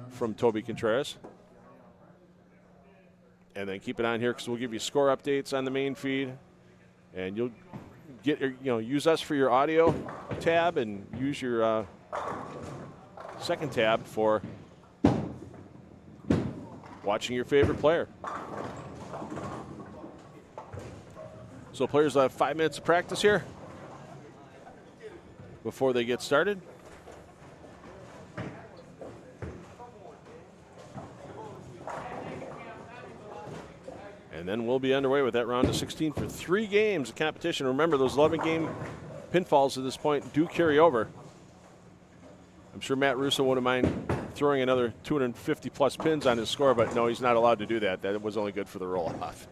from Toby Contreras. And then keep it on here because we'll give you score updates on the main feed. And you'll get, use us for your audio tab and use your second tab for watching your favorite player. So players will have 5 minutes of practice here before they get started. And then we'll be underway with that round of 16 for 3 games of competition. Remember, those 11-game pinfalls at this point do carry over. I'm sure Matt Russo wouldn't mind throwing another 250-plus pins on his score, but no, he's not allowed to do that. That was only good for the roll-off.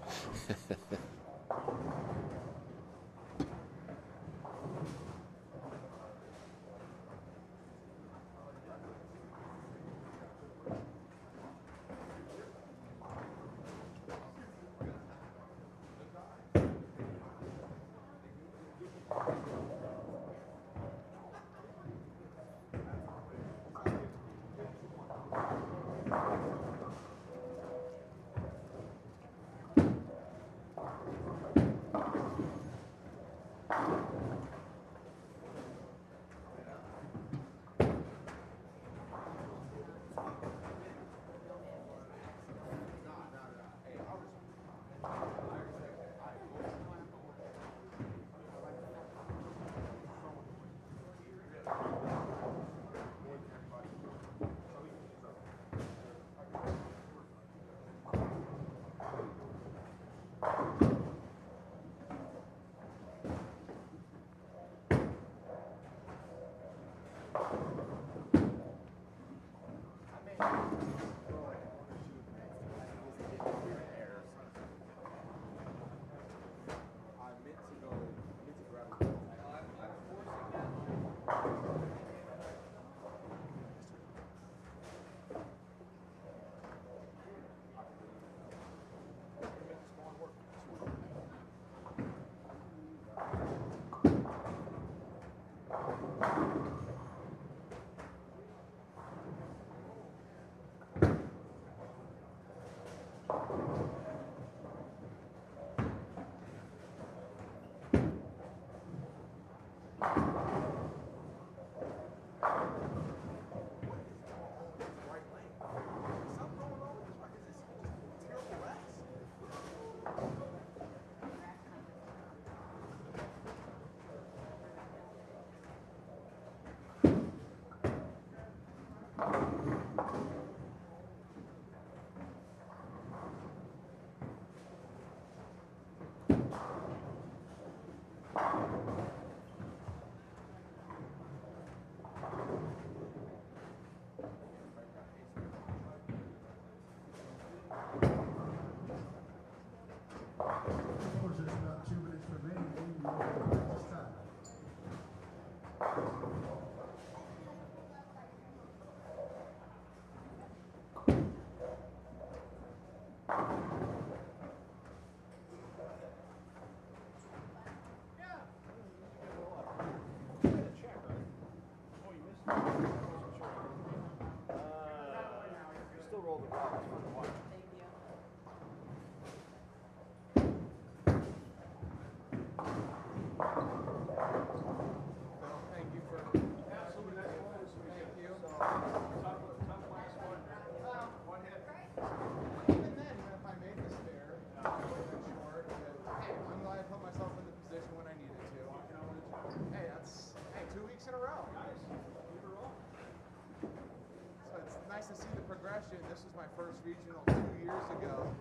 This was my first regional 2 years ago.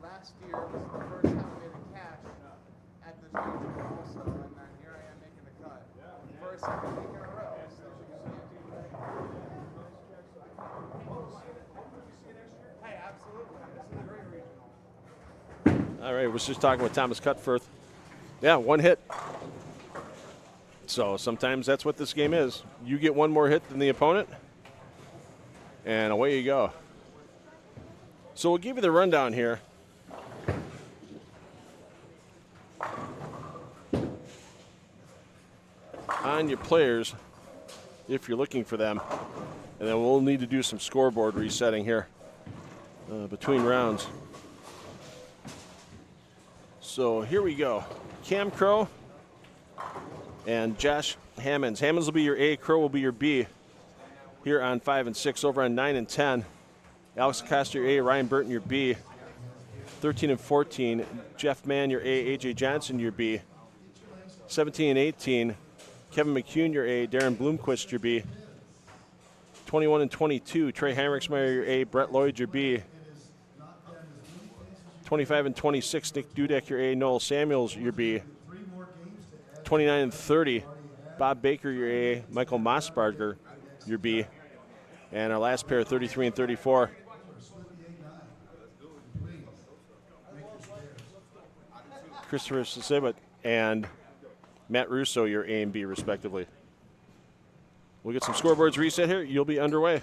Last year was the first time I made a cash at this regional also, and then here I am making the cut for a second week in a row. So, hey, absolutely. This is a great regional. All right, I was just talking with Thomas Cutforth. Yeah, 1 hit. So sometimes that's what this game is. You get 1 more hit than the opponent, and away you go. So we'll give you the rundown here. On your players, if you're looking for them. And then we'll need to do some scoreboard resetting here between rounds. So here we go. Cam Crow and Josh Hammonds. Hammonds will be your A, Crow will be your B. here on 5 and 6. Over on 9 and 10, Alex Acosta, your A, Ryan Burton, your B. 13 and 14, Jeff Mann, your A, AJ Johnson, your B. 17 and 18, Kevin McCune, your A, Darren Bloomquist, your B. 21 and 22, Trey Heinrichsmeyer, your A, Brett Lloyd, your B. 25 and 26, Nick Dudek, your A, Noel Samuels, your B. 29 and 30, Bob Baker, your A, Michael Mossbarger, your B. And our last pair, 33 and 34, Christopher Sisibit and Matt Russo, your A and B, respectively. We'll get some scoreboards reset here. You'll be underway.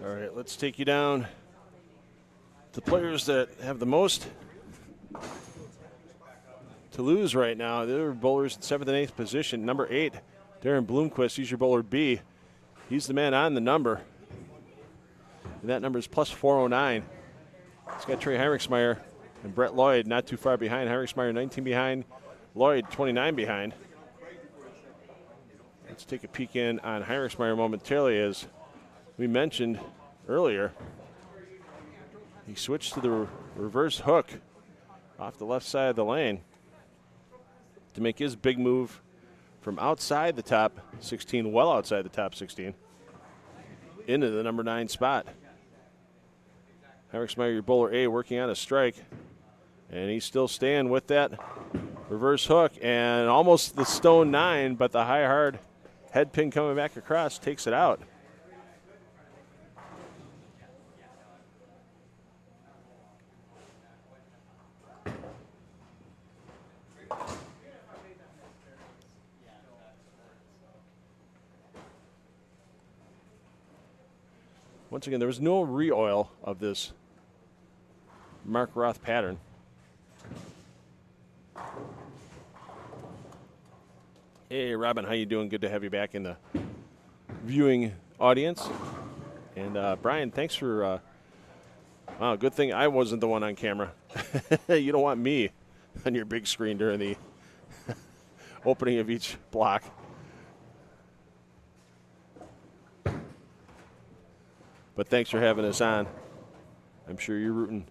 All right, let's take you down to players that have the most to lose right now. They're bowlers in 7th and 8th position. Number 8, Darren Bloomquist, he's your bowler B. He's the man on the number. And that number is plus 409. He's got Trey Heinrichsmeyer and Brett Lloyd not too far behind. Heinrichsmeyer 19 behind, Lloyd 29 behind. Let's take a peek in on Heinrichsmeyer momentarily. As we mentioned earlier, he switched to the reverse hook off the left side of the lane to make his big move from outside the top 16, well outside the top 16, into the number 9 spot. Heinrichsmeyer, your bowler A, working on a strike, and he's still staying with that reverse hook, and almost the stone 9, but the high hard head pin coming back across takes it out. Once again, there was no re-oil of this Mark Roth pattern. Hey, Robin, how you doing? Good to have you back in the viewing audience. And Brian, thanks for. Wow, good thing I wasn't the one on camera. You don't want me on your big screen during the opening of each block. But thanks for having us on. I'm sure you're rooting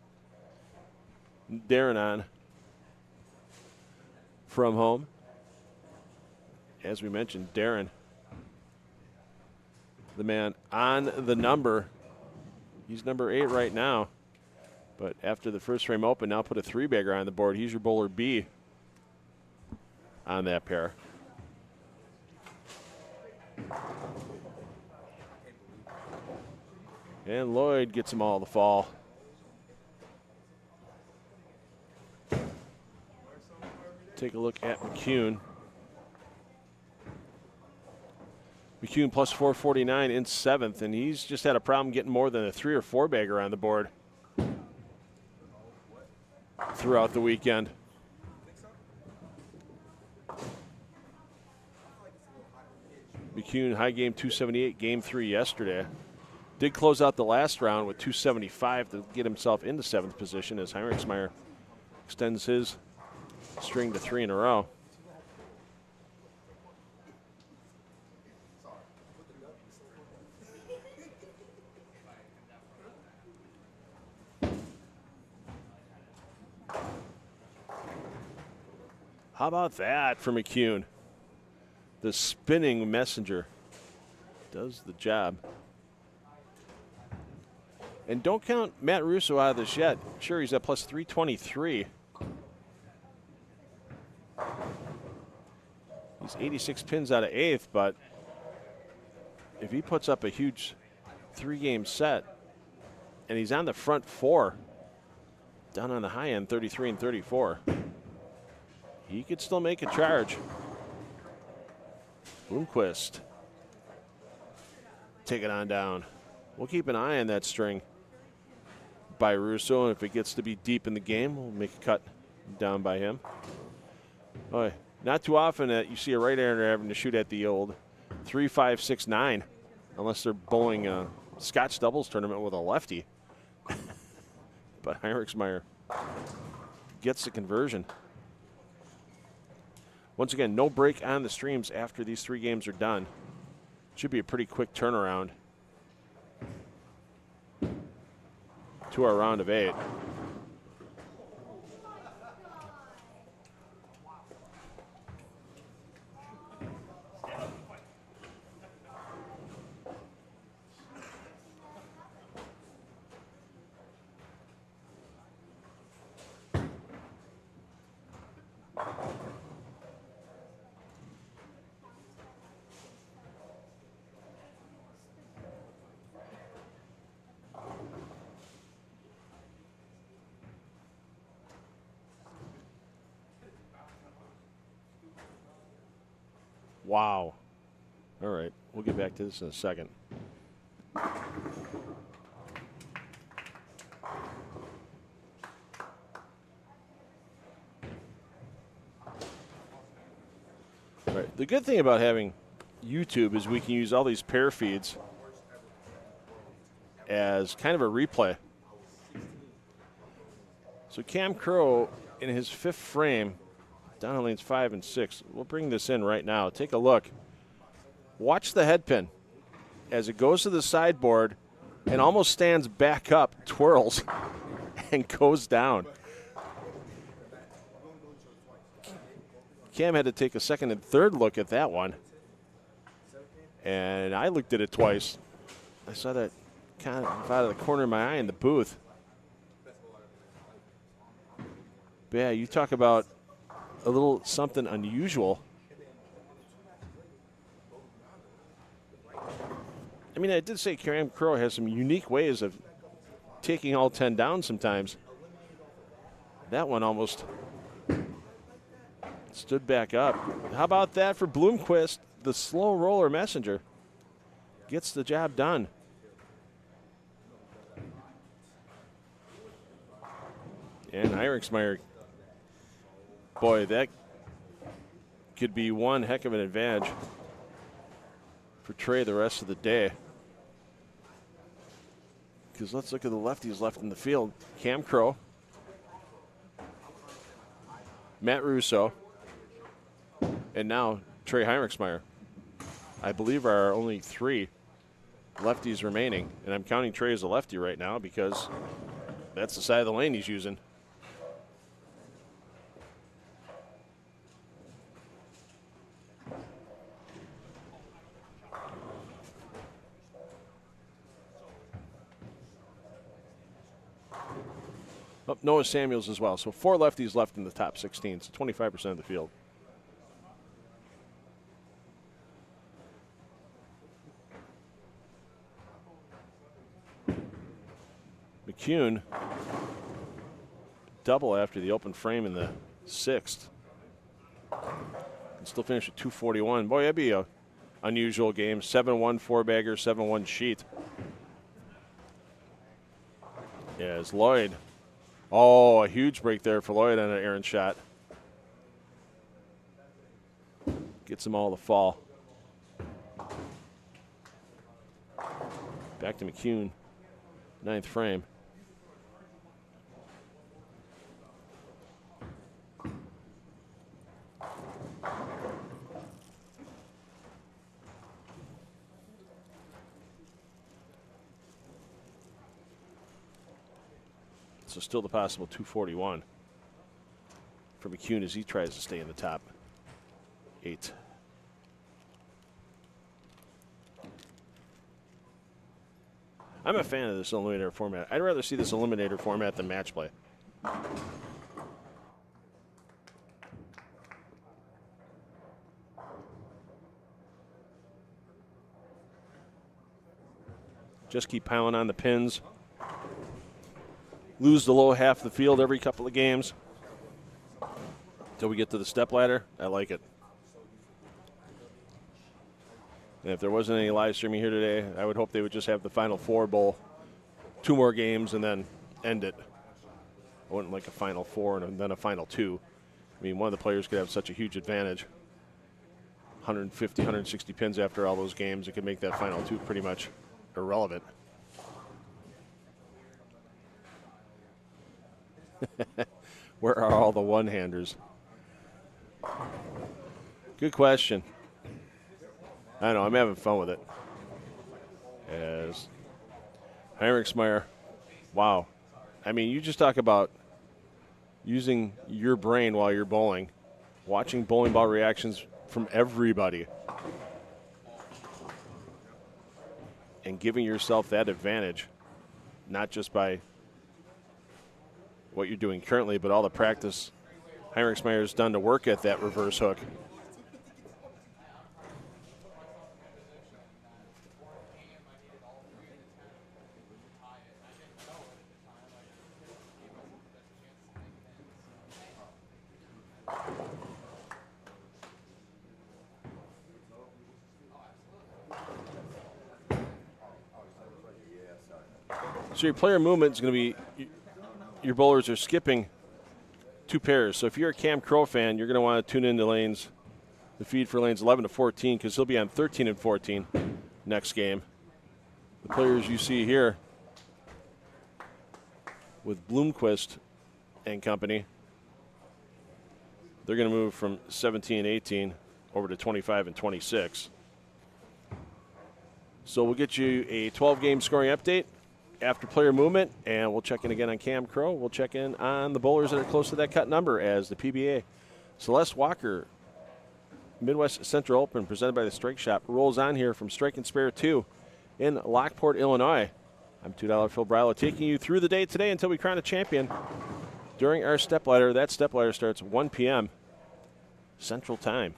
Darren on from home. As we mentioned, Darren, the man on the number. He's number 8 right now. But after the first frame open, now put a 3-bagger on the board. He's your bowler B on that pair. And Lloyd gets them all to fall. Take a look at McCune. McCune plus 449 in 7th, and he's just had a problem getting more than a 3 or 4 bagger on the board throughout the weekend. McCune high game 278, game 3 yesterday. Did close out the last round with 275 to get himself into 7th position as Heinrichsmeyer extends his string to 3 in a row. How about that for McCune? The spinning messenger does the job. And don't count Matt Russo out of this yet. Sure, he's at plus 323. He's 86 pins out of 8th, but if he puts up a huge 3-game set and he's on the front 4, down on the high end, 33 and 34, he could still make a charge. Bloomquist. Take it on down. We'll keep an eye on that string by Russo, and if it gets to be deep in the game, we'll make a cut down by him. Oh, not too often that you see a right-hander having to shoot at the old 3, 5, 6, 9, unless they're bowling a Scotch doubles tournament with a lefty. But Heinrichsmeyer gets the conversion. Once again, no break on the streams after these 3 games are done. Should be a pretty quick turnaround to our round of 8. Wow. All right, we'll get back to this in a second. All right, the good thing about having YouTube is we can use all these pair feeds as kind of a replay. So Cam Crow in his 5th frame, down on lanes 5 and 6. We'll bring this in right now. Take a look. Watch the head pin as it goes to the sideboard and almost stands back up, twirls, and goes down. Cam had to take a 2nd and 3rd look at that one. And I looked at it twice. I saw that kind of out of the corner of my eye in the booth. But yeah, you talk about a little something unusual. I mean, I did say Cam Crow has some unique ways of taking all 10 down sometimes. That one almost stood back up. How about that for Bloomquist? The slow roller messenger gets the job done. And Heinrichsmeyer, boy, that could be one heck of an advantage for Trey the rest of the day. Because let's look at the lefties left in the field. Cam Crow, Matt Russo, and now Trey Heinrichsmeyer. I believe are our only 3 lefties remaining. And I'm counting Trey as a lefty right now because that's the side of the lane he's using. Oh, Noah Samuels as well. So 4 lefties left in the top 16, so 25% of the field. McCune, double after the open frame in the 6th. And still finish at 241. Boy, that'd be a unusual game. 7-1 4-bagger, 7-1 sheet. Yeah, it's Lloyd. Oh, a huge break there for Lloyd on an errant shot. Gets them all to fall. Back to McCune, 9th frame. So still the possible 241 for McCune as he tries to stay in the top 8. I'm a fan of this eliminator format. I'd rather see this eliminator format than match play. Just keep piling on the pins. Lose the low half of the field every couple of games until we get to the step ladder. I like it. And if there wasn't any live streaming here today, I would hope they would just have the Final Four Bowl, 2 more games, and then end it. I wouldn't like a Final Four and then a Final 2. I mean, one of the players could have such a huge advantage. 150, 160 pins after all those games. It could make that Final 2 pretty much irrelevant. Where are all the one-handers? Good question. I know, I'm having fun with it. As Heinrichsmeyer, wow. I mean, you just talk about using your brain while you're bowling, watching bowling ball reactions from everybody, and giving yourself that advantage, not just by what you're doing currently, but all the practice Heinrichsmeyer's done to work at that reverse hook. So your player movement is going to be, your bowlers are skipping 2 pairs. So if you're a Cam Crow fan, you're going to want to tune into lanes, the feed for lanes 11 to 14, because he'll be on 13 and 14 next game. The players you see here with Bloomquist and company, they're going to move from 17 and 18 over to 25 and 26. So we'll get you a 12-game scoring update after player movement, and we'll check in again on Cam Crow. We'll check in on the bowlers that are close to that cut number as the PBA Celeste Walker Midwest Central Open presented by the Strike Shop rolls on here from Strike and Spare 2 in Lockport, Illinois. I'm $2 Phil Bryla taking you through the day today until we crown a champion during our step ladder. That step ladder starts 1 p.m. Central Time.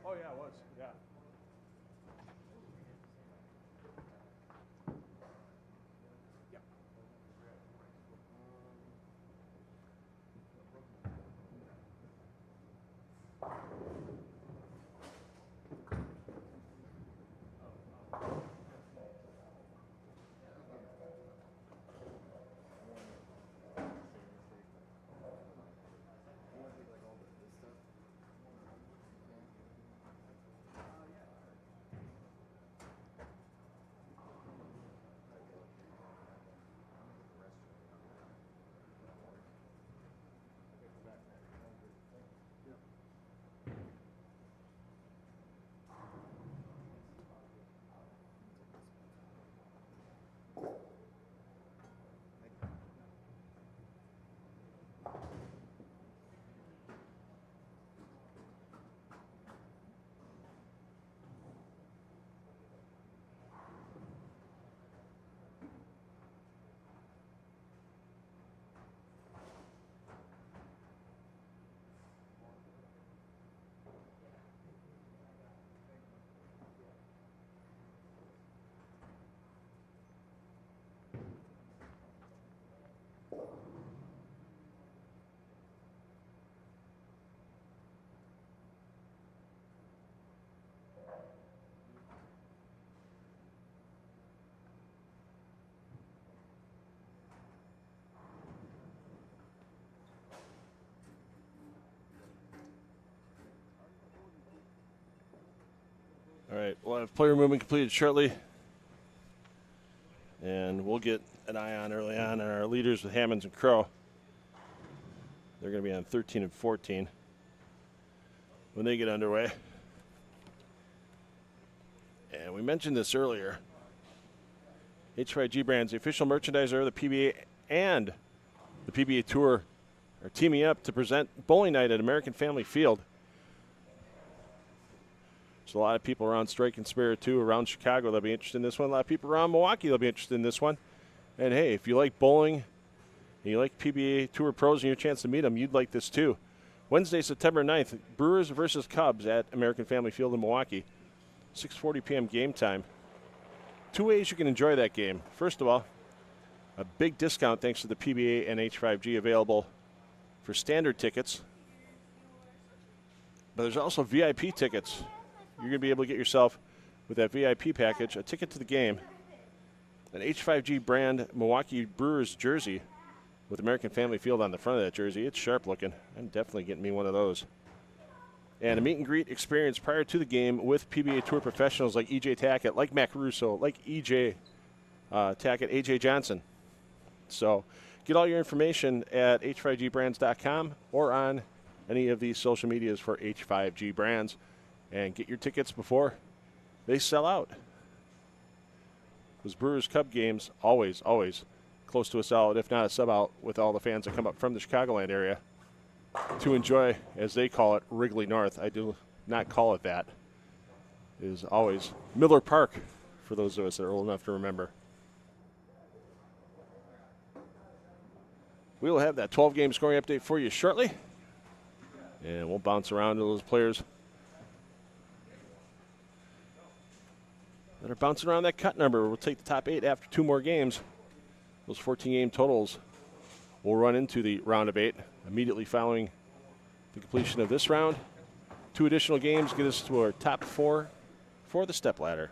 Oh, yeah, it was. Yeah. All right, we'll have player movement completed shortly. And we'll get an eye on early on our leaders with Hammonds and Crow. They're going to be on 13 and 14 when they get underway. And we mentioned this earlier. H5G Brands, the official merchandiser of the PBA and the PBA Tour, are teaming up to present bowling night at American Family Field. There's a lot of people around Strike and Spare too, around Chicago that'll be interested in this one. A lot of people around Milwaukee that'll be interested in this one. And hey, if you like bowling and you like PBA Tour pros and your chance to meet them, you'd like this too. Wednesday, September 9th, Brewers versus Cubs at American Family Field in Milwaukee. 6:40 p.m. game time. Two ways you can enjoy that game. First of all, a big discount thanks to the PBA and H5G available for standard tickets. But there's also VIP tickets. You're going to be able to get yourself, with that VIP package, a ticket to the game, an H5G brand Milwaukee Brewers jersey, with American Family Field on the front of that jersey. It's sharp looking. I'm definitely getting me one of those. And a meet and greet experience prior to the game with PBA Tour professionals like EJ Tackett, like Mac Russo, like EJ Tackett, AJ Johnson. So get all your information at h5gbrands.com or on any of the social medias for H5G Brands and get your tickets before they sell out. Those Brewers Cub games, always close to a sellout, if not a sub-out, with all the fans that come up from the Chicagoland area to enjoy, as they call it, Wrigley North. I do not call it that. It is always Miller Park, for those of us that are old enough to remember. We will have that 12-game scoring update for you shortly, and we'll bounce around to those players that are bouncing around that cut number. We'll take the top 8 after 2 more games. Those 14-game totals will run into the round of 8 immediately following the completion of this round. 2 additional games get us to our top 4 for the step ladder.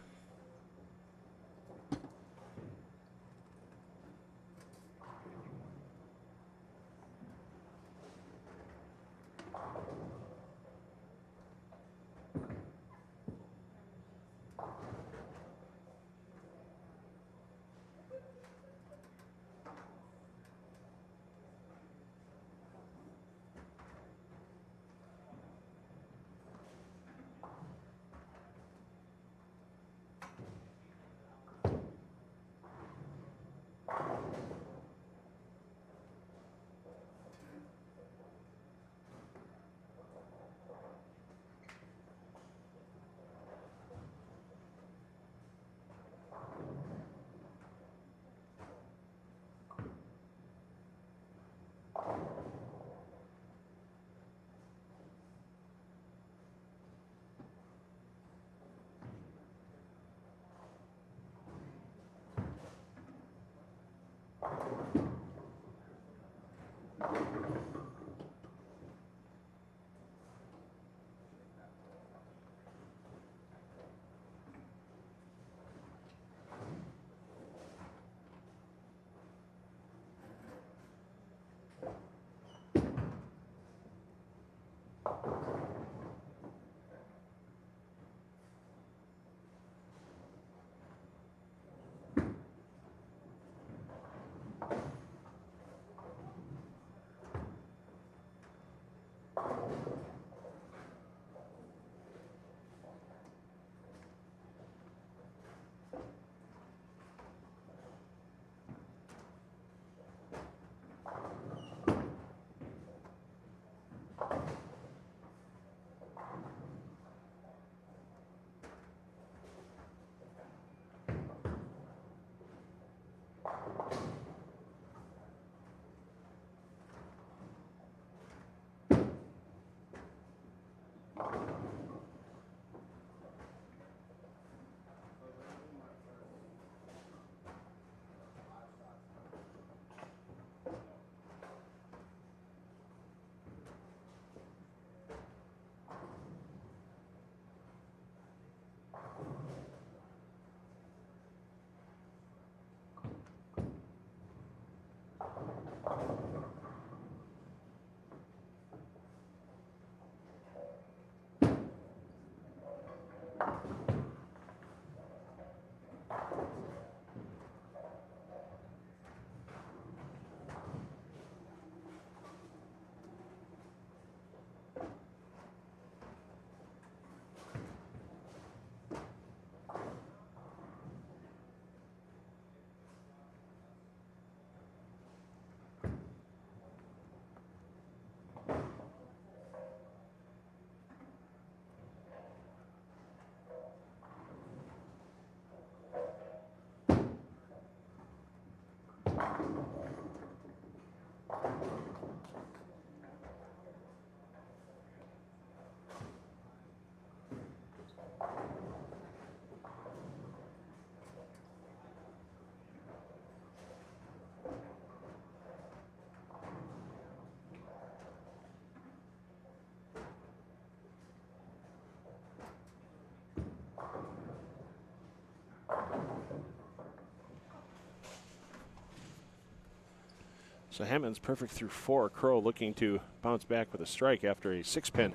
So Hammond's perfect through 4. Crow looking to bounce back with a strike after a 6-pin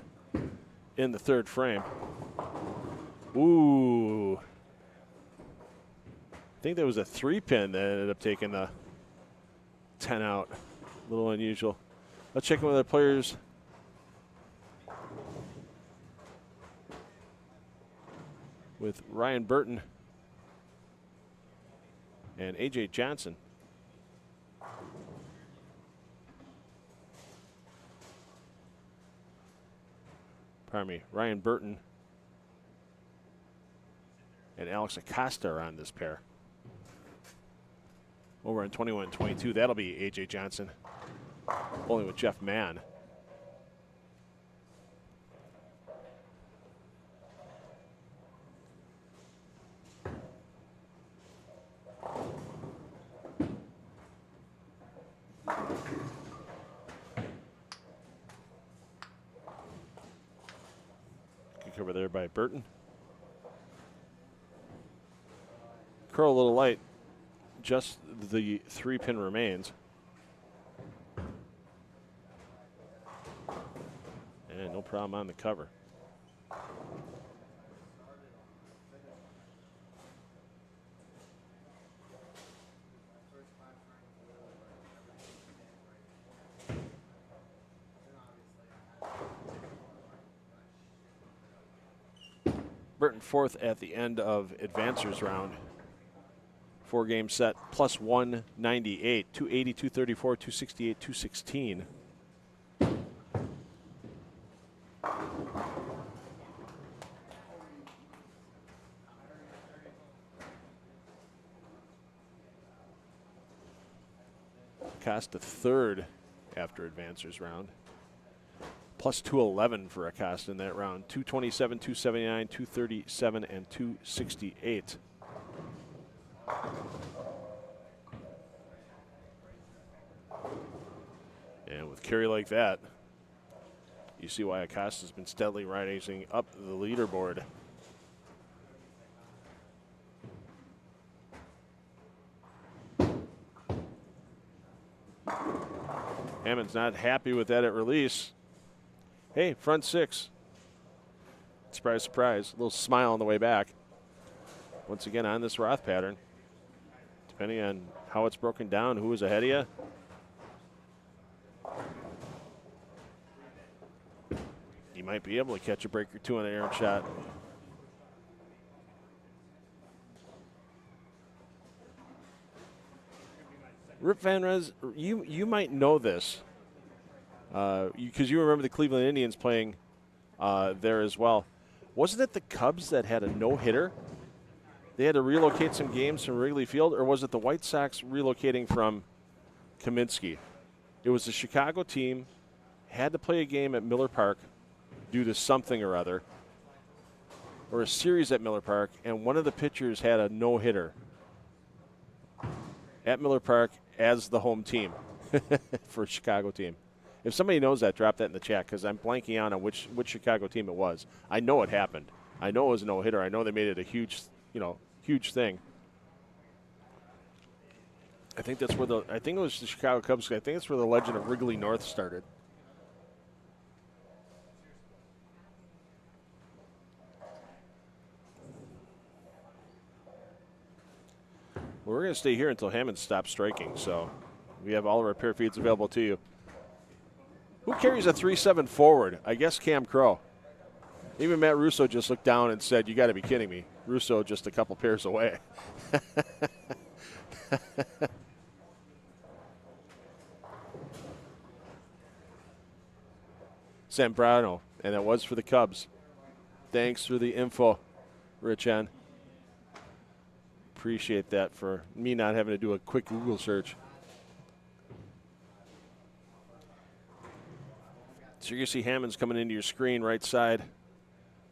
in the 3rd frame. Ooh. I think that was a 3-pin that ended up taking the 10 out. A little unusual. Let's check in with our players. With Ryan Burton and A.J. Johnson. Pardon me, Ryan Burton and Alex Acosta are on this pair. Over in 21-22, that'll be A.J. Johnson, bowling with Jeff Mann. Kick over there by Burton. Curl a little light. Just the 3-pin remains. And no problem on the cover. Burton 4th at the end of advancers round. 4-game set, plus 198, 280, 234, 268, 216. Acosta 3rd after advancers round. Plus 211 for Acosta in that round. 227, 279, 237, and 268. And with carry like that, you see why Acosta's been steadily rising up the leaderboard. Hammond's not happy with that at release. Hey, front 6. Surprise, surprise. A little smile on the way back. Once again on this Roth pattern. Depending on how it's broken down, who is ahead of you. You might be able to catch a break or two on an errant shot. Rip Van Rez, you might know this because you remember the Cleveland Indians playing there as well. Wasn't it the Cubs that had a no-hitter? They had to relocate some games from Wrigley Field, or was it the White Sox relocating from Kaminsky? It was the Chicago team, had to play a game at Miller Park due to something or other, or a series at Miller Park, and one of the pitchers had a no-hitter at Miller Park as the home team for a Chicago team. If somebody knows that, drop that in the chat, because I'm blanking on which Chicago team it was. I know it happened. I know it was a no-hitter. I know they made it a huge thing. I think that's where I think it was the Chicago Cubs. I think that's where the legend of Wrigley North started. Well, we're going to stay here until Hammond stops striking, so we have all of our pair feeds available to you. Who carries a 3-7 forward? I guess Cam Crow. Even Matt Russo just looked down and said, "You got to be kidding me." Russo just a couple pairs away. Zambrano, and it was for the Cubs. Thanks for the info, Rich N. Appreciate that for me not having to do a quick Google search. So you're going to see Hammond's coming into your screen right side.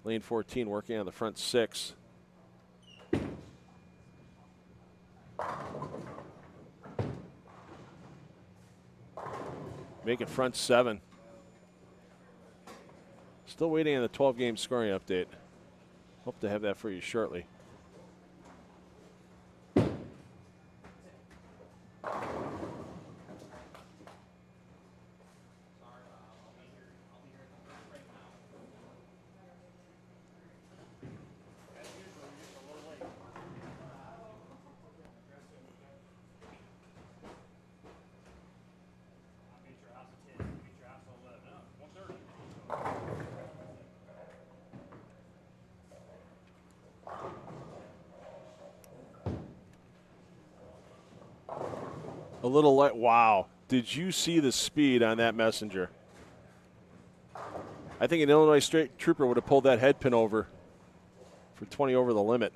Lane 14 working on the front 6. Making front 7. Still waiting on the 12-game scoring update. Hope to have that for you shortly. A little light. Wow. Did you see the speed on that messenger? I think an Illinois straight trooper would have pulled that head pin over for 20 over the limit.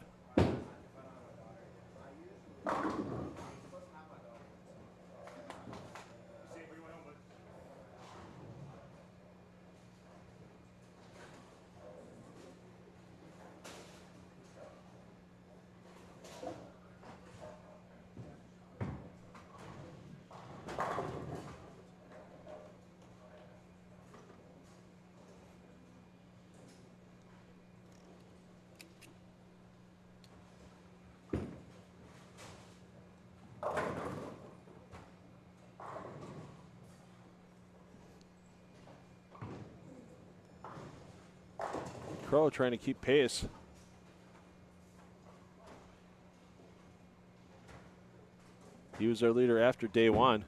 Crow trying to keep pace. He was our leader after day one.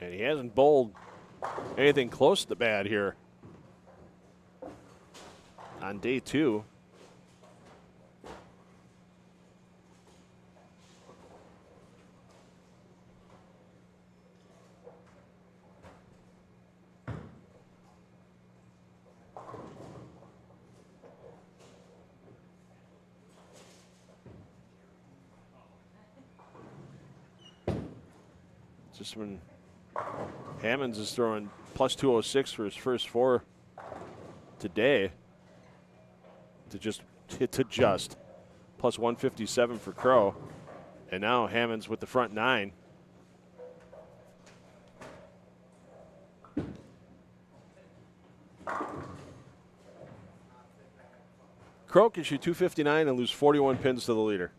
And he hasn't bowled anything close to bad here on day two. Just when Hammonds is throwing plus 206 for his first four today to just plus 157 for Crow. And now Hammonds with the front nine. Crow can shoot 259 and lose 41 pins to the leader.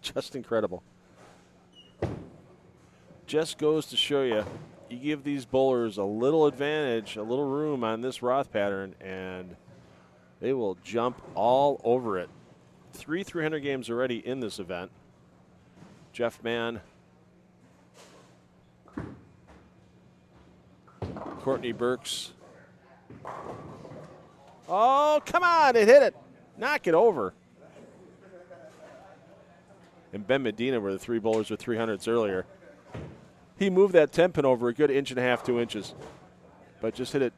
Just incredible. Just goes to show you, you give these bowlers a little advantage, a little room on this Roth pattern, and they will jump all over it. 300 games already in this event. Jeff Mann, Courtney Burks. Oh, come on, it hit it. Knock it over. And Ben Medina were the three bowlers with 300s earlier. He moved that 10 pin over a good 1.5 to 2 inches, but just hit it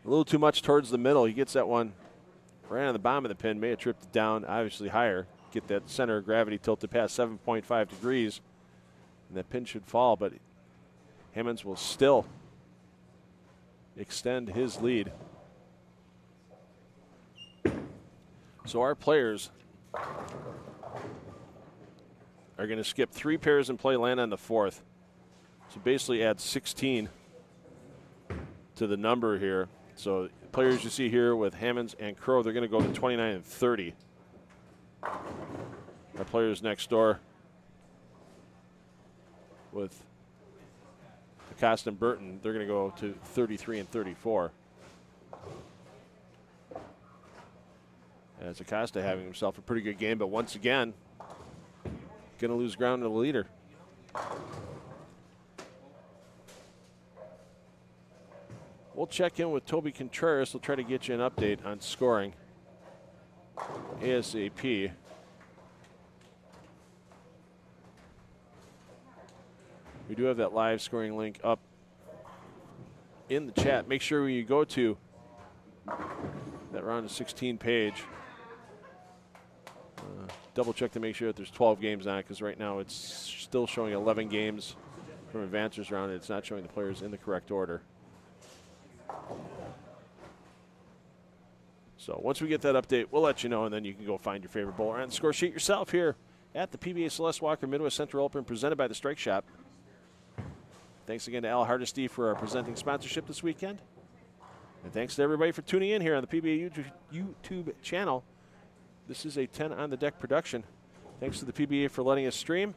a little too much towards the middle. He gets that one right on the bottom of the pin, may have tripped it down, obviously higher. Get that center of gravity tilted past 7.5 degrees, and that pin should fall, but Hammonds will still extend his lead. So our players are going to skip 3 pairs and play land on the 4th. So basically add 16 to the number here. So players you see here with Hammonds and Crow, they're going to go to 29 and 30. Our players next door with Acosta and Burton, they're going to go to 33 and 34. As Acosta having himself a pretty good game, but once again, going to lose ground to the leader. We'll check in with Toby Contreras. We'll try to get you an update on scoring ASAP. We do have that live scoring link up in the chat. Make sure when you go to that round of 16 page, double check to make sure that there's 12 games on it, because right now it's still showing 11 games from advancers round. It's not showing the players in the correct order. So once we get that update, we'll let you know, and then you can go find your favorite bowler on the score sheet yourself here at the PBA Celeste Walker Midwest Central Open, presented by the Strike Shop. Thanks again to Al Hardesty for our presenting sponsorship this weekend. And thanks to everybody for tuning in here on the PBA YouTube channel. This is a 10 on the deck production. Thanks to the PBA for letting us stream.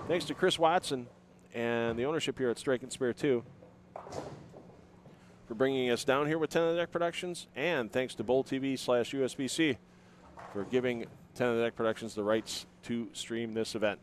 Thanks to Chris Watson and the ownership here at Strike and Spare 2 for bringing us down here with 10 on the deck productions. And thanks to Bowl TV/USBC for giving 10 on the deck productions the rights to stream this event.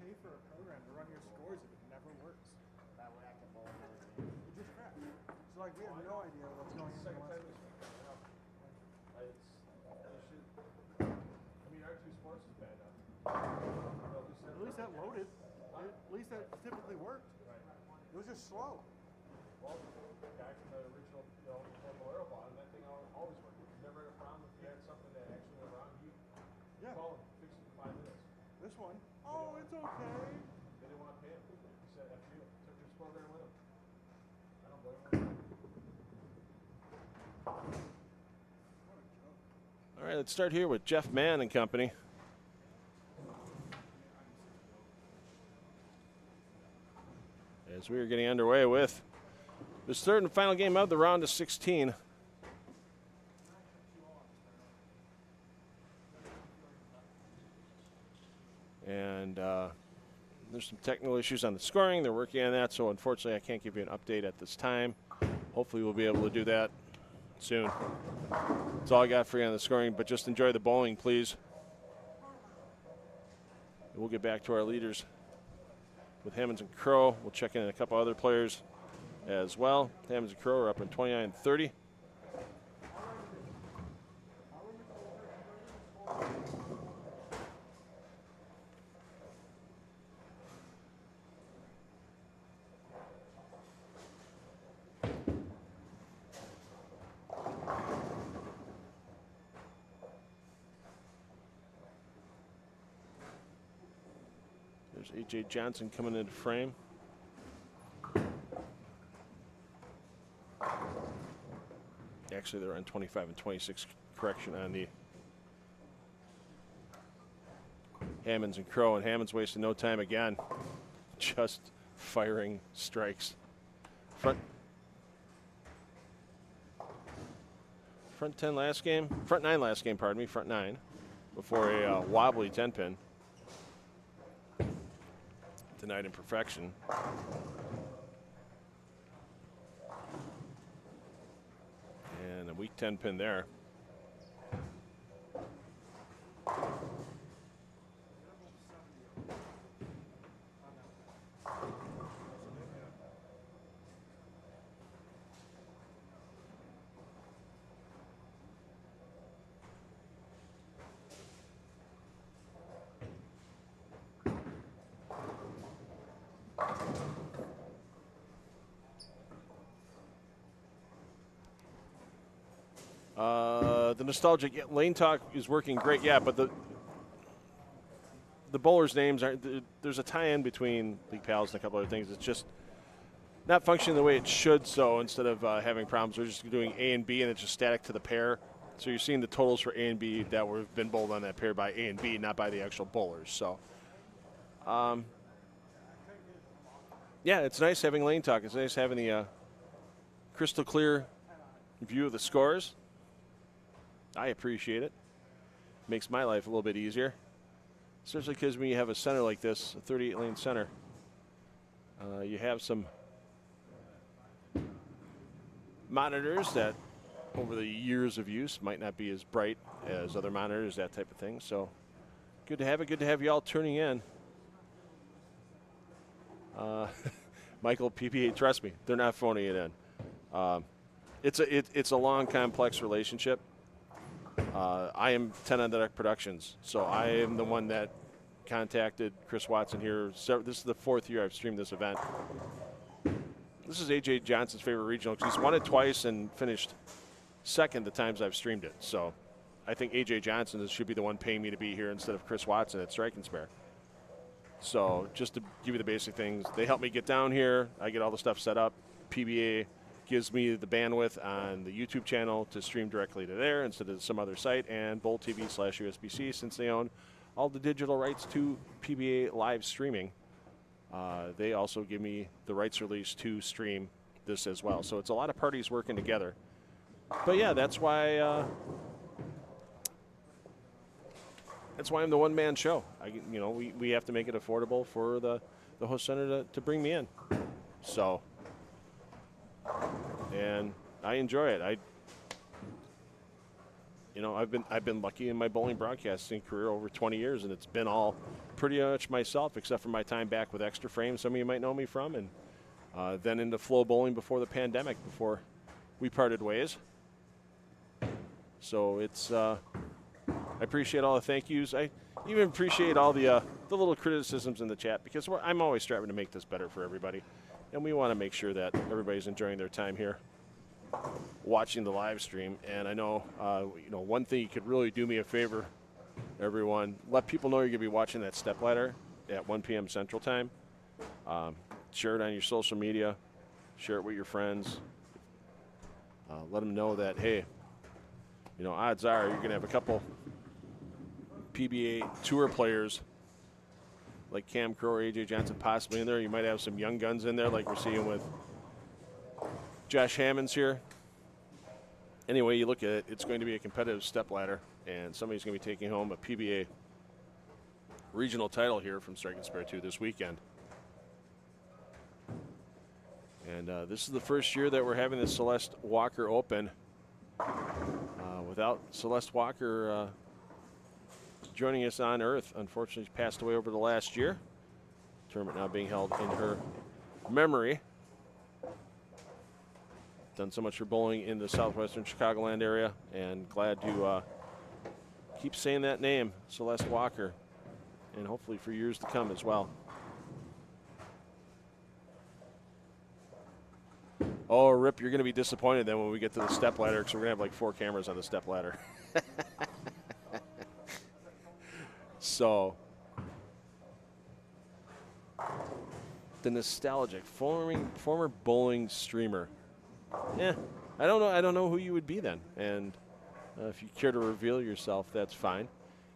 pay for a program to run your scores if it never works? That whack-a-mole. It just crashed. So like we have no idea what's going on. Our two sports is bad enough. At least that loaded. At least that typically worked. It was just slow. Well, the guy from the original, Bolero bought him, that thing always worked. You never had a problem if you had something that actually went wrong. You call him, fix it in 5 minutes. This one, oh, it's okay. They didn't want to pay him. He said, F you. Took his program with him. I don't blame him. All right, let's start here with Jeff Mann and company. As we are getting underway with this third and final game of the round of 16. And there's some technical issues on the scoring. They're working on that, so unfortunately I can't give you an update at this time. Hopefully we'll be able to do that soon. That's all I got for you on the scoring, but just enjoy the bowling, please. And we'll get back to our leaders with Hammonds and Crow. We'll check in a couple other players as well. Hammonds and Crow are up in 29-30. There's A.J. Johnson coming into frame. Actually, they're on 25 and 26. Correction on the Hammonds and Crow. And Hammonds wasting no time again. Just firing strikes. Front 10 last game. Front 9 last game, pardon me. Front 9. Before a wobbly 10-pin. Denied imperfection. And a weak 10 pin there. The nostalgic lane talk is working great, yeah, but the bowlers' names aren't. There's a tie-in between League Pals and a couple other things. It's just not functioning the way it should. So instead of having problems, we're just doing A and B, and it's just static to the pair. So you're seeing the totals for A and B that have been bowled on that pair by A and B, not by the actual bowlers. So, yeah, it's nice having lane talk. It's nice having the crystal clear view of the scores. I appreciate it. Makes my life a little bit easier. Especially because when you have a center like this, a 38-lane center, you have some monitors that over the years of use might not be as bright as other monitors, that type of thing. So good to have it. Good to have you all tuning in. Michael, PBA, trust me, they're not phoning it in. It's a long, complex relationship. I am 10 on the Deck Productions, so I am the one that contacted Chris Watson here. So this is the 4th year I've streamed this event. This is A.J. Johnson's favorite regional because he's won it twice and finished second the times I've streamed it. So I think A.J. Johnson should be the one paying me to be here instead of Chris Watson at Strike and Spare. So just to give you the basic things, they help me get down here. I get all the stuff set up. PBA gives me the bandwidth on the YouTube channel to stream directly to there instead of some other site, and Bowl TV/USBC, since they own all the digital rights to PBA live streaming. They also give me the rights release to stream this as well. So it's a lot of parties working together. But yeah, that's why I'm the one-man show. We have to make it affordable for the host center to bring me in. So. And I enjoy it. you know, I've been lucky in my bowling broadcasting career over 20 years, and it's been all pretty much myself, except for my time back with Extra Frame, some of you might know me from, and then into Flow Bowling before the pandemic, before we parted ways. So it's I appreciate all the thank yous. I even appreciate all the little criticisms in the chat, because I'm always striving to make this better for everybody, and we want to make sure that everybody's enjoying their time here watching the live stream. And I know, you know, one thing you could really do me a favor, everyone, let people know you're going to be watching that stepladder at 1 p.m. Central Time. Share it on your social media. Share it with your friends. Let them know that, hey, you know, odds are you're going to have a couple PBA Tour players like Cam Crow or AJ Johnson possibly in there. You might have some young guns in there like we're seeing with Josh Hammonds here. Anyway, you look at it, it's going to be a competitive stepladder, and somebody's going to be taking home a PBA regional title here from Strike and Spare 2 this weekend. And this is the first year that we're having the Celeste Walker Open without Celeste Walker joining us on Earth. Unfortunately, she passed away over the last year. Tournament now being held in her memory. Done so much for bowling in the southwestern Chicagoland area, and glad to keep saying that name, Celeste Walker, and hopefully for years to come as well. Oh, Rip, you're going to be disappointed then when we get to the stepladder, because we're going to have like 4 cameras on the stepladder. So, the nostalgic former bowling streamer. Yeah, I don't know who you would be then. And if you care to reveal yourself, that's fine.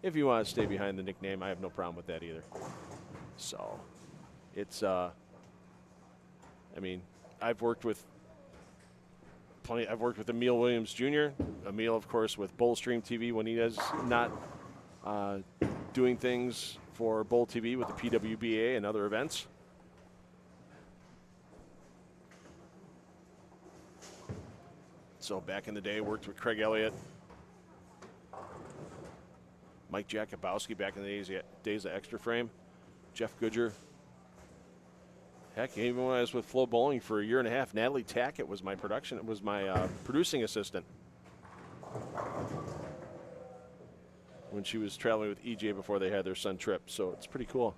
If you want to stay behind the nickname, I have no problem with that either. So, it's I mean, I've worked with Emil Williams Jr. Emil, of course, with Bowlstream TV when he is not doing things for Bowl TV with the PWBA and other events. So back in the day, worked with Craig Elliott, Mike Jakubowski back in the days of Extra Frame, Jeff Goodger. Heck, even when I was with Flow Bowling for a year and a half, Natalie Tackett was my producing assistant when she was traveling with EJ before they had their son Trip. So it's pretty cool.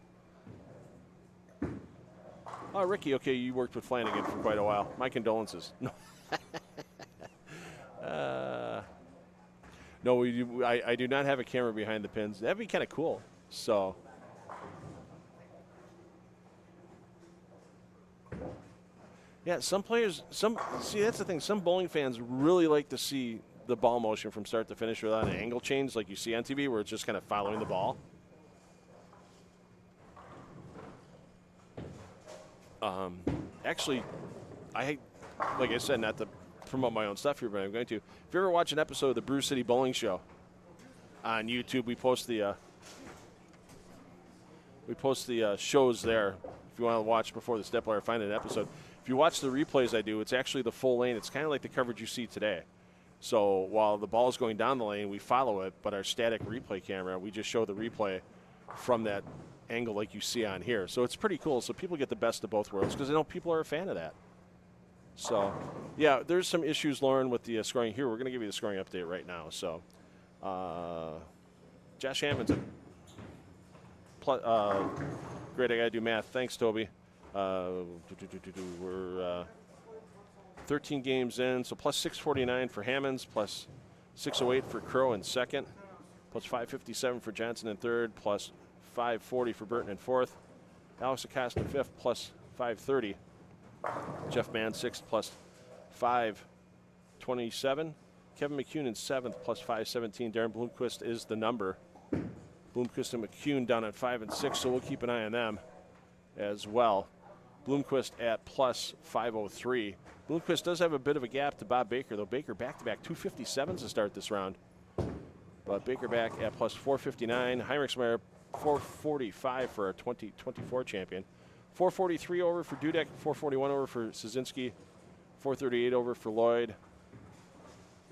Oh, Ricky, okay, you worked with Flanagan for quite a while. My condolences. No, I do not have a camera behind the pins. That'd be kind of cool. So, yeah, some players, see, that's the thing. Some bowling fans really like to see the ball motion from start to finish without an angle change like you see on TV, where it's just kind of following the ball. Actually, like I said, not to promote my own stuff here, but I'm going to. If you ever watch an episode of the Brew City Bowling Show on YouTube, we post the shows there. If you want to watch before the stepladder, find an episode. If you watch the replays I do, it's actually the full lane. It's kind of like the coverage you see today. So while the ball is going down the lane, we follow it, but our static replay camera, we just show the replay from that angle like you see on here. So it's pretty cool. So people get the best of both worlds, because I know people are a fan of that. So, yeah, there's some issues, Lauren, with the scoring here. We're going to give you the scoring update right now. So, Josh Hammonds, great, I got to do math. Thanks, Toby. We're 13 games in, so plus 649 for Hammonds, plus 608 for Crow in second, plus 557 for Johnson in third, plus 540 for Burton in fourth. Alex Acosta in fifth, plus 530. Jeff Mann sixth, plus 527. Kevin McCune in seventh, plus 517. Darren Bloomquist is the number. Bloomquist and McCune down at 5 and 6, so we'll keep an eye on them as well. Bloomquist at plus 503. Bloomquist does have a bit of a gap to Bob Baker, though. Baker back-to-back 257s to start this round. But Baker back at plus 459. Heinrichsmeyer 445 for our 2024 champion. 443 over for Dudek, 441 over for Szynski, 438 over for Lloyd.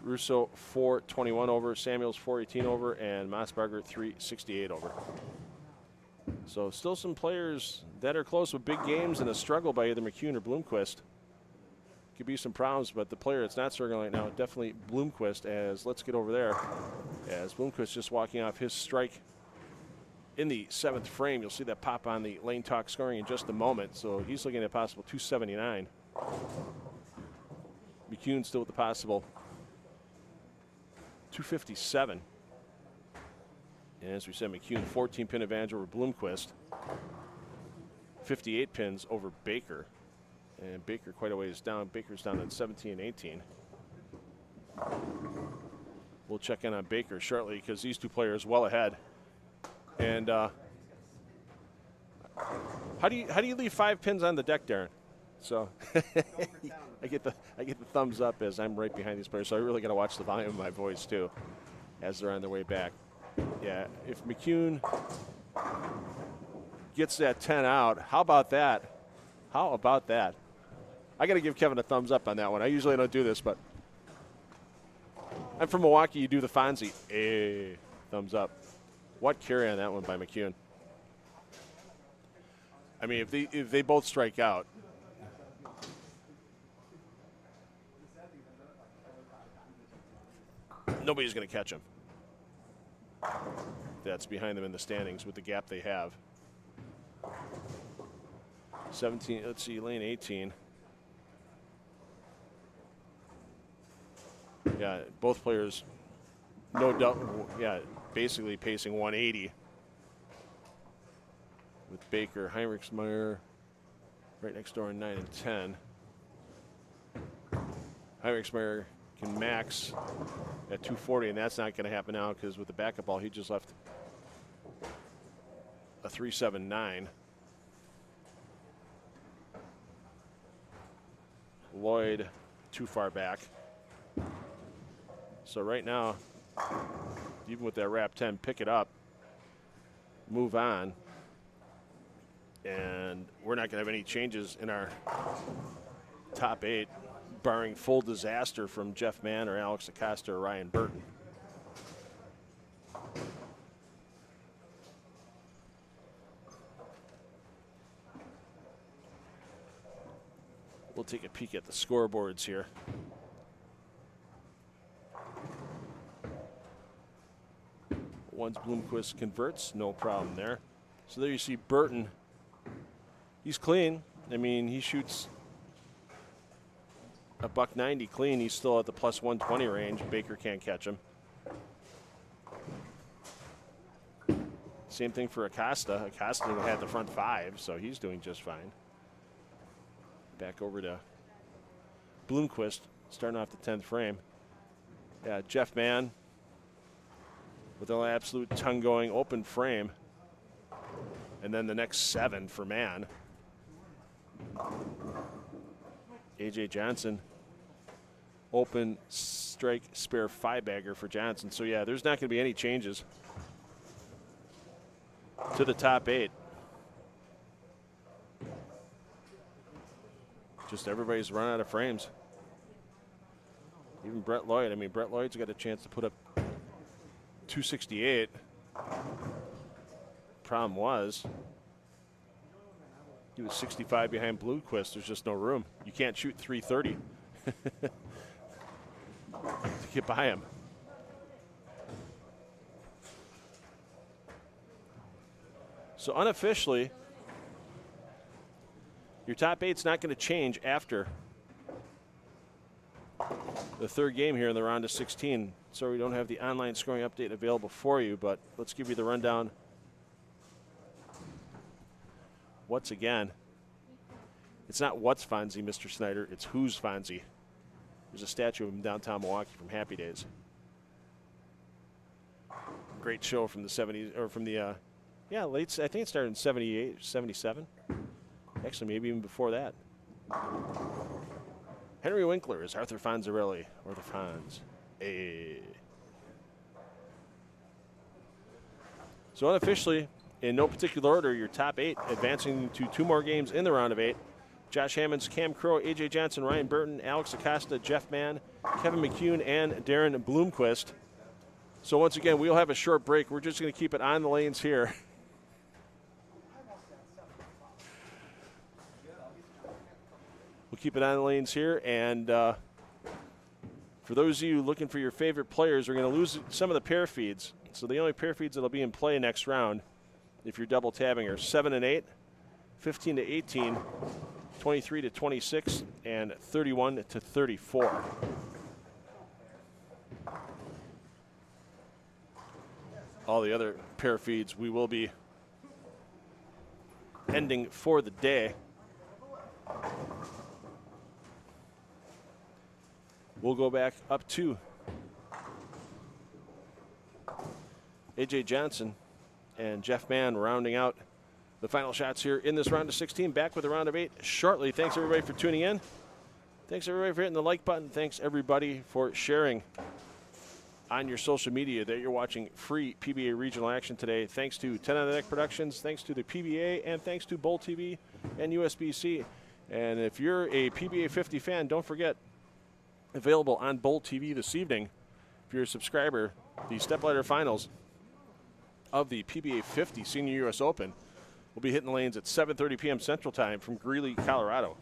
Russo 421 over, Samuels 418 over, and Mossberger 368 over. So still some players that are close with big games and a struggle by either McCune or Bloomquist. Could be some problems, but the player that's not struggling right now, definitely Bloomquist. As let's get over there, as Bloomquist just walking off his strike in the 7th frame. You'll see that pop on the Lane Talk scoring in just a moment. So he's looking at a possible 279. McCune still with the possible 257. And as we said, McCune 14-pin advantage over Bloomquist. 58 pins over Baker. And Baker quite a ways down. Baker's down at 17 and 18. We'll check in on Baker shortly because these two players well ahead. And how do you leave 5 pins on the deck, Darren? So I get the thumbs up as I'm right behind these players. So I really got to watch the volume of my voice too, as they're on their way back. Yeah, if McCune gets that 10 out, how about that? How about that? I got to give Kevin a thumbs up on that one. I usually don't do this, but I'm from Milwaukee. You do the Fonzie. Hey, thumbs up. What carry on that one by McCune? I mean, if they both strike out, nobody's going to catch him. That's behind them in the standings with the gap they have. 17, let's see, lane 18. Yeah, both players, no doubt, yeah, basically pacing 180. With Baker, Heinrichsmeyer right next door in 9 and 10. Heinrichsmeyer can max at 240, and that's not going to happen now because with the backup ball, he just left a 379. Lloyd too far back. So right now, even with that wrap 10, pick it up, move on, and we're not going to have any changes in our top 8, barring full disaster from Jeff Mann or Alex Acosta or Ryan Burton. We'll take a peek at the scoreboards here. Once Bloomquist converts, no problem there. So there you see Burton. He's clean. I mean, he shoots a $190 clean. He's still at the plus 120 range. Baker can't catch him. Same thing for Acosta. Acosta had the front 5, so he's doing just fine. Back over to Bloomquist, starting off the 10th frame. Yeah, Jeff Mann with an absolute tongue-going open frame. And then the next 7 for Mann. A.J. Johnson, open strike spare 5-bagger for Johnson. So, yeah, there's not going to be any changes to the top 8. Just everybody's run out of frames. Even Brett Lloyd. I mean, Brett Lloyd's got a chance to put up 268. Problem was, he was 65 behind Bloomquist. There's just no room. You can't shoot 330 to get by him. So unofficially, your top 8's not going to change after the 3rd game here in the round of 16. So we don't have the online scoring update available for you, but let's give you the rundown once again. It's not what's Fonzie, Mr. Snyder. It's who's Fonzie. There's a statue of him downtown Milwaukee from Happy Days. Great show from the 70s, or from the, late, I think it started in 78, 77. Actually, maybe even before that. Henry Winkler is Arthur Fonzarelli, or the Fonz. Hey. So unofficially, in no particular order, your top 8 advancing to 2 more games in the round of 8. Josh Hammonds, Cam Crow, AJ Johnson, Ryan Burton, Alex Acosta, Jeff Mann, Kevin McCune, and Darren Bloomquist. So once again, we'll have a short break. We're just going to keep it on the lanes here. We'll keep it on the lanes here, and for those of you looking for your favorite players, we're going to lose some of the pair feeds. So the only pair feeds that will be in play next round, if you're double tabbing, are 7 and 8, 15 to 18, 23 to 26, and 31 to 34. All the other pair feeds we will be ending for the day. We'll go back up to AJ Johnson and Jeff Mann rounding out the final shots here in this round of 16. Back with a round of 8 shortly. Thanks, everybody, for tuning in. Thanks, everybody, for hitting the like button. Thanks, everybody, for sharing on your social media that you're watching free PBA regional action today. Thanks to 10 on the Deck Productions, thanks to the PBA, and thanks to Bowl TV and USBC. And if you're a PBA 50 fan, don't forget, available on Bowl TV this evening, if you're a subscriber, the stepladder finals of the PBA 50 Senior US Open will be hitting the lanes at 7:30 p.m. Central Time from Greeley, Colorado.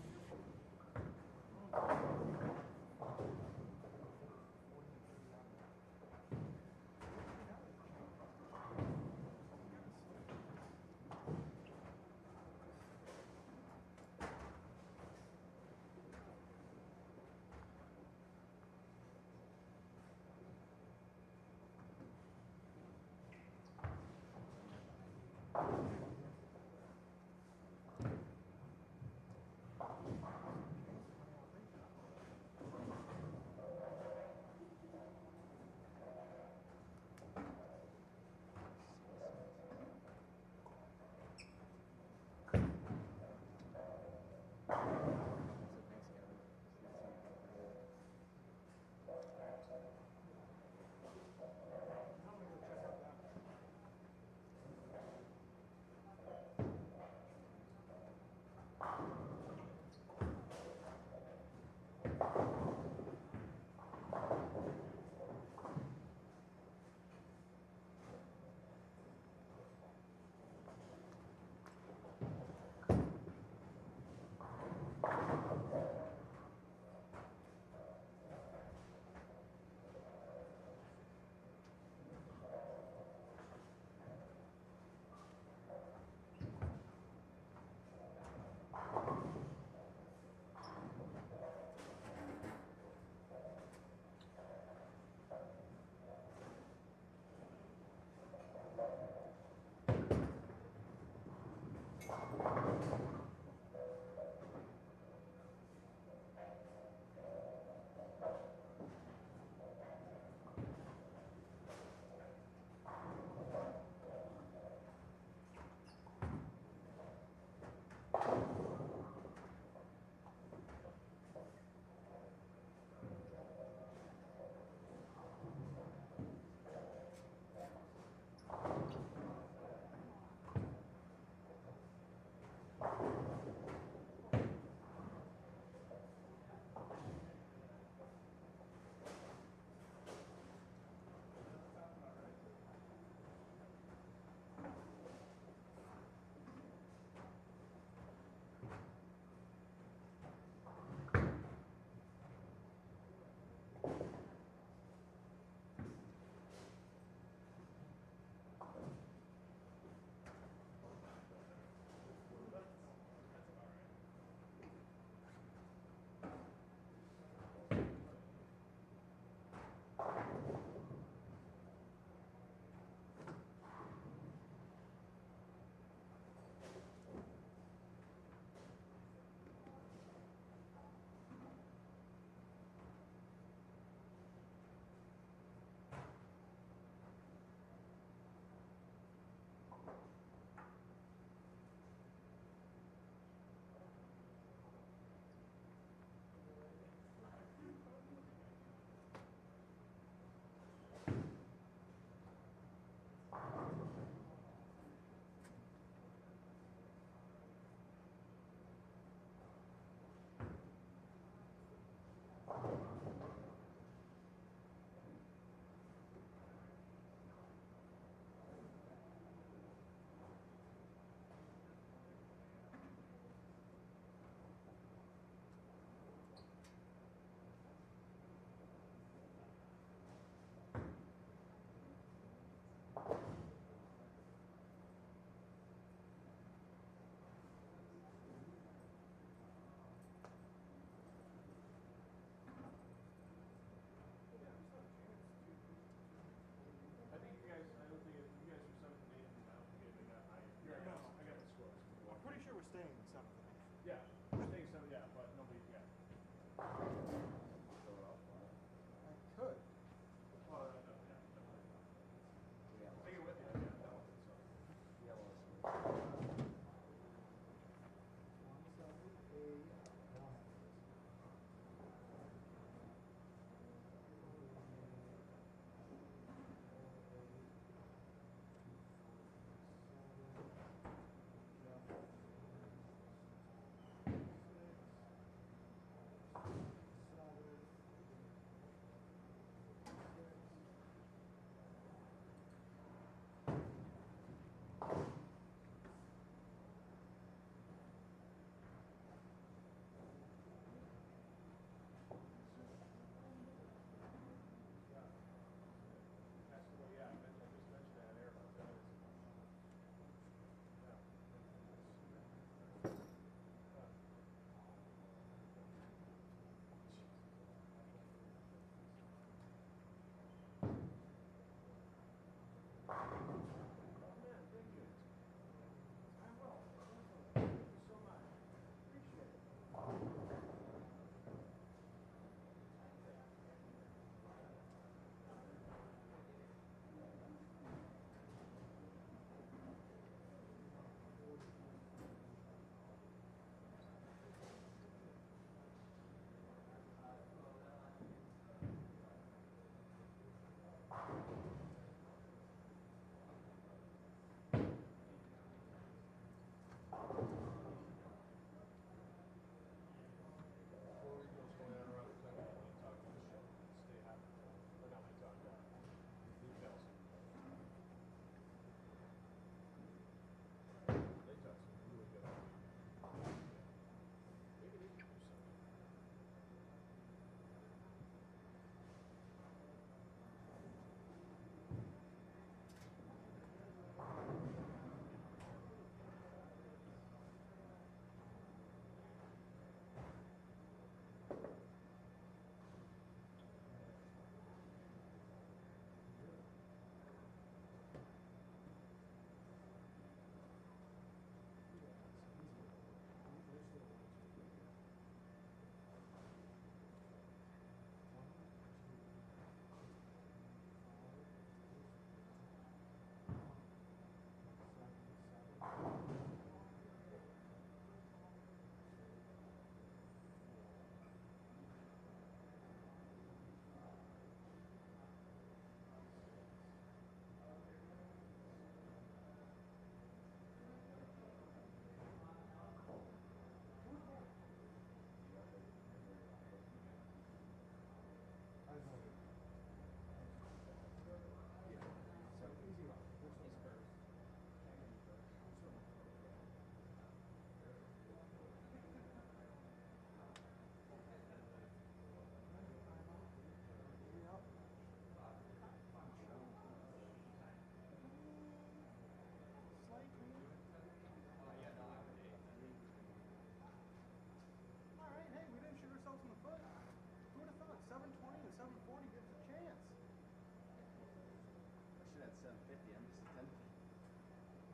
750. I'm just a 10.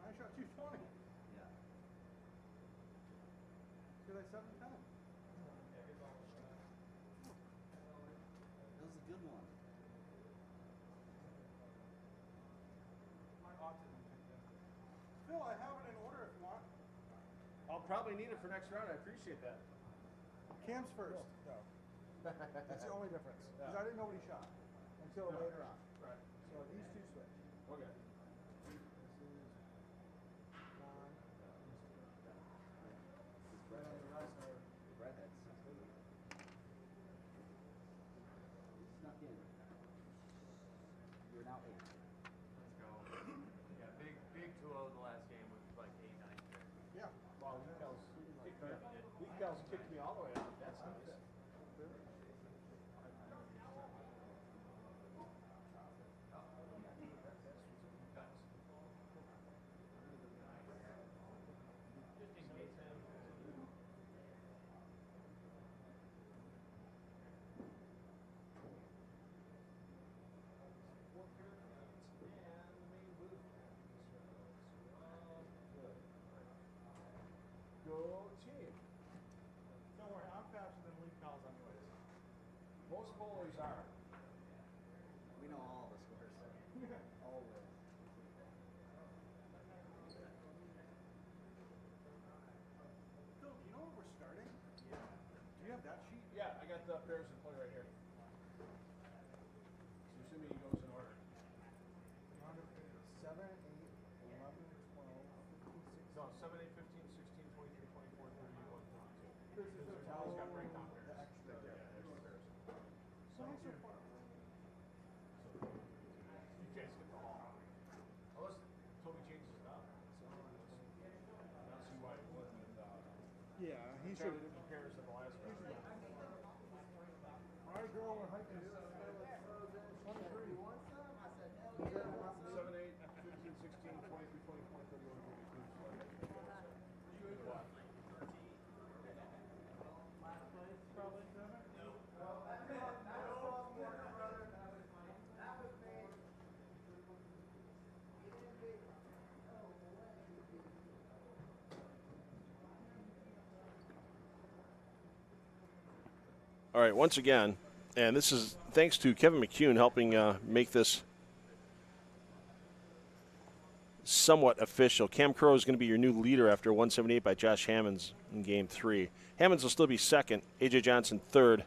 I shot 220. Yeah. You're like 710. That was a good one. My autism kicked in. Phil, I have it in order if you want. I'll probably need it for next round. I appreciate that. Cam's first, though. That's the only difference. Because I didn't know what he shot until later on. Right. So these two switch. Okay. This is one. Right on the rest are Redheads. Snuck in. You're now 8. Let's go. Yeah, big 2-0 the last game with like 8-9 there. yeah. Wow, Weekels kicked me all the way out. That's nice. Go team. Don't worry, I'm faster than league calls anyways. Most bowlers are. We know all the scores. Always. Phil, do you know where we're starting? Yeah. Do you have that sheet? Yeah, I got the pairs in play right here. So assuming he goes in order. 7, 8, 11, 12, 15, 16. No, 7, 8, 15, 16, 23, 24, 31, 32. Because Tal's got breakdown pairs. The extra. Yeah, extra pairs. So he's so far. You can't skip the ball. Unless Toby changes it up. So I don't see why it wouldn't. Yeah, he He's should. fairly different pairs than the last round. Our girl we're hiking is 23. 7, 8, 15, 16, 23, 24, 31, 32. What? All right, once again, and this is thanks to Kevin McCune helping make this somewhat official. Cam Crow is going to be your new leader after 178 by Josh Hammonds in Game 3. Hammonds will still be second. A.J. Johnson third.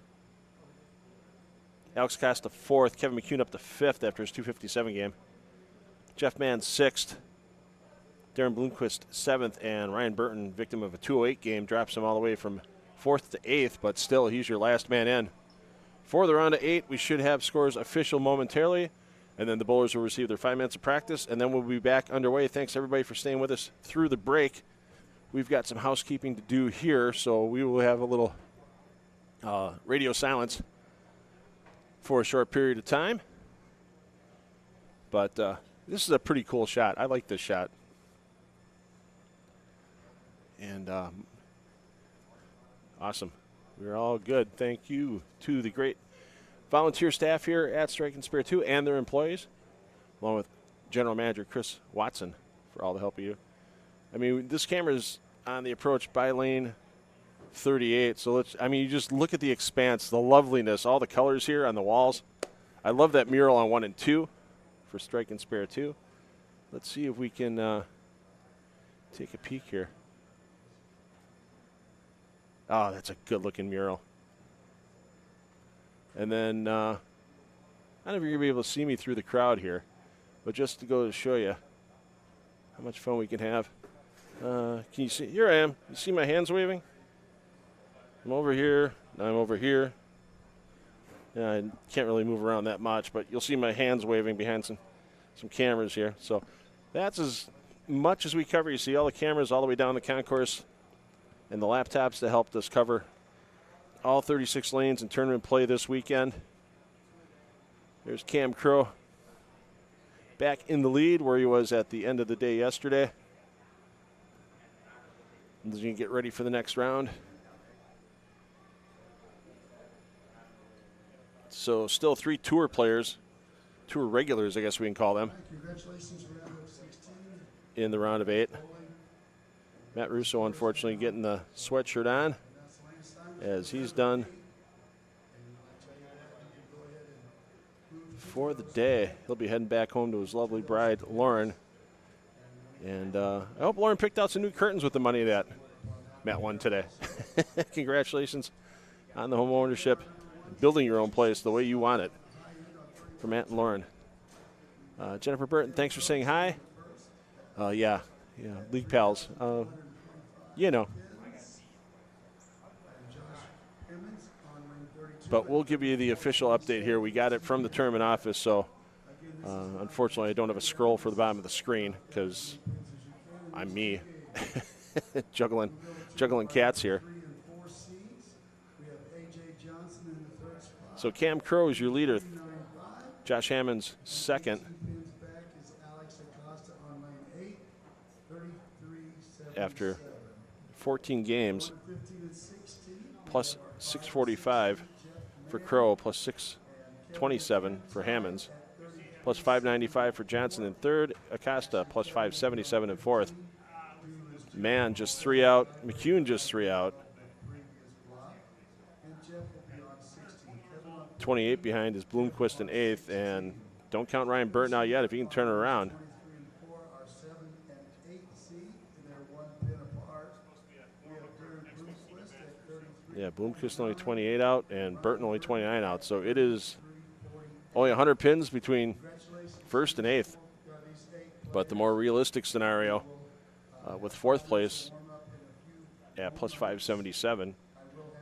Alex Costa fourth. Kevin McCune up to fifth after his 257 game. Jeff Mann sixth. Darren Bloomquist seventh. And Ryan Burton, victim of a 208 game, drops him all the way from fourth to eighth, but still he's your last man in. For the round of 8, we should have scores official momentarily, and then the bowlers will receive their 5 minutes of practice, and then we'll be back underway. Thanks, everybody, for staying with us through the break. We've got some housekeeping to do here, so we will have a little radio silence for a short period of time. But this is a pretty cool shot. I like this shot. And awesome. We're all good. Thank you to the great volunteer staff here at Strike and Spare 2 and their employees, along with General Manager Chris Watson for all the help of you. I mean, this camera is on the approach by lane 38, so you just look at the expanse, the loveliness, all the colors here on the walls. I love that mural on 1 and 2 for Strike and Spare 2. Let's see if we can take a peek here. Oh, that's a good-looking mural. And then, I don't know if you're going to be able to see me through the crowd here, but just to go to show you how much fun we can have. Can you see? Here I am. You see my hands waving? I'm over here. Now I'm over here. Yeah, I can't really move around that much, but you'll see my hands waving behind some cameras here. So that's as much as we cover. You see all the cameras all the way down the concourse and the laptops that helped us cover all 36 lanes in tournament play this weekend. There's Cam Crow back in the lead where he was at the end of the day yesterday. As you get ready for the next round. So still 3 tour players tour regulars, I guess we can call them, Congratulations, round of 16. in the round of 8. Matt Russo, unfortunately, getting the sweatshirt on, as he's done for the day. He'll be heading back home to his lovely bride, Lauren. And I hope Lauren picked out some new curtains with the money that Matt won today. Congratulations on the home ownership, building your own place the way you want it, for Matt and Lauren. Jennifer Burton, thanks for saying hi. Yeah, league pals. You know. But we'll give you the official update here. We got it from the tournament office, so unfortunately I don't have a scroll for the bottom of the screen because I'm me. juggling cats here. So Cam Crow is your leader. Josh Hammond's second. After 14 games, plus 645 for Crow, plus 627 for Hammonds, plus 595 for Johnson in third. Acosta plus 577 in fourth. Mann just 3 out. McCune just 3 out. 28 behind is Bloomquist in eighth, and don't count Ryan Burton out yet if he can turn it around. Yeah, Bloomquist only 28 out and Burton only 29 out. So it is only 100 pins between first and eighth. But the more realistic scenario with fourth place at plus 577,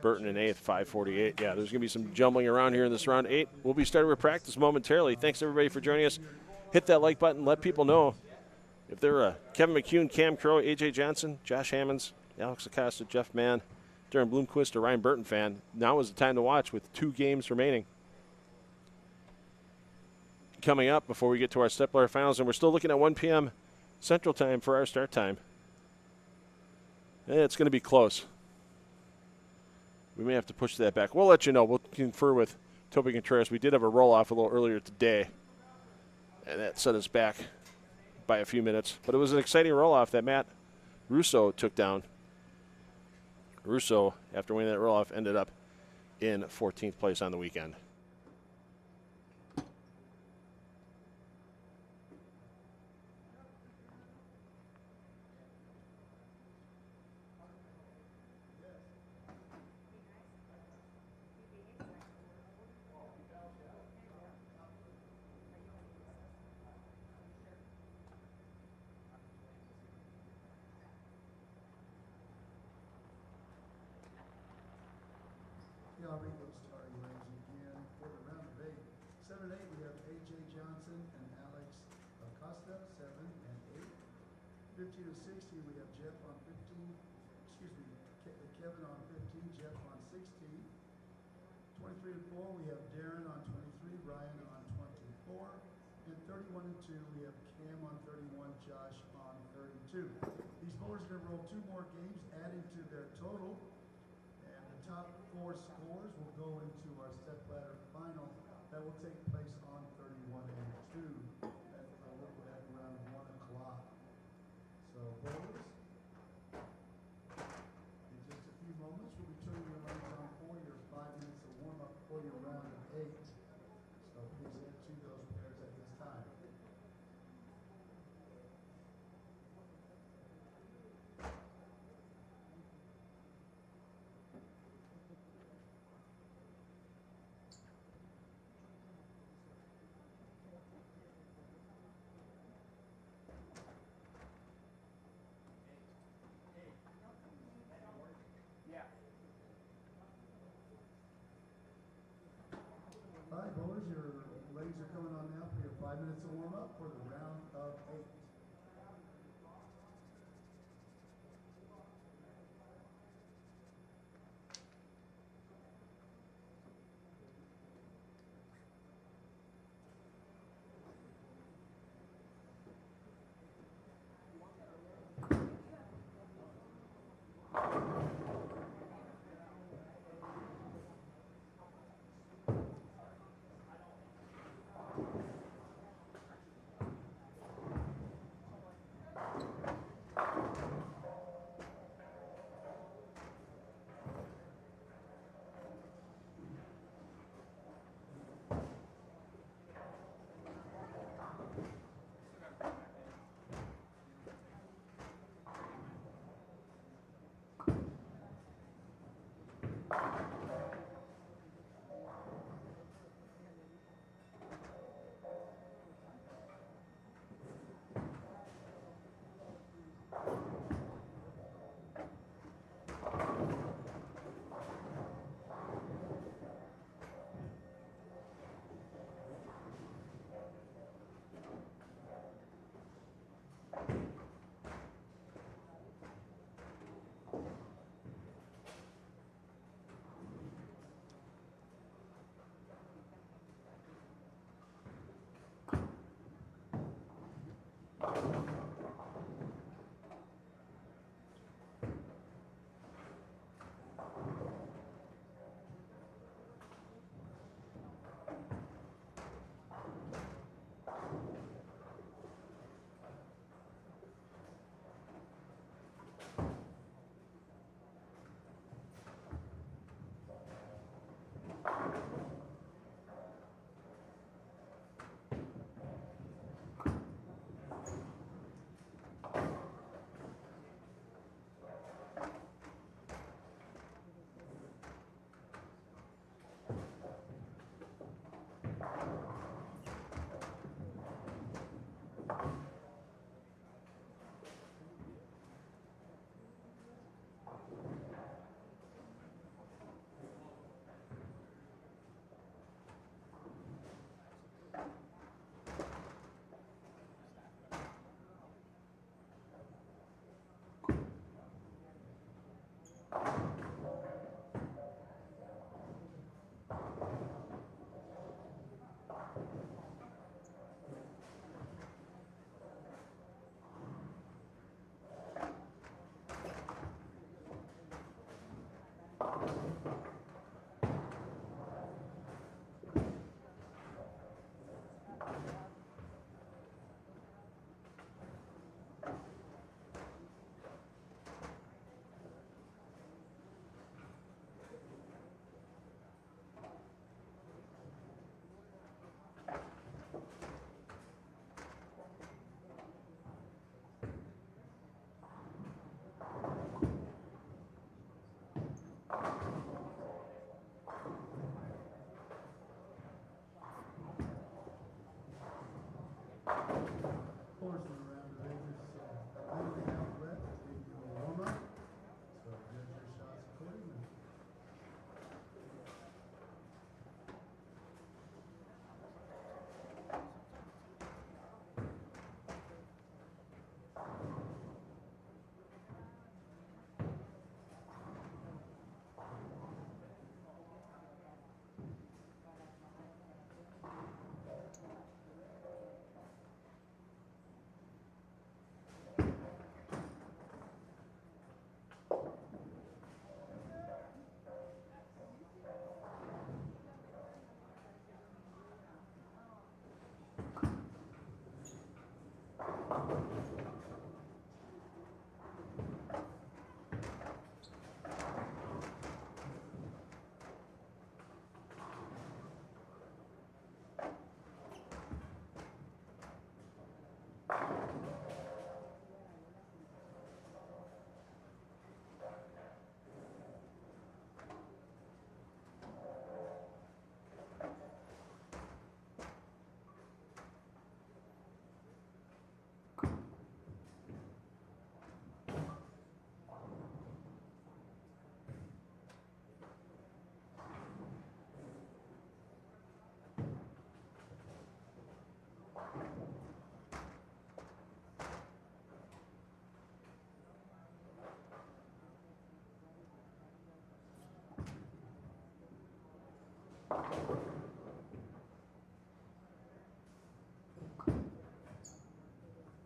Burton in eighth, 548. Yeah, there's going to be some jumbling around here in this round 8. We'll be starting with practice momentarily. Thanks, everybody, for joining us. Hit that like button. Let people know if they're Kevin McCune, Cam Crow, A.J. Johnson, Josh Hammonds, Alex Acosta, Jeff Mann, Darren Bloomquist, or Ryan Burton fan. Now is the time to watch with 2 games remaining. Coming up before we get to our step-ladder finals, and we're still looking at 1 p.m. Central Time for our start time. It's going to be close. We may have to push that back. We'll let you know. We'll confer with Toby Contreras. We did have a roll-off a little earlier today, and that set us back by a few minutes. But it was an exciting roll-off that Matt Russo took down. Russo, after winning that roll-off, ended up in 14th place on the weekend. I'll read those starting names again for the round of 8. 7 and 8, we have A.J. Johnson and Alex Acosta, 7 and 8. 15 to 16, we have Jeff on 15, Kevin on 15, Jeff on 16. 23 and 4, we have Darren on 23, Ryan on 24. And 31 and 2, we have Cam on 31, Josh on 32. These bowlers are going to roll 2 more games, adding to their total. Top 4 scores will go into our step-ladder final. That will take place on 31 and 2 at around 1 o'clock. So, bowlers, in just a few moments, we'll be turning your lights on for your 5 minutes of warm-up for your round of 8. So, please head to those pairs at this time. All right, bowlers, your legs are coming on now for your 5 minutes of warm-up for the round of 8. Bowlers in the round today, there's a minute and a half left. They do a warm-up, so judge your shots accordingly.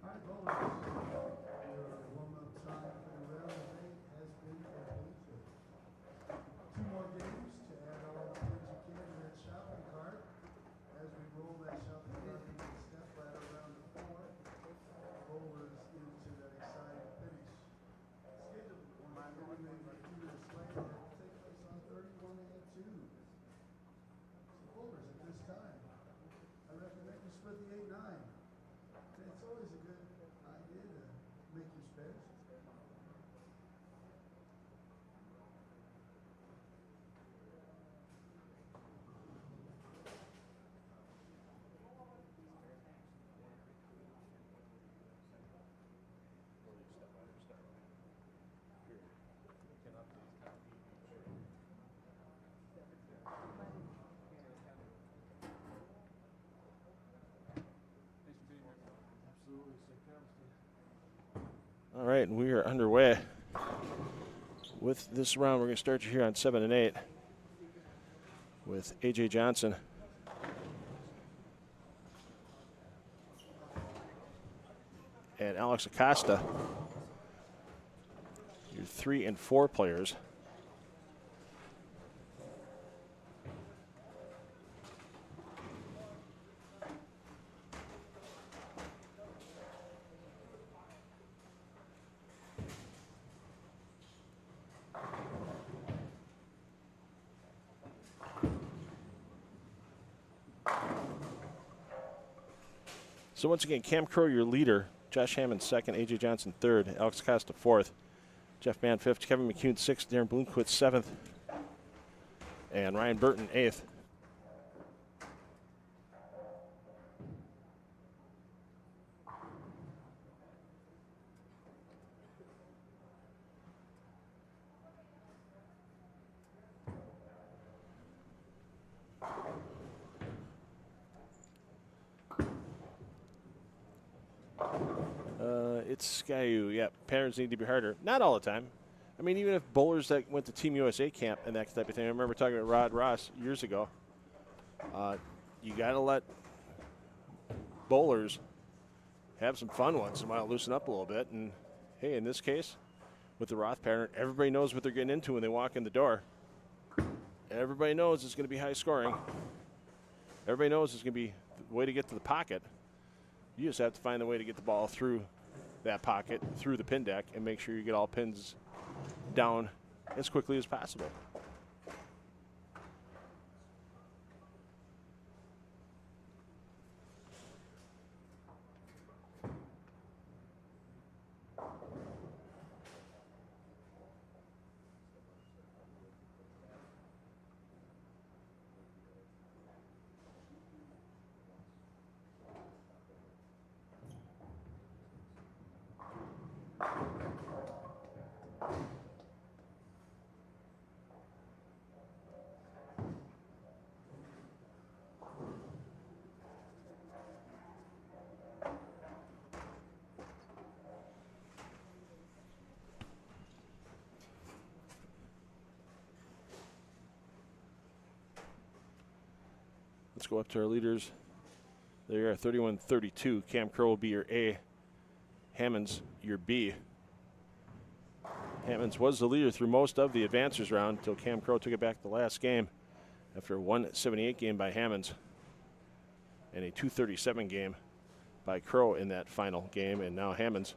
All right, bowlers, your warm-up time for the round today has been completed. 2 more games to add all the things you can to that shopping cart. As we roll that shopping cart into the step ladder round of 4, bowlers into that exciting finish. Scheduled for eliminating by Peter Slater will take place on 31-2. So bowlers at this time, I recommend you split the 8-9. It's always a good idea to make your spares. Absolutely, All right, and we are underway with this round. We're going to start you here on 7 and 8 with A.J. Johnson. And Alex Acosta, your 3 and 4 players. So once again, Cam Crow, your leader. Josh Hammond second, A.J. Johnson third, Alex Acosta fourth, Jeff Mann fifth, Kevin McCune sixth, Darren Bloomquist seventh, and Ryan Burton eighth. It's Skyu. Yeah, patterns need to be harder. Not all the time. I mean, even if bowlers that went to Team USA camp and that type of thing. I remember talking about Rod Ross years ago. You got to let bowlers have some fun once in a while, loosen up a little bit. And, hey, in this case, with the Roth pattern. Everybody knows what they're getting into when they walk in the door. Everybody knows it's going to be high scoring. Everybody knows it's going to be the way to get to the pocket. You just have to find the way to get the ball through that pocket, through the pin deck, and make sure you get all pins down as quickly as possible. Let's go up to our leaders. There you are, 31-32. Cam Crow will be your A. Hammonds, your B. Hammonds was the leader through most of the advancers round until Cam Crow took it back the last game after a 178 game by Hammonds and a 237 game by Crow in that final game. And now Hammonds.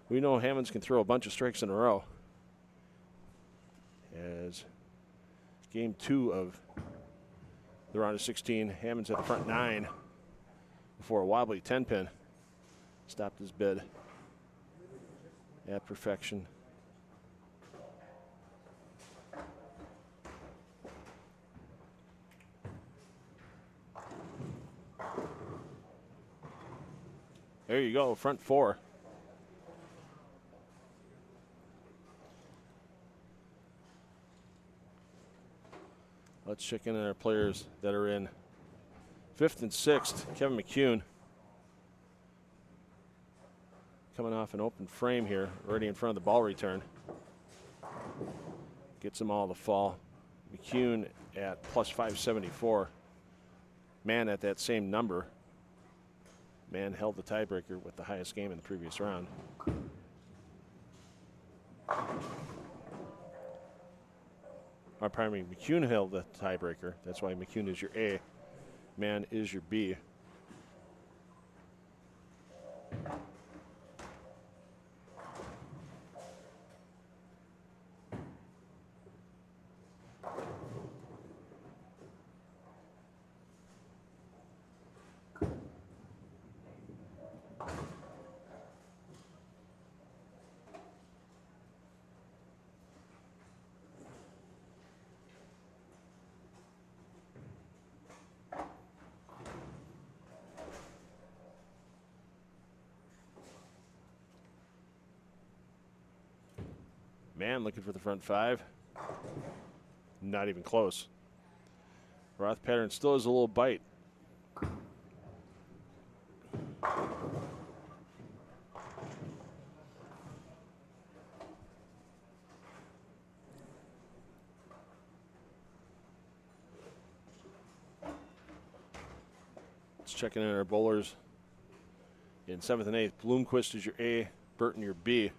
We know Hammonds can throw a bunch of strikes in a row. As game 2 of the round of 16, Hammonds at the front 9 before a wobbly 10-pin stopped his bid at perfection. There you go, front 4. Let's check in on our players that are in 5th and 6th. Kevin McCune coming off an open frame here, already in front of the ball return. Gets them all to fall. McCune at plus 574. Mann at that same number. Mann held the tiebreaker with the highest game in the previous round. Pardon me, McCune held the tiebreaker. That's why McCune is your A. Mann is your B. Mann looking for the front 5. Not even close. Roth pattern still has a little bite. Let's check in on our bowlers. In 7th and 8th, Bloomquist is your A, Burton your B.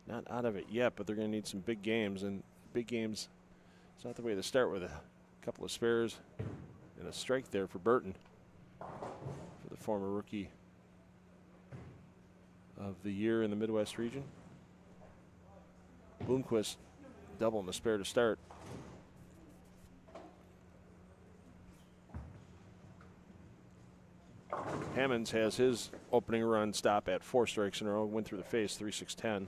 Not out of it yet, but they're going to need some big games, and big games, it's not the way to start with a couple of spares and a strike there for Burton, for the former rookie of the year in the Midwest region. Bloomquist double and a spare to start. Hammonds has his opening run stop at 4 strikes in a row, went through the face, 3-6-10.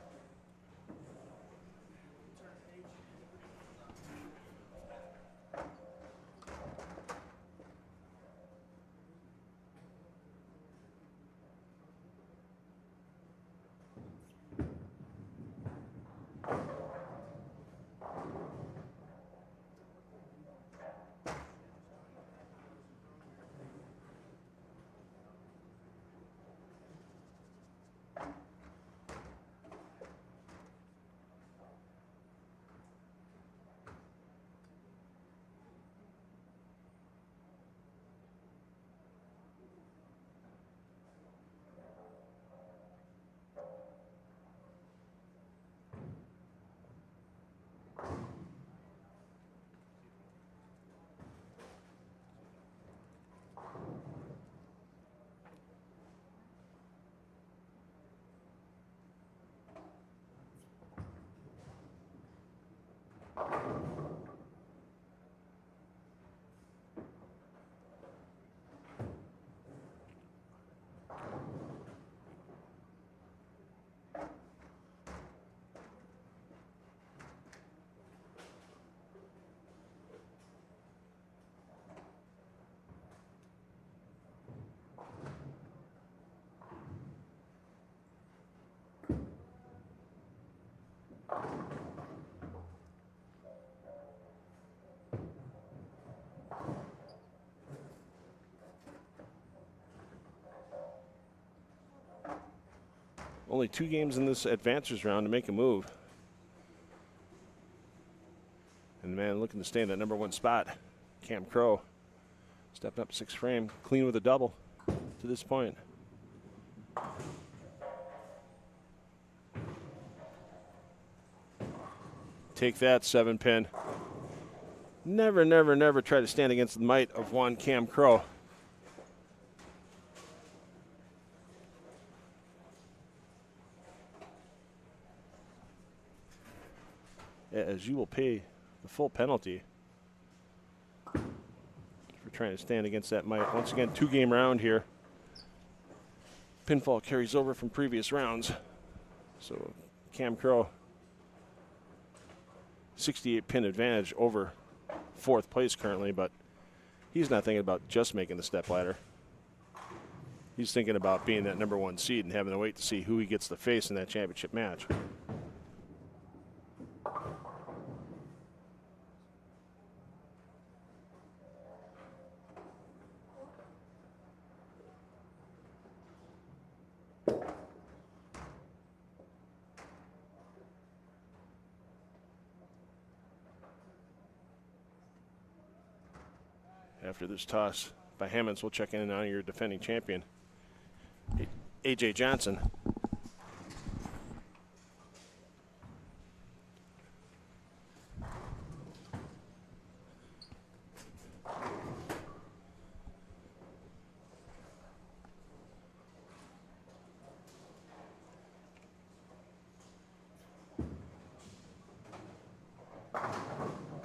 Only 2 games in this advancers round to make a move. And the man looking to stay in that number 1 spot, Cam Crow, stepping up 6 frame, clean with a double to this point. Take that, 7-pin. Never, never, never try to stand against the might of one Cam Crow. As you will pay the full penalty for trying to stand against that might. Once again, 2-game round here. Pinfall carries over from previous rounds. So Cam Crow, 68 pin advantage over 4th place currently, but he's not thinking about just making the step ladder. He's thinking about being that number 1 seed and having to wait to see who he gets to face in that championship match. After this toss by Hammonds, we'll check in on your defending champion, A.J. Johnson.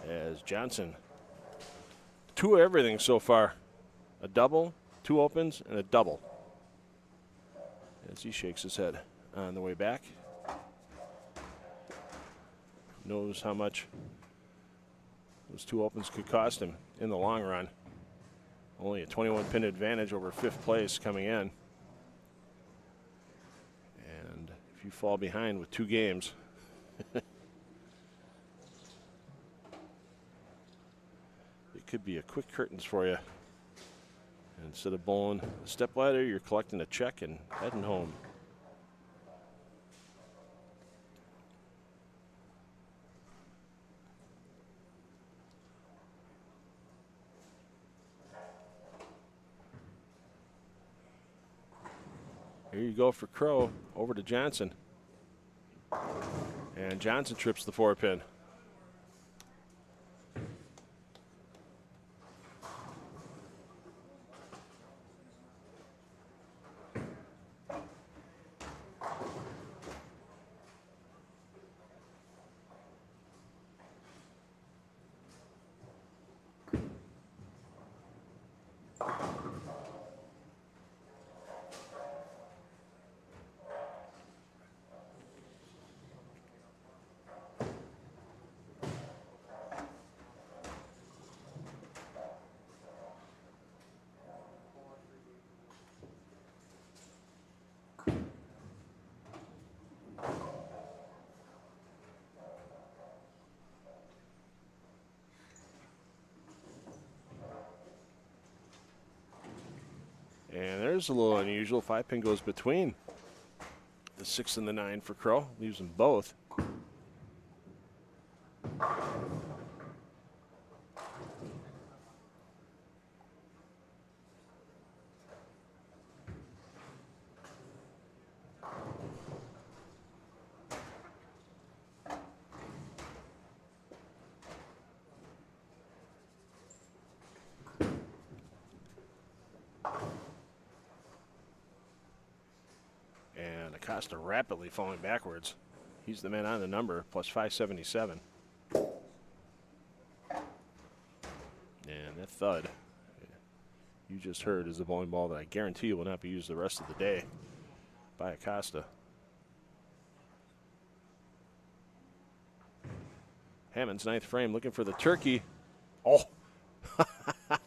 As Johnson, 2 of everything so far. A double, 2 opens, and a double. As he shakes his head on the way back. Knows how much those 2 opens could cost him in the long run. Only a 21 pin advantage over 5th place coming in. And if you fall behind with 2 games, could be a quick curtains for you. And instead of bowling a step ladder, you're collecting a check and heading home. Here you go for Crow, over to Johnson. And Johnson trips the 4-pin. And there's a little unusual. 5-pin goes between the 6 and the 9 for Crow. Leaves them both. Acosta rapidly falling backwards. He's the man on the number, plus 577. And that thud you just heard is the bowling ball that I guarantee you will not be used the rest of the day by Acosta. Hammond's 9th frame looking for the turkey. Oh! The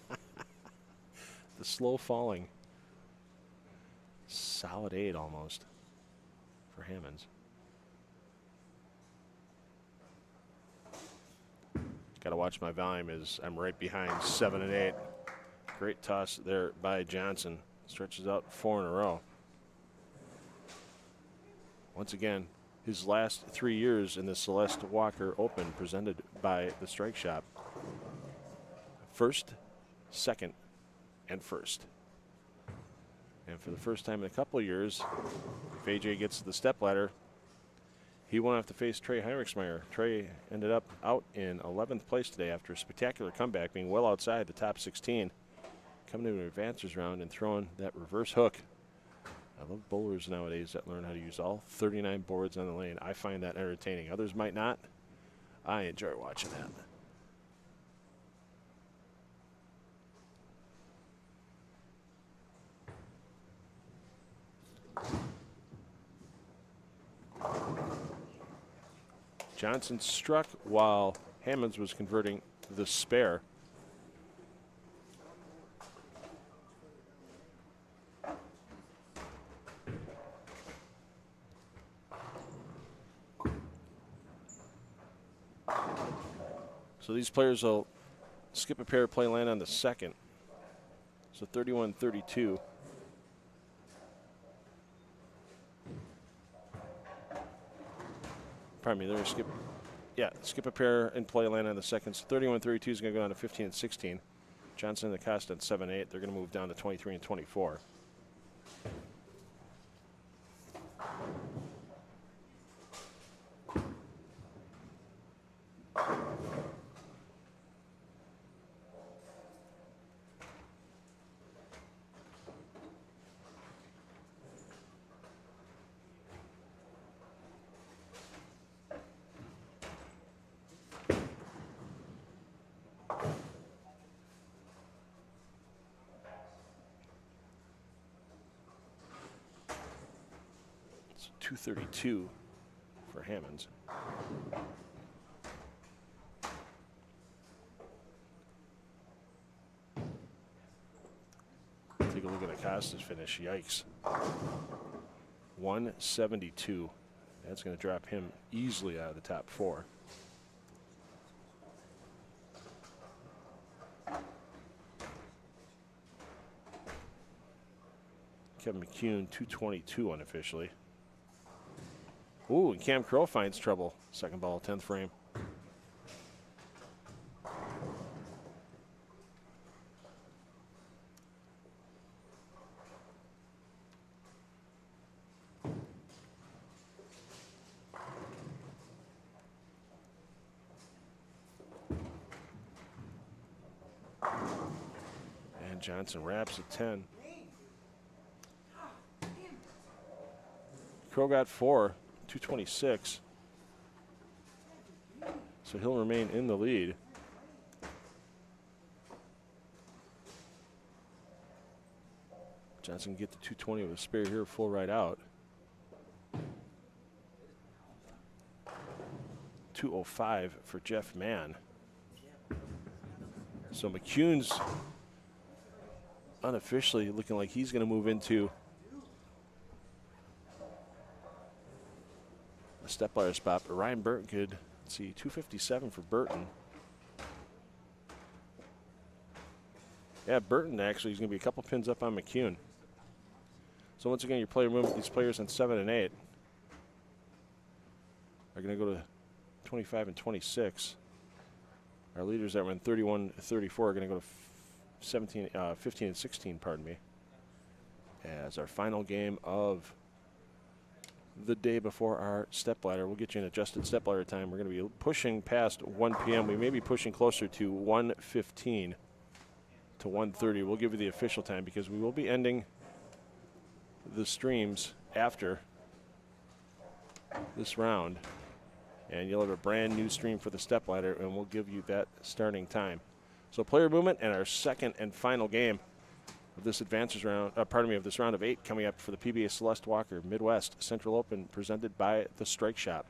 slow falling. Solid 8 almost for Hammonds. Got to watch my volume as I'm right behind 7 and 8. Great toss there by Johnson. Stretches out 4 in a row. Once again, his last 3 years in the Celeste Walker Open presented by the Strike Shop. First, second, and first. And for the first time in a couple of years, if AJ gets to the stepladder, he won't have to face Trey Heinrichsmeyer. Trey ended up out in 11th place today after a spectacular comeback, being well outside the top 16. Coming to an advancers round and throwing that reverse hook. I love bowlers nowadays that learn how to use all 39 boards on the lane. I find that entertaining. Others might not. I enjoy watching that. Johnson struck while Hammonds was converting the spare. So these players will skip a pair, play land on the second. So 31-32. Pardon me, they're going to skip. Yeah, skip a pair and play land on the second. So 31-32 is going to go down to 15 and 16. Johnson and Acosta at 7-8. They're going to move down to 23 and 24. It's 232 for Hammonds. Take a look at Acosta's finish. Yikes. 172. That's going to drop him easily out of the top four. Kevin McCune, 222 unofficially. Ooh, and Cam Crow finds trouble. Second ball, 10th frame. And Johnson wraps at 10. Crow got 4, 226. So he'll remain in the lead. Johnson can get the 220 with a spare here, full right out. 205 for Jeff Mann. So McCune's unofficially looking like he's going to move into a step-ladder spot, but Ryan Burton could, let's see, 257 for Burton. Yeah, Burton actually is going to be a couple pins up on McCune. So once again, your player movement, these players in 7 and 8 are going to go to 25 and 26. Our leaders that were in 31 34 are going to go to 15 and 16, pardon me, as our final game of the day before our stepladder. We'll get you an adjusted stepladder time. We're going to be pushing past 1 p.m. We may be pushing closer to 1:15 to 1:30. We'll give you the official time because we will be ending the streams after this round, and you'll have a brand new stream for the stepladder, and we'll give you that starting time. So player movement and our second and final game of this advances round, of this round of 8 coming up for the PBA Celeste Walker Midwest Central Open presented by the Strike Shop.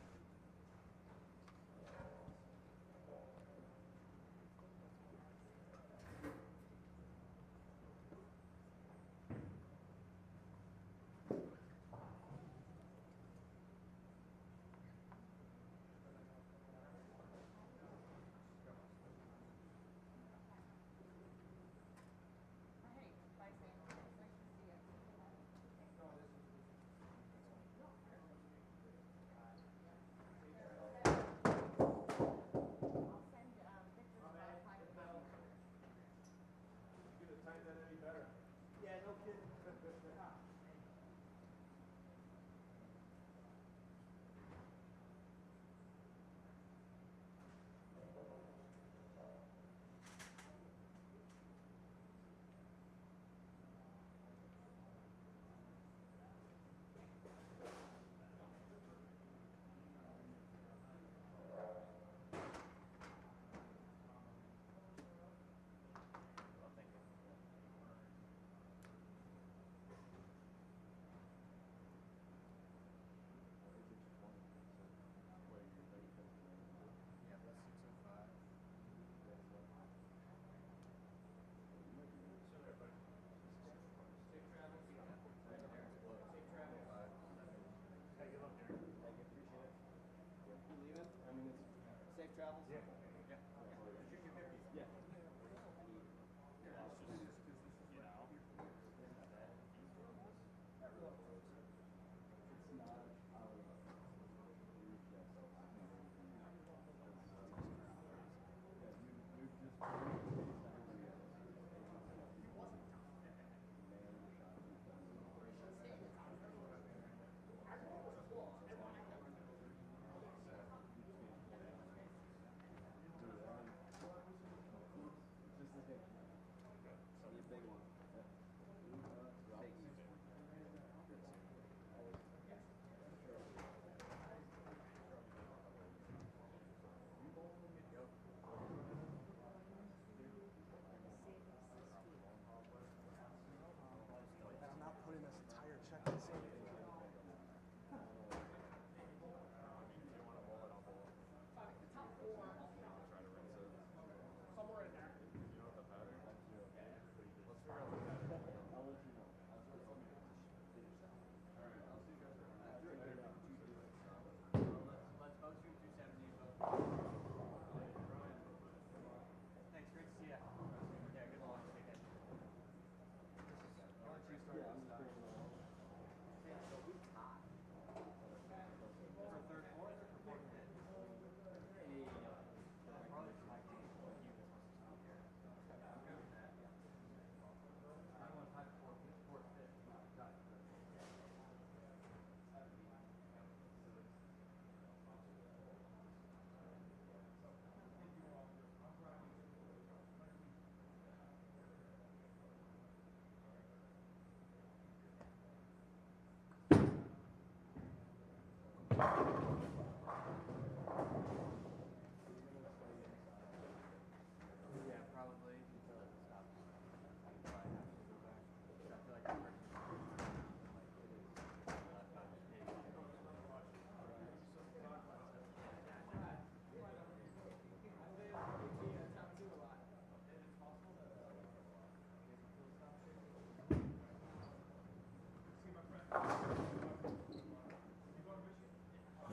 I'm not putting this entire check in the same thing.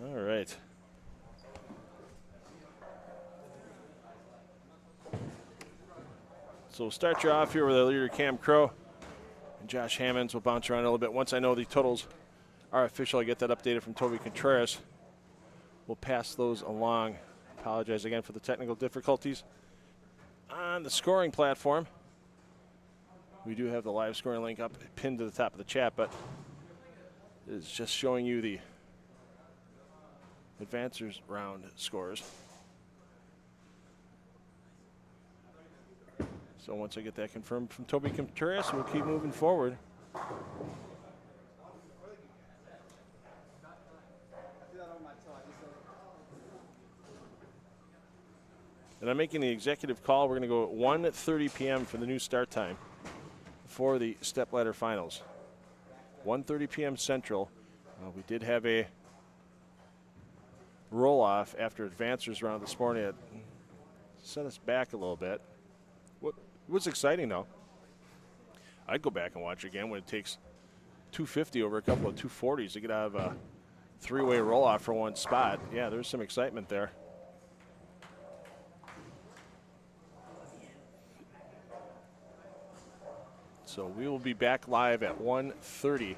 All right. So we'll start you off here with our leader, Cam Crow. And Josh Hammonds will bounce around a little bit. Once I know the totals are official, I get that updated from Toby Contreras. We'll pass those along. Apologize again for the technical difficulties. On the scoring platform, we do have the live scoring link up, pinned to the top of the chat, but it's just showing you the advancers round scores. So once I get that confirmed from Toby Contreras, we'll keep moving forward. And I'm making the executive call. We're going to go at 1:30 p.m. for the new start time for the stepladder finals. 1:30 p.m. Central. We did have a roll-off after advancers round this morning. It set us back a little bit. What was exciting, though, I'd go back and watch again when it takes 250 over a couple of 240s to get out of a three-way roll-off for one spot. Yeah, there's some excitement there. So we will be back live at 1:30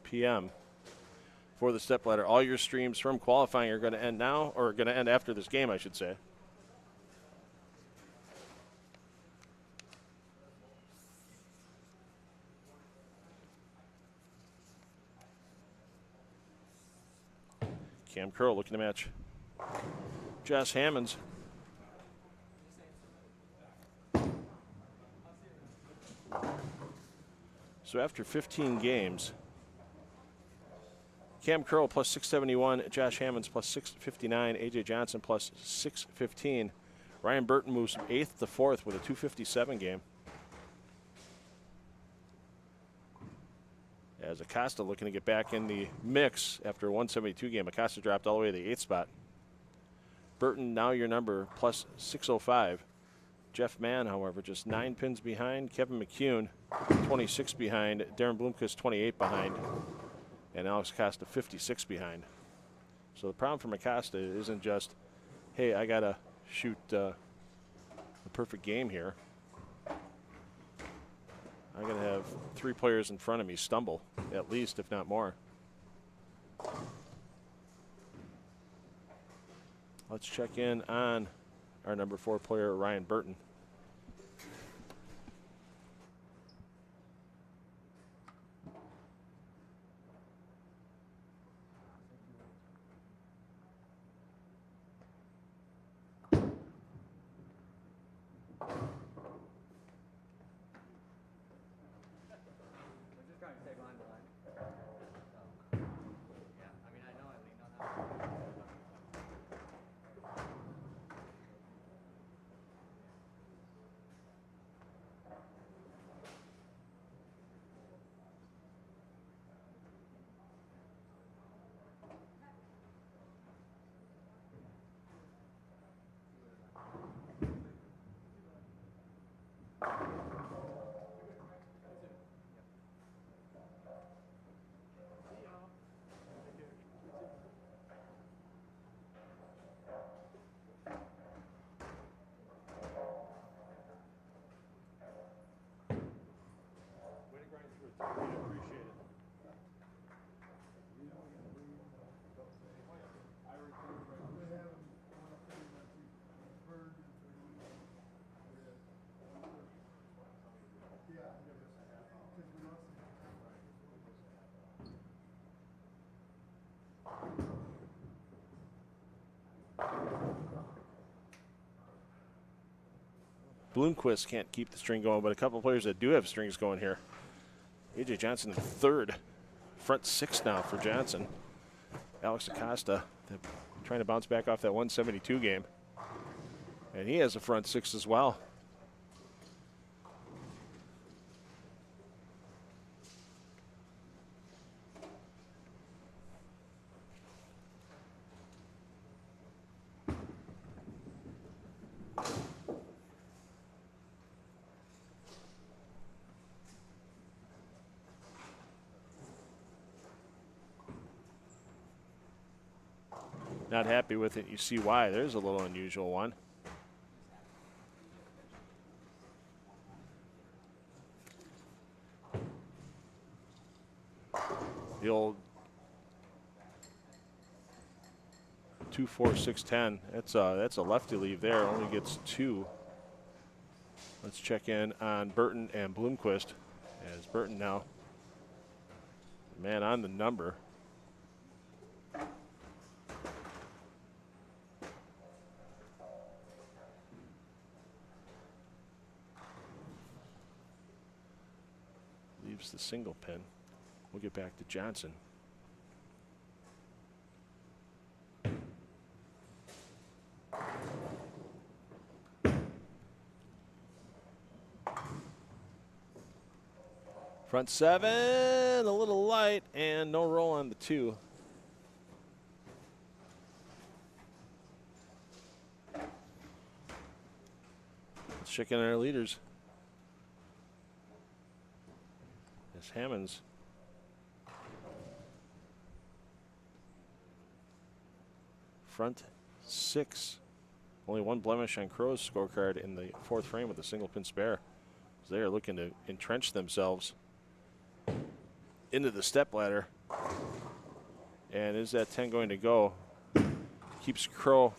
p.m. for the stepladder. All your streams from qualifying are going to end now, or going to end after this game, I should say. Cam Curl looking to match Josh Hammonds. So after 15 games, Cam Curl plus 671, Josh Hammonds plus 659, AJ Johnson plus 615. Ryan Burton moves from 8th to 4th with a 257 game. As Acosta looking to get back in the mix after a 172 game. Acosta dropped all the way to the 8th spot. Burton now your number plus 605. Jeff Mann, however, just 9 pins behind. Kevin McCune, 26 behind. Darren Bloomquist, 28 behind. And Alex Acosta, 56 behind. So the problem for Acosta isn't just, hey, I got to shoot the perfect game here. I'm going to have 3 players in front of me stumble, at least, if not more. Let's check in on our number 4 player, Ryan Burton. Bloomquist can't keep the string going, but a couple of players that do have strings going here. A.J. Johnson in 3rd. Front 6 now for Johnson. Alex Acosta trying to bounce back off that 172 game. And he has a front 6 as well. Not happy with it. You see why. There's a little unusual one. The old 2, 4, 6, 10. That's a lefty leave there. Only gets 2. Let's check in on Burton and Bloomquist. As Burton now, man on the number. Leaves the single pin. We'll get back to Johnson. Front 7, a little light, and no roll on the 2. Let's check in on our leaders. As Hammonds front 6. Only 1 blemish on Crow's scorecard in the 4th frame with a single pin spare. So they are looking to entrench themselves into the stepladder. And is that 10 going to go? Keeps Crow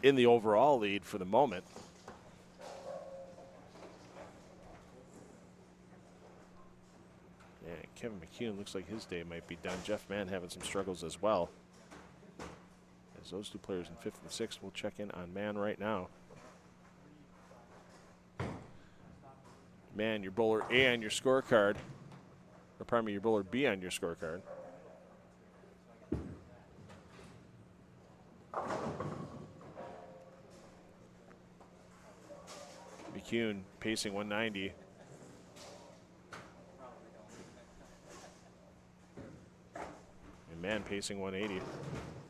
in the overall lead for the moment. Yeah, Kevin McCune looks like his day might be done. Jeff Mann having some struggles as well. As those 2 players in 5th and 6th, we'll check in on Mann right now. Mann, your bowler A on your scorecard. Or pardon me, your bowler B on your scorecard. McCune pacing 190. And Mann pacing 180.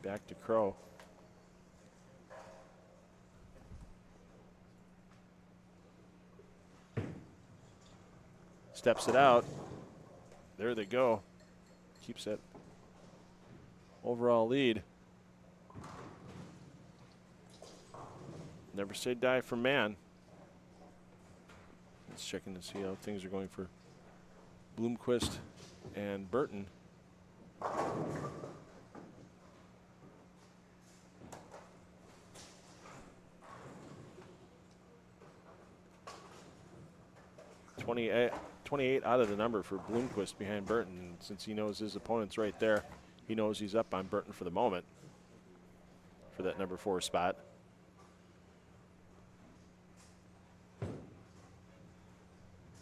Back to Crow. Steps it out. There they go. Keeps it overall lead. Never say die for man. Let's check in to see how things are going for Bloomquist and Burton. $28 out of the number for Bloomquist behind Burton. And since he knows his opponent's right there, he knows he's up on Burton for the moment for that number 4 spot.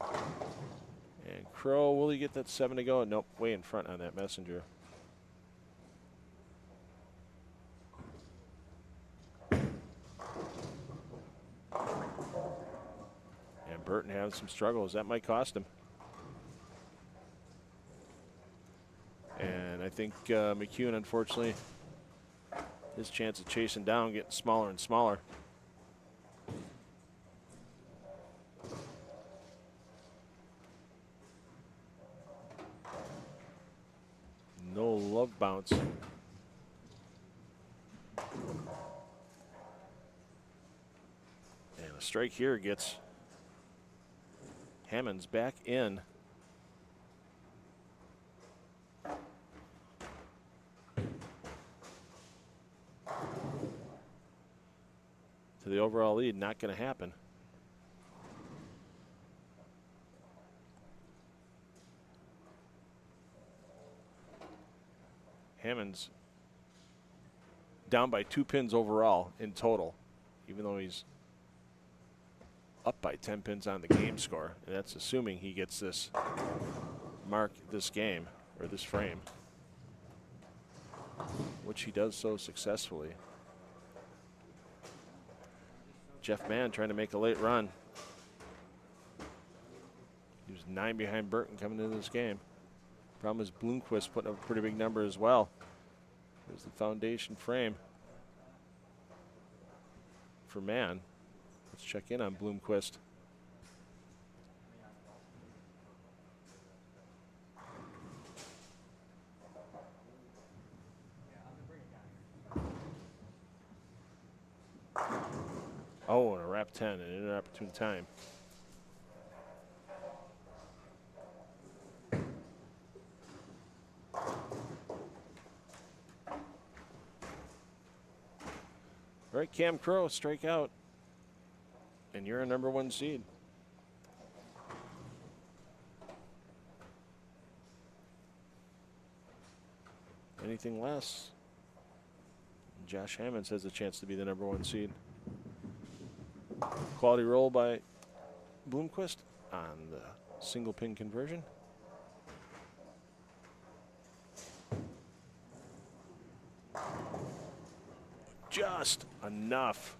And Crow, will he get that 7 to go? Nope, way in front on that messenger. And Burton having some struggles. That might cost him. And I think McEwen, unfortunately, his chance of chasing down getting smaller and smaller. No love bounce. And a strike here gets Hammonds back in. To the overall lead, not going to happen. Hammonds down by 2 pins overall in total, even though he's up by 10 pins on the game score. And that's assuming he gets this mark this game, or this frame, which he does so successfully. Jeff Mann trying to make a late run. He was 9 behind Burton coming into this game. Problem is Bloomquist putting up a pretty big number as well. There's the foundation frame for Mann. Let's check in on Bloomquist. Oh, and a wrap 10 and an inopportune time. All right, Cam Crow, strike out. And you're a number 1 seed. Anything less, Josh Hammonds has a chance to be the number 1 seed. Quality roll by Bloomquist on the single pin conversion. Just enough.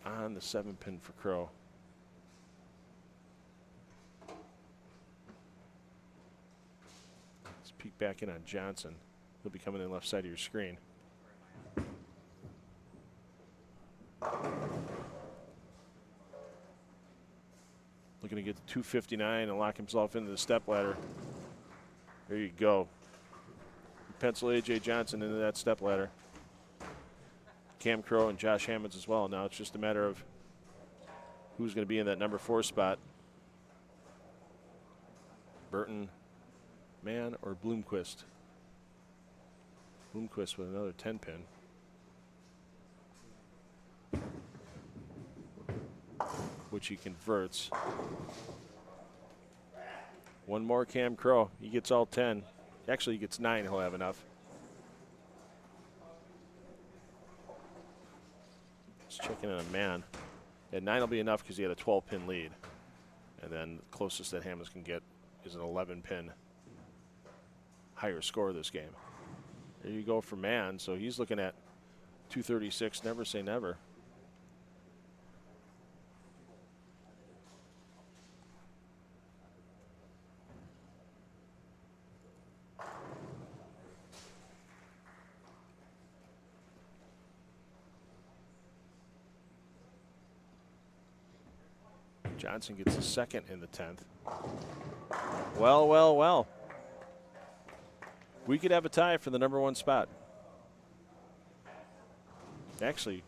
On the 7 pin for Crow. Let's peek back in on Johnson. He'll be coming in left side of your screen. Looking to get to 259 and lock himself into the step ladder. There you go. Pencil A.J. Johnson into that step ladder. Cam Crow and Josh Hammonds as well. Now it's just a matter of who's going to be in that number 4 spot. Burton, Mann, or Bloomquist. Bloomquist with another 10 pin. Which he converts. One more Cam Crow. He gets all 10. Actually, he gets 9. He'll have enough. Let's check in on a Mann. And 9 will be enough because he had a 12-pin lead. And then the closest that Hammonds can get is an 11-pin higher score this game. There you go for Mann. So he's looking at 236. Never say never. Johnson gets a second in the 10th. Well, well, well. We could have a tie for the number 1 spot. Actually,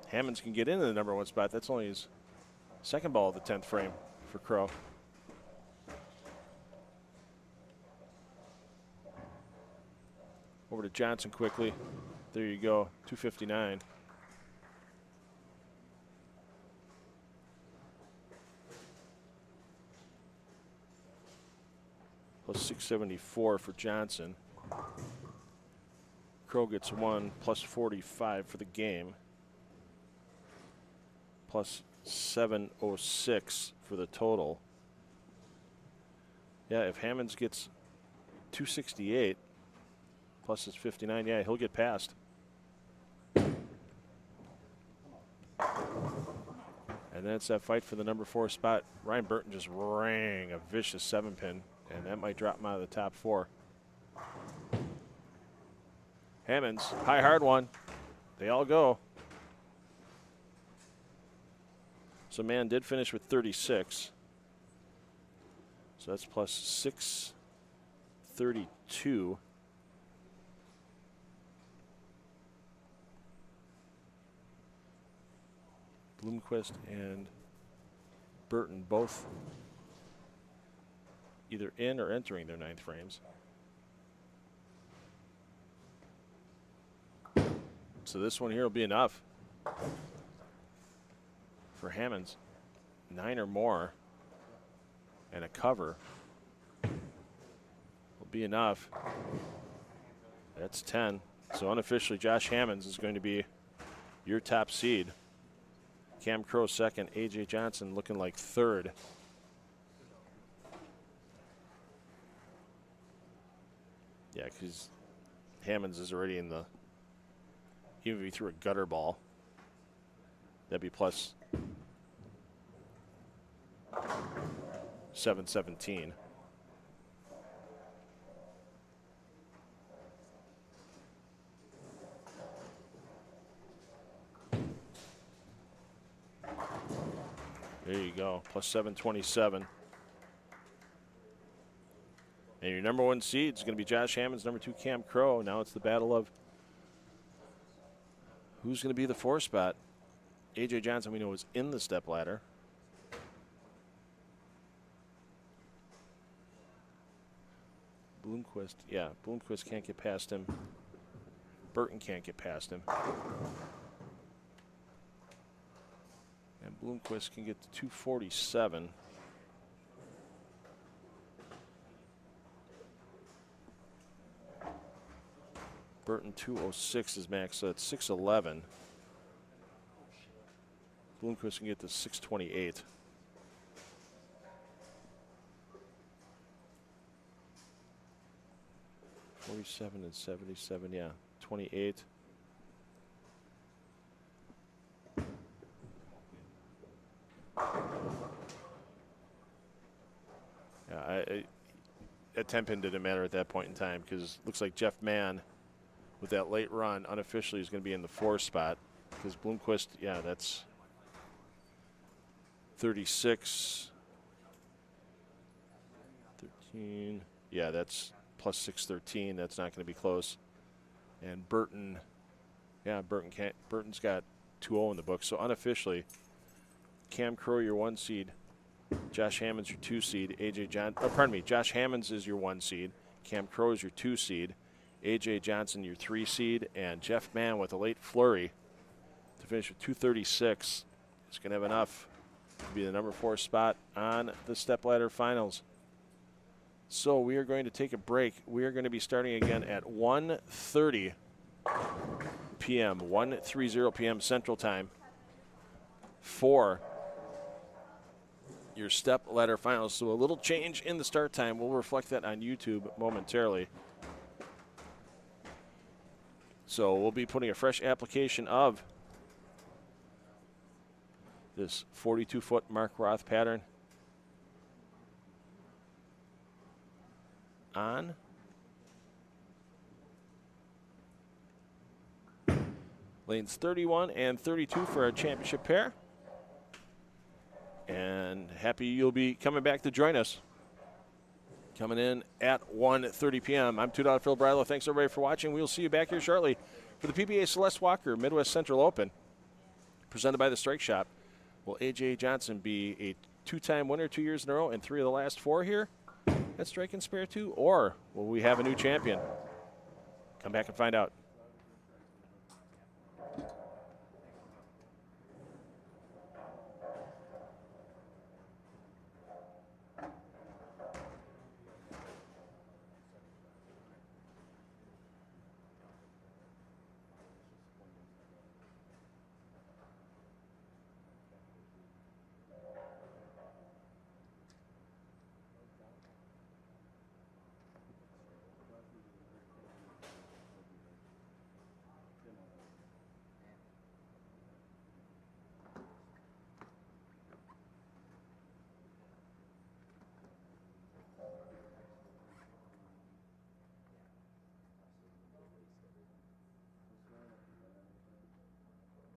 Hammonds can get into the number 1 spot. That's only his second ball of the 10th frame for Crow. Over to Johnson quickly. There you go, 259. Plus 674 for Johnson. Crow gets 1 plus 45 for the game. Plus 706 for the total. Yeah, if Hammonds gets 268 plus his 59, yeah, he'll get past. And then it's that fight for the number 4 spot. Ryan Burton just rang a vicious 7-pin, and that might drop him out of the top 4. Hammonds, high hard one. They all go. So Mann did finish with 36. So that's plus 632. Bloomquist and Burton both either in or entering their 9th frames. So this one here will be enough for Hammonds. 9 or more and a cover will be enough. That's 10. So unofficially, Josh Hammonds is going to be your top seed. Cam Crow 2nd, A.J. Johnson looking like 3rd. Yeah, because Hammonds is already in the, even if he threw a gutter ball, that'd be plus 717. There you go, plus 727. And your number 1 seed is going to be Josh Hammonds, number 2 Cam Crow. Now it's the battle of who's going to be the 4 spot. A.J. Johnson, we know, is in the step ladder. Bloomquist, yeah, Bloomquist can't get past him. Burton can't get past him. And Bloomquist can get to 247. Burton 206 is max, so that's 611. Bloomquist can get to 628. $47 and $77, yeah, 28. Yeah, a 10-pin didn't matter at that point in time because it looks like Jeff Mann, with that late run, unofficially is going to be in the 4 spot because Bloomquist, yeah, that's 36, 13. Yeah, that's plus 613. That's not going to be close. And Burton, yeah, Burton's got 2-0 in the book. So unofficially, Cam Crow, your 1 seed. Josh Hammonds, your 2 seed. Josh Hammonds is your 1 seed. Cam Crow is your 2 seed. A.J. Johnson, your 3 seed. And Jeff Mann with a late flurry to finish with 236. Is going to have enough to be the number 4 spot on the stepladder finals. So we are going to take a break. We are going to be starting again at 1:30 p.m., 1:30 p.m. Central Time for your step ladder finals. So a little change in the start time. We'll reflect that on YouTube momentarily. So we'll be putting a fresh application of this 42-foot Mark Roth pattern on. Lanes 31 and 32 for our championship pair. And happy you'll be coming back to join us. Coming in at 1:30 p.m. I'm $2 Phil Brylow. Thanks, everybody, for watching. We'll see you back here shortly for the PBA Celeste Walker Midwest Central Open, presented by the Strike Shop. Will A.J. Johnson be a two-time winner 2 years in a row and 3 of the last 4 here at Strike and Spare 2? Or will we have a new champion? Come back and find out.